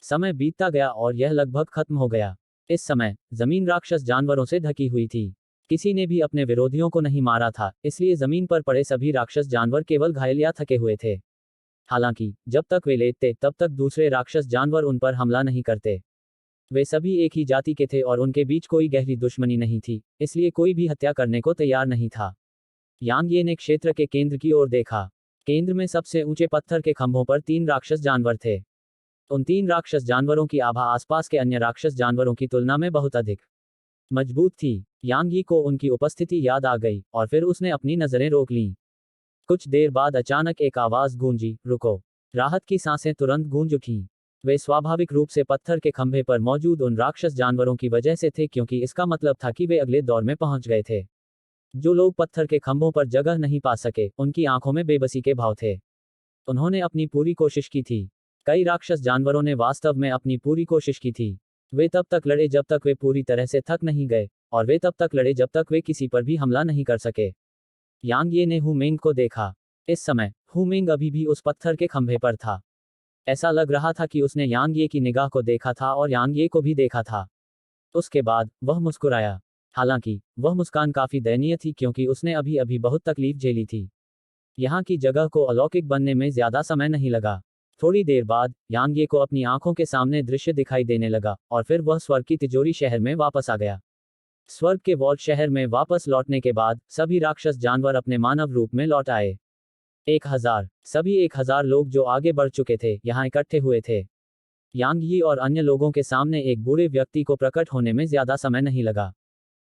समय बीतता गया और यह लगभग खत्म हो गया। इस समय जमीन राक्षस जानवरों से ढकी हुई थी। किसी ने भी अपने विरोधियों को नहीं मारा था, इसलिए जमीन पर पड़े सभी राक्षस जानवर केवल घायल या थके हुए थे। हालांकि जब तक वे लेटते तब तक दूसरे राक्षस जानवर उन पर हमला नहीं करते। वे सभी एक ही जाति के थे और उनके बीच कोई गहरी दुश्मनी नहीं थी, इसलिए कोई भी हत्या करने को तैयार नहीं था। यांग ये ने क्षेत्र के केंद्र की ओर देखा। केंद्र में सबसे ऊंचे पत्थर के खंभों पर 3 राक्षस जानवर थे। उन 3 राक्षस जानवरों की आभा आसपास के अन्य राक्षस जानवरों की तुलना में बहुत अधिक मजबूत थी। यांग यी को उनकी उपस्थिति याद आ गई, और फिर उसने अपनी नजरें रोक लीं। कुछ देर बाद अचानक एक आवाज गूंजी, रुको। राहत की सांसें तुरंत गूंज उठीं। वे स्वाभाविक रूप से पत्थर के खंभे पर मौजूद उन राक्षस जानवरों की वजह से थे, क्योंकि इसका मतलब था कि वे अगले दौर में पहुंच गए थे। जो लोग पत्थर के खंभों पर जगह नहीं पा सके, उनकी आंखों में बेबसी के भाव थे। उन्होंने अपनी पूरी कोशिश की थी। कई राक्षस जानवरों ने वास्तव में अपनी पूरी कोशिश की थी। वे तब तक लड़े जब तक वे पूरी तरह से थक नहीं गए, और वे तब तक लड़े जब तक वे किसी पर भी हमला नहीं कर सके। यांग ये ने हु मिंग को देखा। इस समय हु मिंग अभी भी उस पत्थर के खंभे पर था। ऐसा लग रहा था कि उसने यांग ये की निगाह को देखा था और यांग ये को भी देखा था। उसके बाद वह मुस्कुराया। हालांकि वह मुस्कान काफी दयनीय थी, क्योंकि उसने अभी अभी बहुत तकलीफ झेली थी। यहाँ की जगह को अलौकिक बनने में ज्यादा समय नहीं लगा। थोड़ी देर बाद यांग ये को अपनी आंखों के सामने दृश्य दिखाई देने लगा, और फिर वह स्वर्ग की तिजोरी शहर में वापस आ गया। स्वर्ग के वॉल्ट शहर में वापस लौटने के बाद सभी राक्षस जानवर अपने मानव रूप में लौट आए। 1000 सभी 1000 लोग जो आगे बढ़ चुके थे यहाँ इकट्ठे हुए थे। यांग यी और अन्य लोगों के सामने एक बूढ़े व्यक्ति को प्रकट होने में ज्यादा समय नहीं लगा।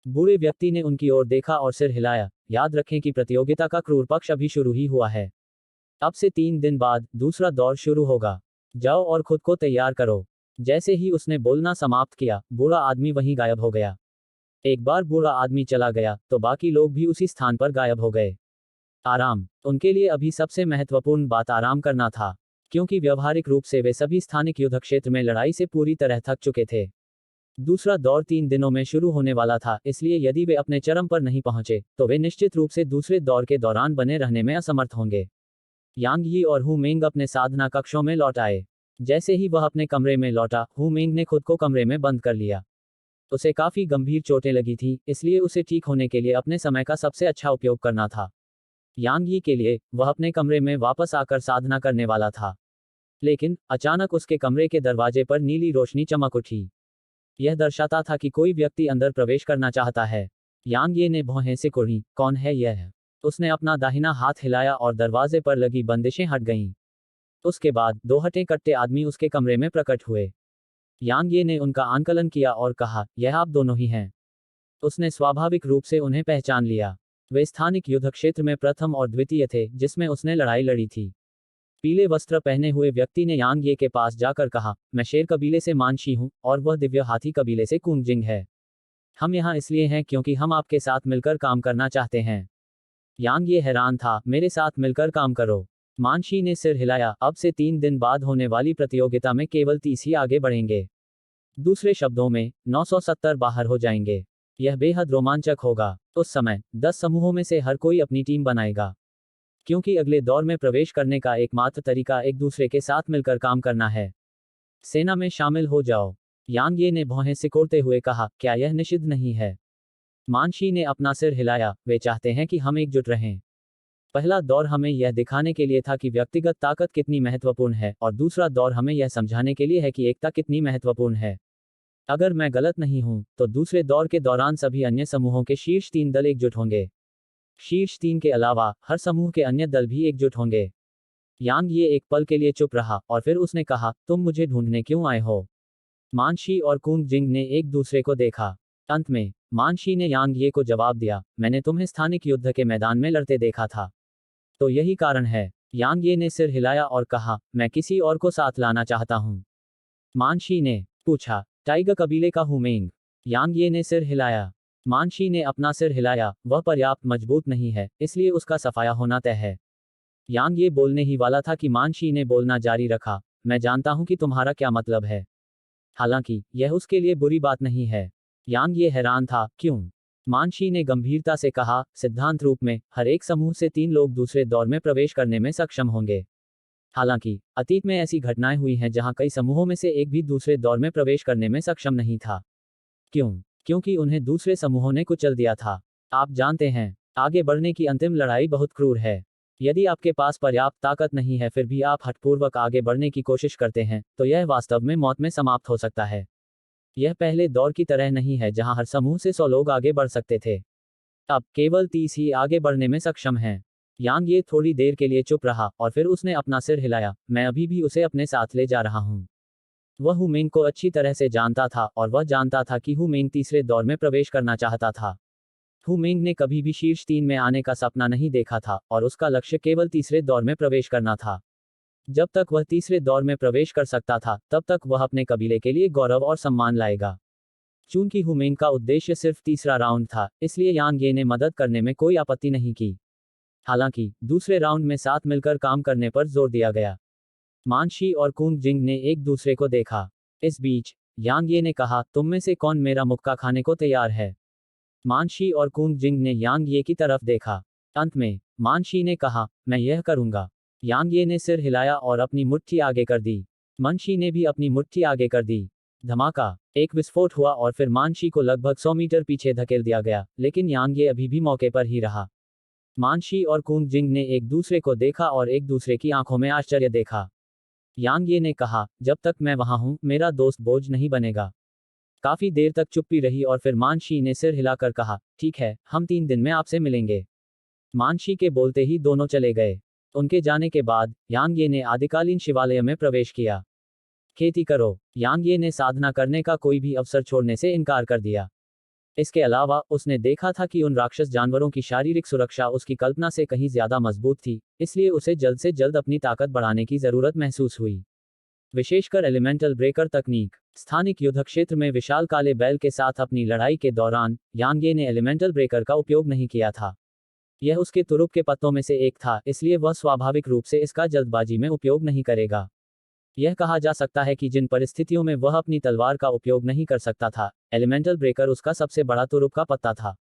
बूढ़े व्यक्ति ने उनकी ओर देखा और सिर हिलाया। याद रखें कि प्रतियोगिता का क्रूर पक्ष अभी शुरू ही हुआ है। अब से 3 दिन बाद दूसरा दौर शुरू होगा। जाओ और खुद को तैयार करो। जैसे ही उसने बोलना समाप्त किया, बूढ़ा आदमी वहीं गायब हो गया। एक बार बूढ़ा आदमी चला गया तो बाकी लोग भी उसी स्थान पर गायब हो गए। आराम। उनके लिए अभी सबसे महत्वपूर्ण बात आराम करना था, क्योंकि व्यवहारिक रूप से वे सभी स्थानिक युद्ध क्षेत्र में लड़ाई से पूरी तरह थक चुके थे। दूसरा दौर 3 दिनों में शुरू होने वाला था, इसलिए यदि वे अपने चरम पर नहीं पहुंचे तो वे निश्चित रूप से दूसरे दौर के दौरान बने रहने में असमर्थ होंगे। यांग यी और हु मेंग अपने साधना कक्षों में लौट आए। जैसे ही वह अपने कमरे में लौटा, हु मेंग ने खुद को कमरे में बंद कर लिया। उसे काफी गंभीर चोटें लगी थी, इसलिए उसे ठीक होने के लिए अपने समय का सबसे अच्छा उपयोग करना था। यांग यी के लिए, वह अपने कमरे में वापस आकर साधना करने वाला था। लेकिन अचानक उसके कमरे के दरवाजे पर नीली रोशनी चमक उठी। यह दर्शाता था कि कोई व्यक्ति अंदर प्रवेश करना चाहता है। यांग ये ने भौहें सिकुड़ी, कौन है यह? उसने अपना दाहिना हाथ हिलाया और दरवाजे पर लगी बंदिशें हट गईं। उसके बाद 2 हट्टे-कट्टे आदमी उसके कमरे में प्रकट हुए। यांग ये ने उनका आंकलन किया और कहा, यह आप दोनों ही हैं। उसने स्वाभाविक रूप से उन्हें पहचान लिया। वे स्थानिक युद्ध क्षेत्र में प्रथम और द्वितीय थे, जिसमें उसने लड़ाई लड़ी थी। पीले वस्त्र पहने हुए व्यक्ति ने यांग ये के पास जाकर कहा, मैं शेर कबीले से मानशी हूं, और वह दिव्य हाथी कबीले से कुंगजिंग है। हम यहाँ इसलिए हैं क्योंकि हम आपके साथ मिलकर काम करना चाहते हैं। यांग ये हैरान था, मेरे साथ मिलकर काम करो। मानशी ने सिर हिलाया, अब से 3 दिन बाद होने वाली प्रतियोगिता में केवल 30 ही आगे बढ़ेंगे। दूसरे शब्दों में, 970 बाहर हो जाएंगे। यह बेहद रोमांचक होगा। उस समय 10 समूहों में से हर कोई अपनी टीम बनाएगा। क्योंकि अगले दौर में प्रवेश करने का एकमात्र तरीका एक दूसरे के साथ मिलकर काम करना है। सेना में शामिल हो जाओ। यांग ये ने भौहें सिकोड़ते हुए कहा, क्या यह निषिद्ध नहीं है? मानशी ने अपना सिर हिलाया, वे चाहते हैं कि हम एकजुट रहें। पहला दौर हमें यह दिखाने के लिए था कि व्यक्तिगत ताकत कितनी महत्वपूर्ण है, और दूसरा दौर हमें यह समझाने के लिए है कि एकता कितनी महत्वपूर्ण है। अगर मैं गलत नहीं हूं, तो दूसरे दौर के दौरान सभी अन्य समूहों के शीर्ष 3 दल एकजुट होंगे। शीर्ष 3 के अलावा हर समूह के अन्य दल भी एकजुट होंगे। यांग ये एक पल के लिए चुप रहा, और फिर उसने कहा, तुम मुझे ढूंढने क्यों आए हो? मानशी और कुंग जिंग ने एक दूसरे को देखा। अंत में, मानशी ने यांग ये को जवाब दिया, मैंने तुम्हें स्थानिक युद्ध के मैदान में लड़ते देखा था। तो यही कारण है। यांग ये ने सिर हिलाया और कहा, मैं किसी और को साथ लाना चाहता हूं। मानशी ने पूछा, टाइगर कबीले का हुमेंग? यांग ये ने सिर हिलाया। मानशी ने अपना सिर हिलाया, वह पर्याप्त मजबूत नहीं है, इसलिए उसका सफाया होना तय है। यांग ये बोलने ही वाला था कि मानशी ने बोलना जारी रखा, मैं जानता हूं कि तुम्हारा क्या मतलब है। हालांकि, यह उसके लिए बुरी बात नहीं है। यांग ये हैरान था, क्यों? मानशी ने गंभीरता से कहा, सिद्धांत रूप में, हर एक समूह से 3 लोग दूसरे दौर में प्रवेश करने में सक्षम होंगे। हालांकि, अतीत में ऐसी घटनाएं हुई हैं जहां कई समूहों में से एक भी दूसरे दौर में प्रवेश करने में सक्षम नहीं था। क्यों? क्योंकि उन्हें दूसरे समूहों ने कुचल दिया था। आप जानते हैं, आगे बढ़ने की अंतिम लड़ाई बहुत क्रूर है। यदि आपके पास पर्याप्त ताकत नहीं है फिर भी आप हठपूर्वक आगे बढ़ने की कोशिश करते हैं, तो यह वास्तव में मौत में समाप्त हो सकता है। यह पहले दौर की तरह नहीं है जहां हर समूह से 100 लोग आगे बढ़ सकते थे। अब केवल 30 ही आगे बढ़ने में सक्षम हैं। यांग ये थोड़ी देर के लिए चुप रहा, और फिर उसने अपना सिर हिलाया, मैं अभी भी उसे अपने साथ ले जा रहा हूं। वह हुमेंग को अच्छी तरह से जानता था, और वह जानता था कि हुमेंग तीसरे दौर में प्रवेश करना चाहता था। हुमेंग ने कभी भी शीर्ष 3 में आने का सपना नहीं देखा था, और उसका लक्ष्य केवल तीसरे दौर में प्रवेश करना था। जब तक वह तीसरे दौर में प्रवेश कर सकता था, तब तक वह अपने कबीले के लिए गौरव और सम्मान लाएगा। चूंकि हुमेंग का उद्देश्य सिर्फ तीसरा राउंड था, इसलिए यांग ये ने मदद करने में कोई आपत्ति नहीं की। हालांकि, दूसरे राउंड में साथ मिलकर काम करने पर जोर दिया गया। मानशी और कुंग जिंग ने एक दूसरे को देखा। इस बीच, यांग ये ने कहा, तुम में से कौन मेरा मुक्का खाने को तैयार है? मानशी और कुंग जिंग ने यांग ये की तरफ देखा। अंत में, मानशी ने कहा, मैं यह करूंगा। यांग ये ने सिर हिलाया और अपनी मुट्ठी आगे कर दी। मानशी ने भी अपनी मुट्ठी आगे कर दी। धमाका, एक विस्फोट हुआ और फिर मानशी को लगभग 100 मीटर पीछे धकेल दिया गया, लेकिन यांग ये अभी भी मौके पर ही रहा। मानशी और कुंग जिंग ने एक दूसरे को देखा और एक दूसरे की आंखों में आश्चर्य देखा। यांग ये ने कहा, जब तक मैं वहां हूं, मेरा दोस्त बोझ नहीं बनेगा। काफी देर तक चुप्पी रही और फिर मानशी ने सिर हिलाकर कहा, ठीक है, हम 3 दिन में आपसे मिलेंगे। मानशी के बोलते ही दोनों चले गए। उनके जाने के बाद, यांग ये ने आदिकालीन शिवालय में प्रवेश किया। खेती करो। यांग ये ने साधना करने का कोई भी अवसर छोड़ने से इनकार कर दिया। इसके अलावा, उसने देखा था कि उन राक्षस जानवरों की शारीरिक सुरक्षा उसकी कल्पना से कहीं ज्यादा मजबूत थी, इसलिए उसे जल्द से जल्द अपनी ताकत बढ़ाने की जरूरत महसूस हुई। विशेषकर एलिमेंटल ब्रेकर तकनीक। स्थानिक युद्ध क्षेत्र में विशाल काले बैल के साथ अपनी लड़ाई के दौरान, यांग ये ने एलिमेंटल ब्रेकर का उपयोग नहीं किया था। यह उसके तुरुप के पत्तों में से एक था, इसलिए वह स्वाभाविक रूप से इसका जल्दबाजी में उपयोग नहीं करेगा। यह कहा जा सकता है कि जिन परिस्थितियों में वह अपनी तलवार का उपयोग नहीं कर सकता था, एलिमेंटल ब्रेकर उसका सबसे बड़ा तुरुप का पत्ता था।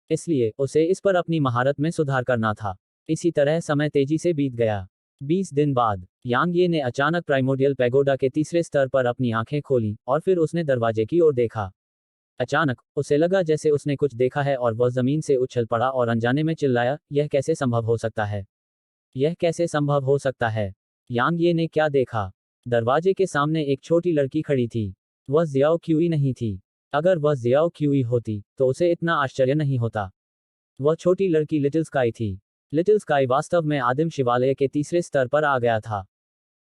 इसलिए उसे इस पर अपनी महारत में सुधार करना था। इसी तरह समय तेजी से बीत गया। 20 दिन बाद यांग ये ने अचानक प्राइमोडियल पैगोडा के तीसरे स्तर पर अपनी आंखें खोलीं और फिर उसने दरवाजे की ओर देखा। अचानक उसे लगा जैसे उसने कुछ देखा है और वह जमीन से उछल पड़ा और अनजाने में चिल्लाया, यह कैसे संभव हो सकता है? यह कैसे संभव हो सकता है? यांग ये ने क्या देखा? दरवाजे के सामने एक छोटी लड़की खड़ी थी। वह जियाओ क्यूई नहीं थी। अगर वह जियाओ क्यूई होती तो उसे इतना आश्चर्य नहीं होता। वह छोटी लड़की लिटिल स्काई थी। लिटिल स्काई वास्तव में आदिम शिवालय के तीसरे स्तर पर आ गया था।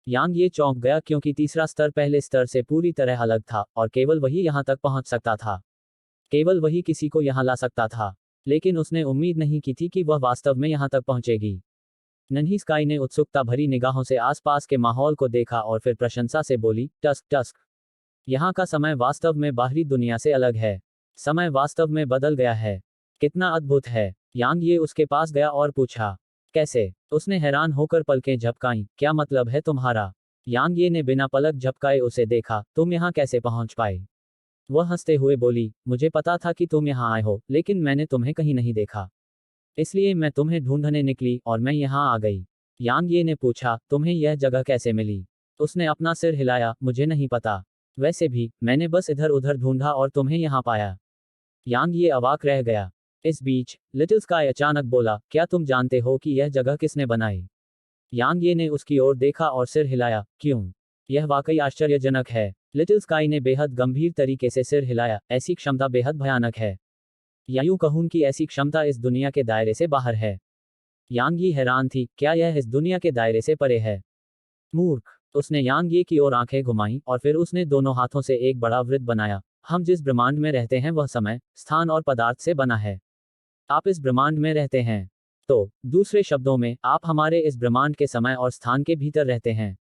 यांग ये चौंक गया क्योंकि तीसरा स्तर पहले स्तर से पूरी तरह अलग था और केवल वही यहां तक पहुंच सकता था। केवल वही किसी को यहां ला सकता था। लेकिन उसने उम्मीद नहीं की थी कि वह वास्तव में यहां तक पहुंचेगी। नन्ही स्काई ने उत्सुकता भरी निगाहों से आसपास के माहौल को देखा और फिर प्रशंसा से बोली, टस्क टस्क। यहाँ का समय वास्तव में बाहरी दुनिया से अलग है। समय वास्तव में बदल गया है। कितना अद्भुत है। यांग ये उसके पास गया और पूछा, कैसे? उसने हैरान होकर पलकें झपकाईं, क्या मतलब है तुम्हारा? यांग ये ने बिना पलक झपकाए उसे देखा, तुम यहाँ कैसे पहुंच पाए? वह हंसते हुए बोली, मुझे पता था कि तुम यहाँ आए हो, लेकिन मैंने तुम्हें कहीं नहीं देखा। इसलिए मैं तुम्हें ढूंढने निकली और मैं यहाँ आ गई। यांग ये ने पूछा, तुम्हें यह जगह कैसे मिली? उसने अपना सिर हिलाया, मुझे नहीं पता। वैसे भी मैंने बस इधर उधर ढूंढा और तुम्हें यहाँ पाया। यांग ये अवाक रह गया। इस बीच लिटिल स्काई अचानक बोला, क्या तुम जानते हो कि यह जगह किसने बनाई? यांग ये ने उसकी ओर देखा और सिर हिलाया, क्यों? यह वाकई आश्चर्यजनक है। लिटिल स्काई ने बेहद गंभीर तरीके से सिर हिलाया, ऐसी क्षमता बेहद भयानक है। या यूं कहूं कि ऐसी क्षमता इस दुनिया के दायरे से बाहर है। यांग ये हैरान थी, क्या यह इस दुनिया के दायरे से परे है? मूर्ख। उसने यांग ये की ओर आंखें घुमाईं और फिर उसने दोनों हाथों से एक बड़ा वृत्त बनाया। हम जिस ब्रह्मांड में रहते हैं वह समय, स्थान और पदार्थ से बना है। आप इस ब्रह्मांड में रहते हैं। तो दूसरे शब्दों में, आप हमारे इस ब्रह्मांड के समय और स्थान के भीतर रहते हैं।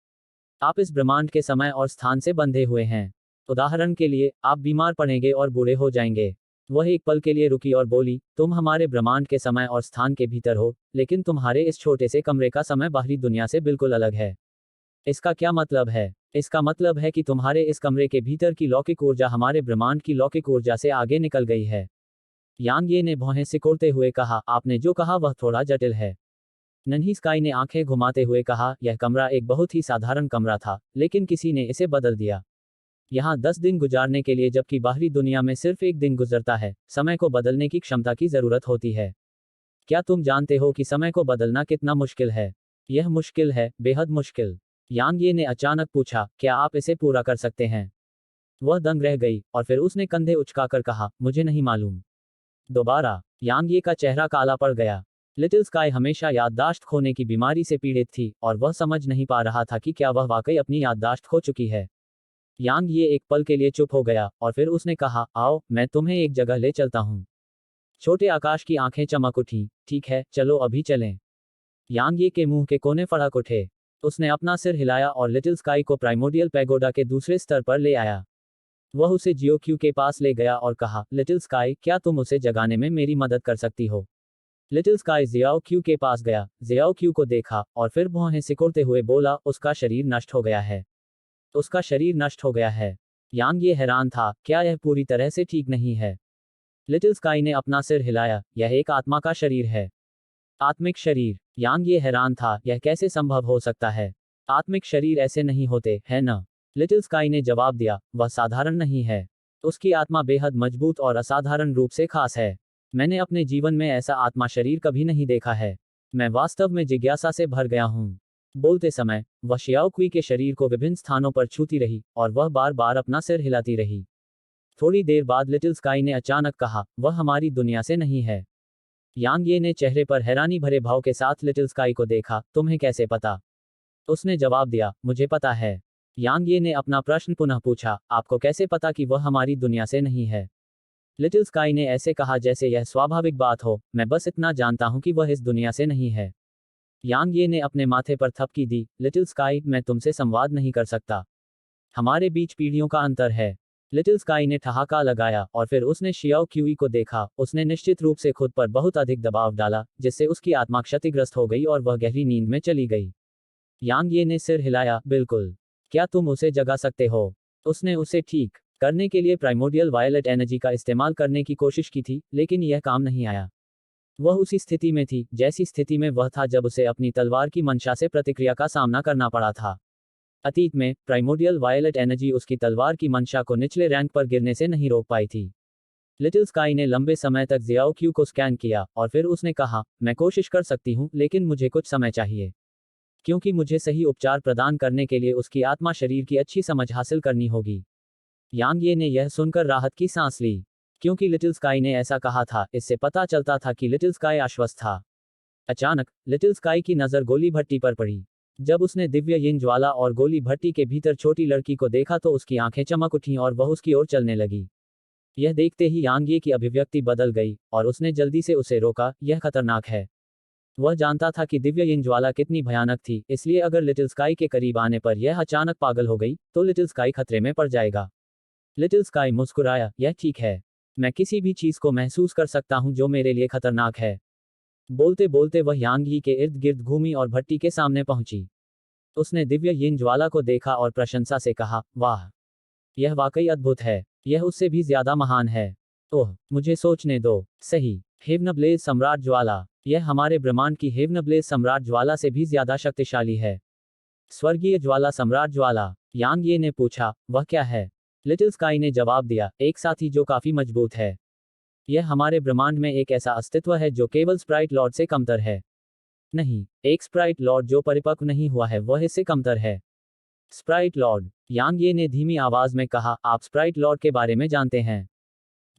आप इस ब्रह्मांड के समय और स्थान से बंधे हुए हैं। उदाहरण के लिए, आप बीमार पड़ेंगे और बूढ़े हो जाएंगे। वह एक पल के लिए रुकी और बोली, तुम हमारे ब्रह्मांड के समय और स्थान के भीतर हो, लेकिन तुम्हारे इस छोटे से कमरे का समय बाहरी दुनिया से बिल्कुल अलग है। इसका क्या मतलब है? इसका मतलब है कि तुम्हारे इस कमरे के भीतर की लौकिक ऊर्जा हमारे ब्रह्मांड की लौकिक ऊर्जा से आगे निकल गई है। यांग ये ने भौहें सिकोड़ते हुए कहा, आपने जो कहा वह थोड़ा जटिल है। नन्ही स्काई ने आंखें घुमाते हुए कहा, यह कमरा एक बहुत ही साधारण कमरा था, लेकिन किसी ने इसे बदल दिया। यहाँ 10 दिन गुजारने के लिए जबकि बाहरी दुनिया में सिर्फ एक दिन गुजरता है, समय को बदलने की क्षमता की जरूरत होती है। क्या तुम जानते हो कि समय को बदलना कितना मुश्किल है? यह मुश्किल है, बेहद मुश्किल। यांग ये ने अचानक पूछा, क्या आप इसे पूरा कर सकते हैं? वह दंग रह गई और फिर उसने कंधे उचकाकर कहा, मुझे नहीं मालूम। दोबारा यांग ये का चेहरा काला पड़ गया। लिटिल स्काई हमेशा याददाश्त खोने की बीमारी से पीड़ित थी और वह समझ नहीं पा रहा था कि क्या वह वाकई अपनी याददाश्त खो चुकी है। यांग ये एक पल के लिए चुप हो गया और फिर उसने कहा, आओ मैं तुम्हें एक जगह ले चलता हूँ। छोटे आकाश की आंखें चमक उठी, ठीक है, चलो अभी चलें। यांग ये के मुंह के कोने फड़क उठे। उसने अपना सिर हिलाया और लिटिल स्काई को प्राइमोडियल पैगोडा के दूसरे स्तर पर ले आया। वह उसे जियो क्यू के पास ले गया और कहा, लिटिल स्काई, क्या तुम उसे जगाने में मेरी मदद कर सकती हो? लिटिल स्काई जियाओ क्यू के पास गया, जियाओ क्यू को देखा और फिर भौहें सिकोड़ते हुए बोला, उसका शरीर नष्ट हो गया है। उसका शरीर नष्ट हो गया है। यांग ये हैरान था, क्या यह पूरी तरह से ठीक नहीं है? लिटिल स्काई ने अपना सिर हिलाया, यह एक आत्मा का शरीर है। आत्मिक शरीर। यांग ये हैरान था, यह कैसे संभव हो सकता है? आत्मिक शरीर ऐसे नहीं होते, है न? लिटिल स्काई ने जवाब दिया, वह साधारण नहीं है। उसकी आत्मा बेहद मजबूत और असाधारण रूप से खास है। मैंने अपने जीवन में ऐसा आत्मा शरीर कभी नहीं देखा है। मैं वास्तव में जिज्ञासा से भर गया हूँ। बोलते समय वह शियाओ क्वी के शरीर को विभिन्न स्थानों पर छूती रही और वह बार बार अपना सिर हिलाती रही। थोड़ी देर बाद लिटिल स्काई ने अचानक कहा, वह हमारी दुनिया से नहीं है। यांग ये ने चेहरे पर हैरानी भरे भाव के साथ लिटिल स्काई को देखा, तुम्हें कैसे पता? उसने जवाब दिया, मुझे पता है। यांग ये ने अपना प्रश्न पुनः पूछा, आपको कैसे पता कि वह हमारी दुनिया से नहीं है? लिटिल स्काई ने ऐसे कहा जैसे यह स्वाभाविक बात हो, मैं बस इतना जानता हूं कि वह इस दुनिया से नहीं है। यांग ये ने अपने माथे पर थपकी दी, लिटिल स्काई, मैं तुमसे संवाद नहीं कर सकता। हमारे बीच पीढ़ियों का अंतर है। लिटिल स्काई ने ठहाका लगाया और फिर उसने शियाओ क्यूई को देखा। उसने निश्चित रूप से खुद पर बहुत अधिक दबाव डाला, जिससे उसकी आत्मा क्षतिग्रस्त हो गई और वह गहरी नींद में चली गई। यांग ये ने सिर हिलाया, बिल्कुल। क्या तुम उसे जगा सकते हो? उसने उसे ठीक करने के लिए प्राइमोर्डियल वायलेट एनर्जी का इस्तेमाल करने की कोशिश की थी, लेकिन यह काम नहीं आया। वह उसी स्थिति में थी, जैसी स्थिति में वह था जब उसे अपनी तलवार की मंशा से प्रतिक्रिया का सामना करना पड़ा था। अतीत में, प्राइमोर्डियल वायलेट एनर्जी उसकी तलवार की मंशा को निचले रैंक पर गिरने से नहीं रोक पाई थी। लिटिल स्काई ने लंबे समय तक जियाओ क्यू को स्कैन किया, और फिर उसने कहा, मैं कोशिश कर सकती हूँ, लेकिन मुझे कुछ समय चाहिए। क्योंकि मुझे सही उपचार प्रदान करने के लिए उसकी आत्मा शरीर की अच्छी समझ हासिल करनी होगी। यांग ये ने यह सुनकर राहत की सांस ली। क्योंकि लिटिल स्काई ने ऐसा कहा था, इससे पता चलता था कि लिटिल स्काई आश्वस्त था। अचानक, लिटिल स्काई की नज़र गोली भट्टी पर पड़ी। जब उसने दिव्य यिन ज्वाला और गोली भट्टी के भीतर छोटी लड़की को देखा तो उसकी आंखें चमक उठीं और वह उसकी ओर चलने लगी। यह देखते ही यांग ये की अभिव्यक्ति बदल गई, और उसने जल्दी से उसे रोका, यह खतरनाक है। वह जानता था कि दिव्य यिन ज्वाला कितनी भयानक थी, इसलिए अगर लिटिल स्काई के करीब आने पर यह अचानक पागल हो गई, तो लिटिल स्काई खतरे में पड़ जाएगा। लिटिल स्काई मुस्कुराया, यह ठीक है। मैं किसी भी चीज को महसूस कर सकता हूं जो मेरे लिए खतरनाक है। बोलते बोलते वह यांग यी के इर्द गिर्द घूमी और भट्टी के सामने पहुंची। उसने दिव्य यिन ज्वाला को देखा और प्रशंसा से कहा, वाह! यह वाकई अद्भुत है। यह उससे भी ज्यादा महान है। ओह, मुझे सोचने दो। सही। हेवनब्लेज सम्राट ज्वाला। यह हमारे ब्रह्मांड की हेवनब्लेज सम्राट ज्वाला से भी ज्यादा शक्तिशाली है। स्वर्गीय ज्वाला सम्राट ज्वाला। यांग ये ने पूछा, वह क्या है? लिटिल स्काई ने जवाब दिया, एक साथी जो काफी मजबूत है। यह हमारे ब्रह्मांड में एक ऐसा अस्तित्व है जो केवल स्प्राइट लॉर्ड से कमतर है। नहीं, एक स्प्राइट लॉर्ड जो परिपक्व नहीं हुआ है वह इससे कमतर है। Sprite Lord. यांग ये ने धीमी आवाज में कहा, आप स्प्राइट लॉर्ड के बारे में जानते हैं?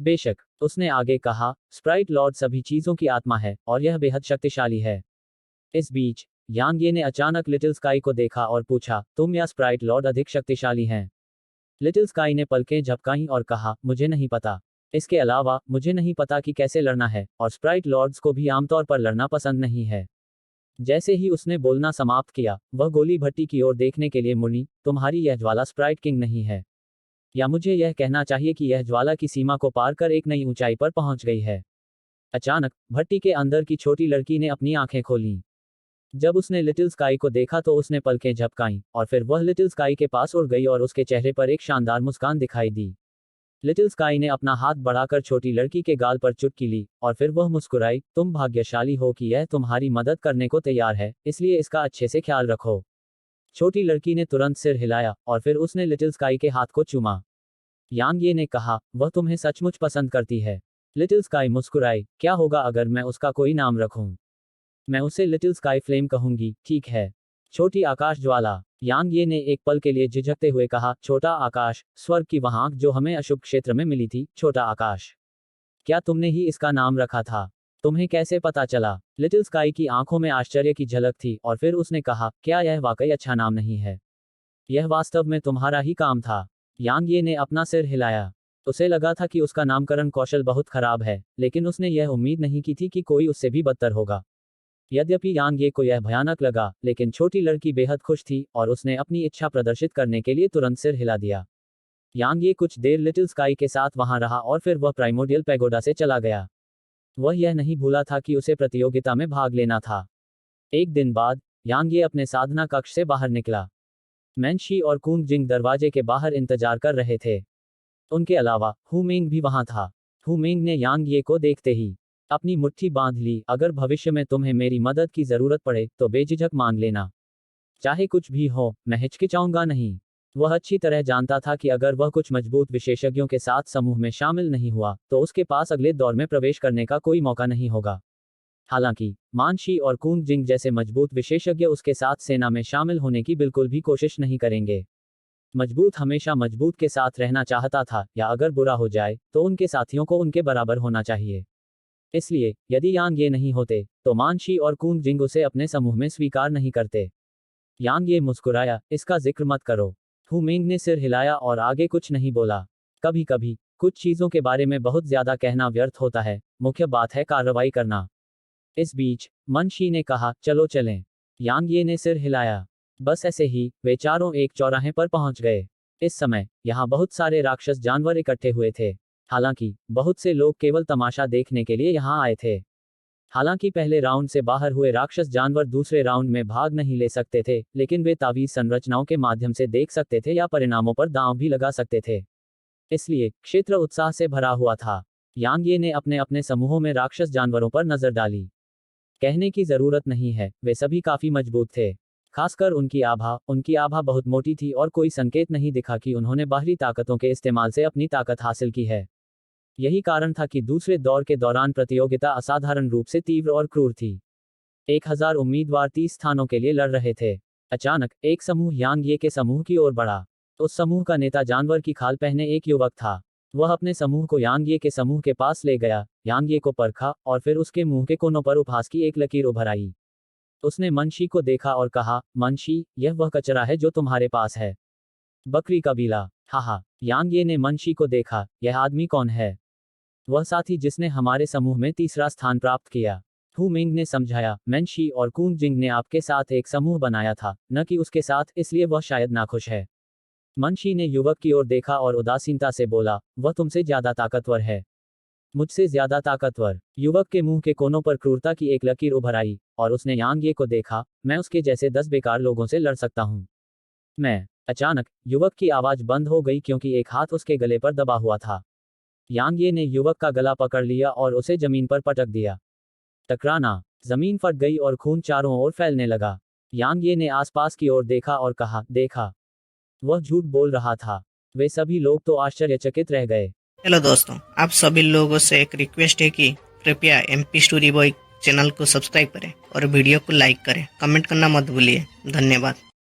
बेशक, उसने आगे कहा, स्प्राइट लॉर्ड सभी चीजों की आत्मा है, और यह बेहद शक्तिशाली है। इस बीच, यांग ये ने अचानक लिटिल स्काई को देखा और पूछा, तुम या स्प्राइट लॉर्ड अधिक शक्तिशाली हैं? लिटिल स्काई ने पलकें झपकाईं और कहा, मुझे नहीं पता। इसके अलावा, मुझे नहीं पता कि कैसे लड़ना है, और स्प्राइट लॉर्ड्स को भी आमतौर पर लड़ना पसंद नहीं है। जैसे ही उसने बोलना समाप्त किया, वह गोली भट्टी की ओर देखने के लिए मुड़ी, तुम्हारी यह ज्वाला स्प्राइट किंग नहीं है। या मुझे यह कहना चाहिए कि यह ज्वाला की सीमा को पार कर एक नई ऊंचाई पर पहुंच गई है। अचानक, भट्टी के अंदर की छोटी लड़की ने अपनी आंखें खोलीं। जब उसने लिटिल स्काई को देखा तो उसने पलकें झपकाईं, और फिर वह लिटिल स्काई के पास उड़ गई और उसके चेहरे पर एक शानदार मुस्कान दिखाई दी। लिटिल स्काई ने अपना हाथ बढ़ाकर छोटी लड़की के गाल पर चुटकी ली, और फिर वह मुस्कुराई, तुम भाग्यशाली हो कि यह तुम्हारी मदद करने को तैयार है, इसलिए इसका अच्छे से ख्याल रखो। छोटी लड़की ने तुरंत सिर हिलाया, और फिर उसने लिटिल स्काई के हाथ को चूमा। यांग ये ने कहा, वह तुम्हें सचमुच पसंद करती है। लिटिल स्काई मुस्कुराई, क्या होगा अगर मैं उसका कोई नाम रखूं? मैं उसे लिटिल स्काई फ्लेम कहूंगी, ठीक है। छोटी आकाश ज्वाला। यांग ये ने एक पल के लिए झिझकते हुए कहा, छोटा आकाश, स्वर्ग की वह आंख जो हमें अशुभ क्षेत्र में मिली थी, छोटा आकाश। क्या तुमने ही इसका नाम रखा था? तुम्हें कैसे पता चला? लिटिल स्काई की आंखों में आश्चर्य की झलक थी, और फिर उसने कहा, क्या यह वाकई अच्छा नाम नहीं है? यह वास्तव में तुम्हारा ही काम था। यांग ये ने अपना सिर हिलाया। उसे लगा था कि उसका नामकरण कौशल बहुत खराब है, लेकिन उसने यह उम्मीद नहीं की थी कि कोई उससे भी बदतर होगा। यद्यपि यांग ये को यह भयानक लगा, लेकिन छोटी लड़की बेहद खुश थी, और उसने अपनी इच्छा प्रदर्शित करने के लिए तुरंत सिर हिला दिया। यांग ये कुछ देर लिटिल स्काई के साथ वहां रहा और फिर वह प्राइमोर्डियल पैगोडा से चला गया। वह यह नहीं भूला था कि उसे प्रतियोगिता में भाग लेना था। एक दिन बाद, यांग ये अपने साधना कक्ष से बाहर निकला। मैनशी और कुंग जिंग दरवाजे के बाहर इंतजार कर रहे थे। उनके अलावा, हु मेंग भी वहां था। हु मेंग ने यांग ये को देखते ही अपनी मुट्ठी बांध ली, अगर भविष्य में तुम्हें मेरी मदद की जरूरत पड़े, तो बेझिझक मांग लेना। चाहे कुछ भी हो, मैं हिचकिचाऊंगा नहीं। वह अच्छी तरह जानता था कि अगर वह कुछ मजबूत विशेषज्ञों के साथ समूह में शामिल नहीं हुआ, तो उसके पास अगले दौर में प्रवेश करने का कोई मौका नहीं होगा। हालांकि, मानशी और कुंग जिंग जैसे मजबूत विशेषज्ञ उसके साथ सेना में शामिल होने की बिल्कुल भी कोशिश नहीं करेंगे। मजबूत हमेशा मजबूत के साथ रहना चाहता था, या अगर बुरा हो जाए, तो उनके साथियों को उनके बराबर होना चाहिए। इसलिए, यदि यांग ये नहीं होते, तो मानशी और कुंग जिंग उसे अपने समूह में स्वीकार नहीं करते। यांग ये मुस्कुराया, इसका जिक्र मत करो। हु मेंग ने सिर हिलाया और आगे कुछ नहीं बोला। कभी कभी, कुछ चीजों के बारे में बहुत ज्यादा कहना व्यर्थ होता है, मुख्य बात है कार्रवाई करना। इस बीच, मनशी ने कहा, चलो चलें। यांग ये ने सिर हिलाया। बस ऐसे ही, वे चारों एक चौराहे पर पहुंच गए। इस समय, यहाँ बहुत सारे राक्षस जानवर इकट्ठे हुए थे। हालांकि, बहुत से लोग केवल तमाशा देखने के लिए यहाँ आए थे। हालांकि पहले राउंड से बाहर हुए राक्षस जानवर दूसरे राउंड में भाग नहीं ले सकते थे, लेकिन वे तावीज संरचनाओं के माध्यम से देख सकते थे या परिणामों पर दांव भी लगा सकते थे। इसलिए क्षेत्र उत्साह से भरा हुआ था। यांग ये ने अपने अपने समूहों में राक्षस जानवरों पर नजर डाली। कहने की जरूरत नहीं है, वे सभी काफी मजबूत थे। खासकर उनकी आभा बहुत मोटी थी और कोई संकेत नहीं दिखा कि उन्होंने बाहरी ताकतों के इस्तेमाल से अपनी ताकत हासिल की है। यही कारण था कि दूसरे दौर के दौरान प्रतियोगिता असाधारण रूप से तीव्र और क्रूर थी। 1000 उम्मीदवार 30 स्थानों के लिए लड़ रहे थे। अचानक एक समूह यांग ये के समूह की ओर बढ़ा। उस समूह का नेता जानवर की खाल पहने एक युवक था। वह अपने समूह को यांग ये के समूह के पास ले गया, यांग ये को परखा और फिर उसके मुंह के कोनों पर उपहास की एक लकीर उभर आई। उसने मनशी को देखा और कहा, मनशी, यह वह कचरा है जो तुम्हारे पास है। बकरी कबीला। हाहा। यांग ये ने मनशी को देखा, यह आदमी कौन है? वह साथी जिसने हमारे समूह में तीसरा स्थान प्राप्त किया। हु मिंग ने समझाया, मनशी और कूंग जिंग ने आपके साथ एक समूह बनाया था, न कि उसके साथ, इसलिए वह शायद नाखुश है। मनशी ने युवक की ओर देखा और उदासीनता से बोला, वह तुमसे ज्यादा ताकतवर है। मुझसे ज्यादा ताकतवर। युवक के मुंह के कोनों पर क्रूरता की एक लकीर उभर आई और उसने यांग ये को देखा, मैं उसके जैसे 10 बेकार लोगों से लड़ सकता हूं। मैं। अचानक युवक की आवाज बंद हो गई क्योंकि एक हाथ उसके गले पर दबा हुआ था। यांग ये ने युवक का गला पकड़ लिया और उसे जमीन पर पटक दिया। टकराना। जमीन फट गई और खून चारों ओर फैलने लगा। यांग ये ने आसपास की ओर देखा और कहा, देखा, वह झूठ बोल रहा था। वे सभी लोग तो आश्चर्यचकित रह गए। हेलो दोस्तों, आप सभी लोगों से एक रिक्वेस्ट है कि कृपया MP स्टोरी बॉय चैनल को सब्सक्राइब करें और वीडियो को लाइक करें। कमेंट करना मत भूलिए। धन्यवाद।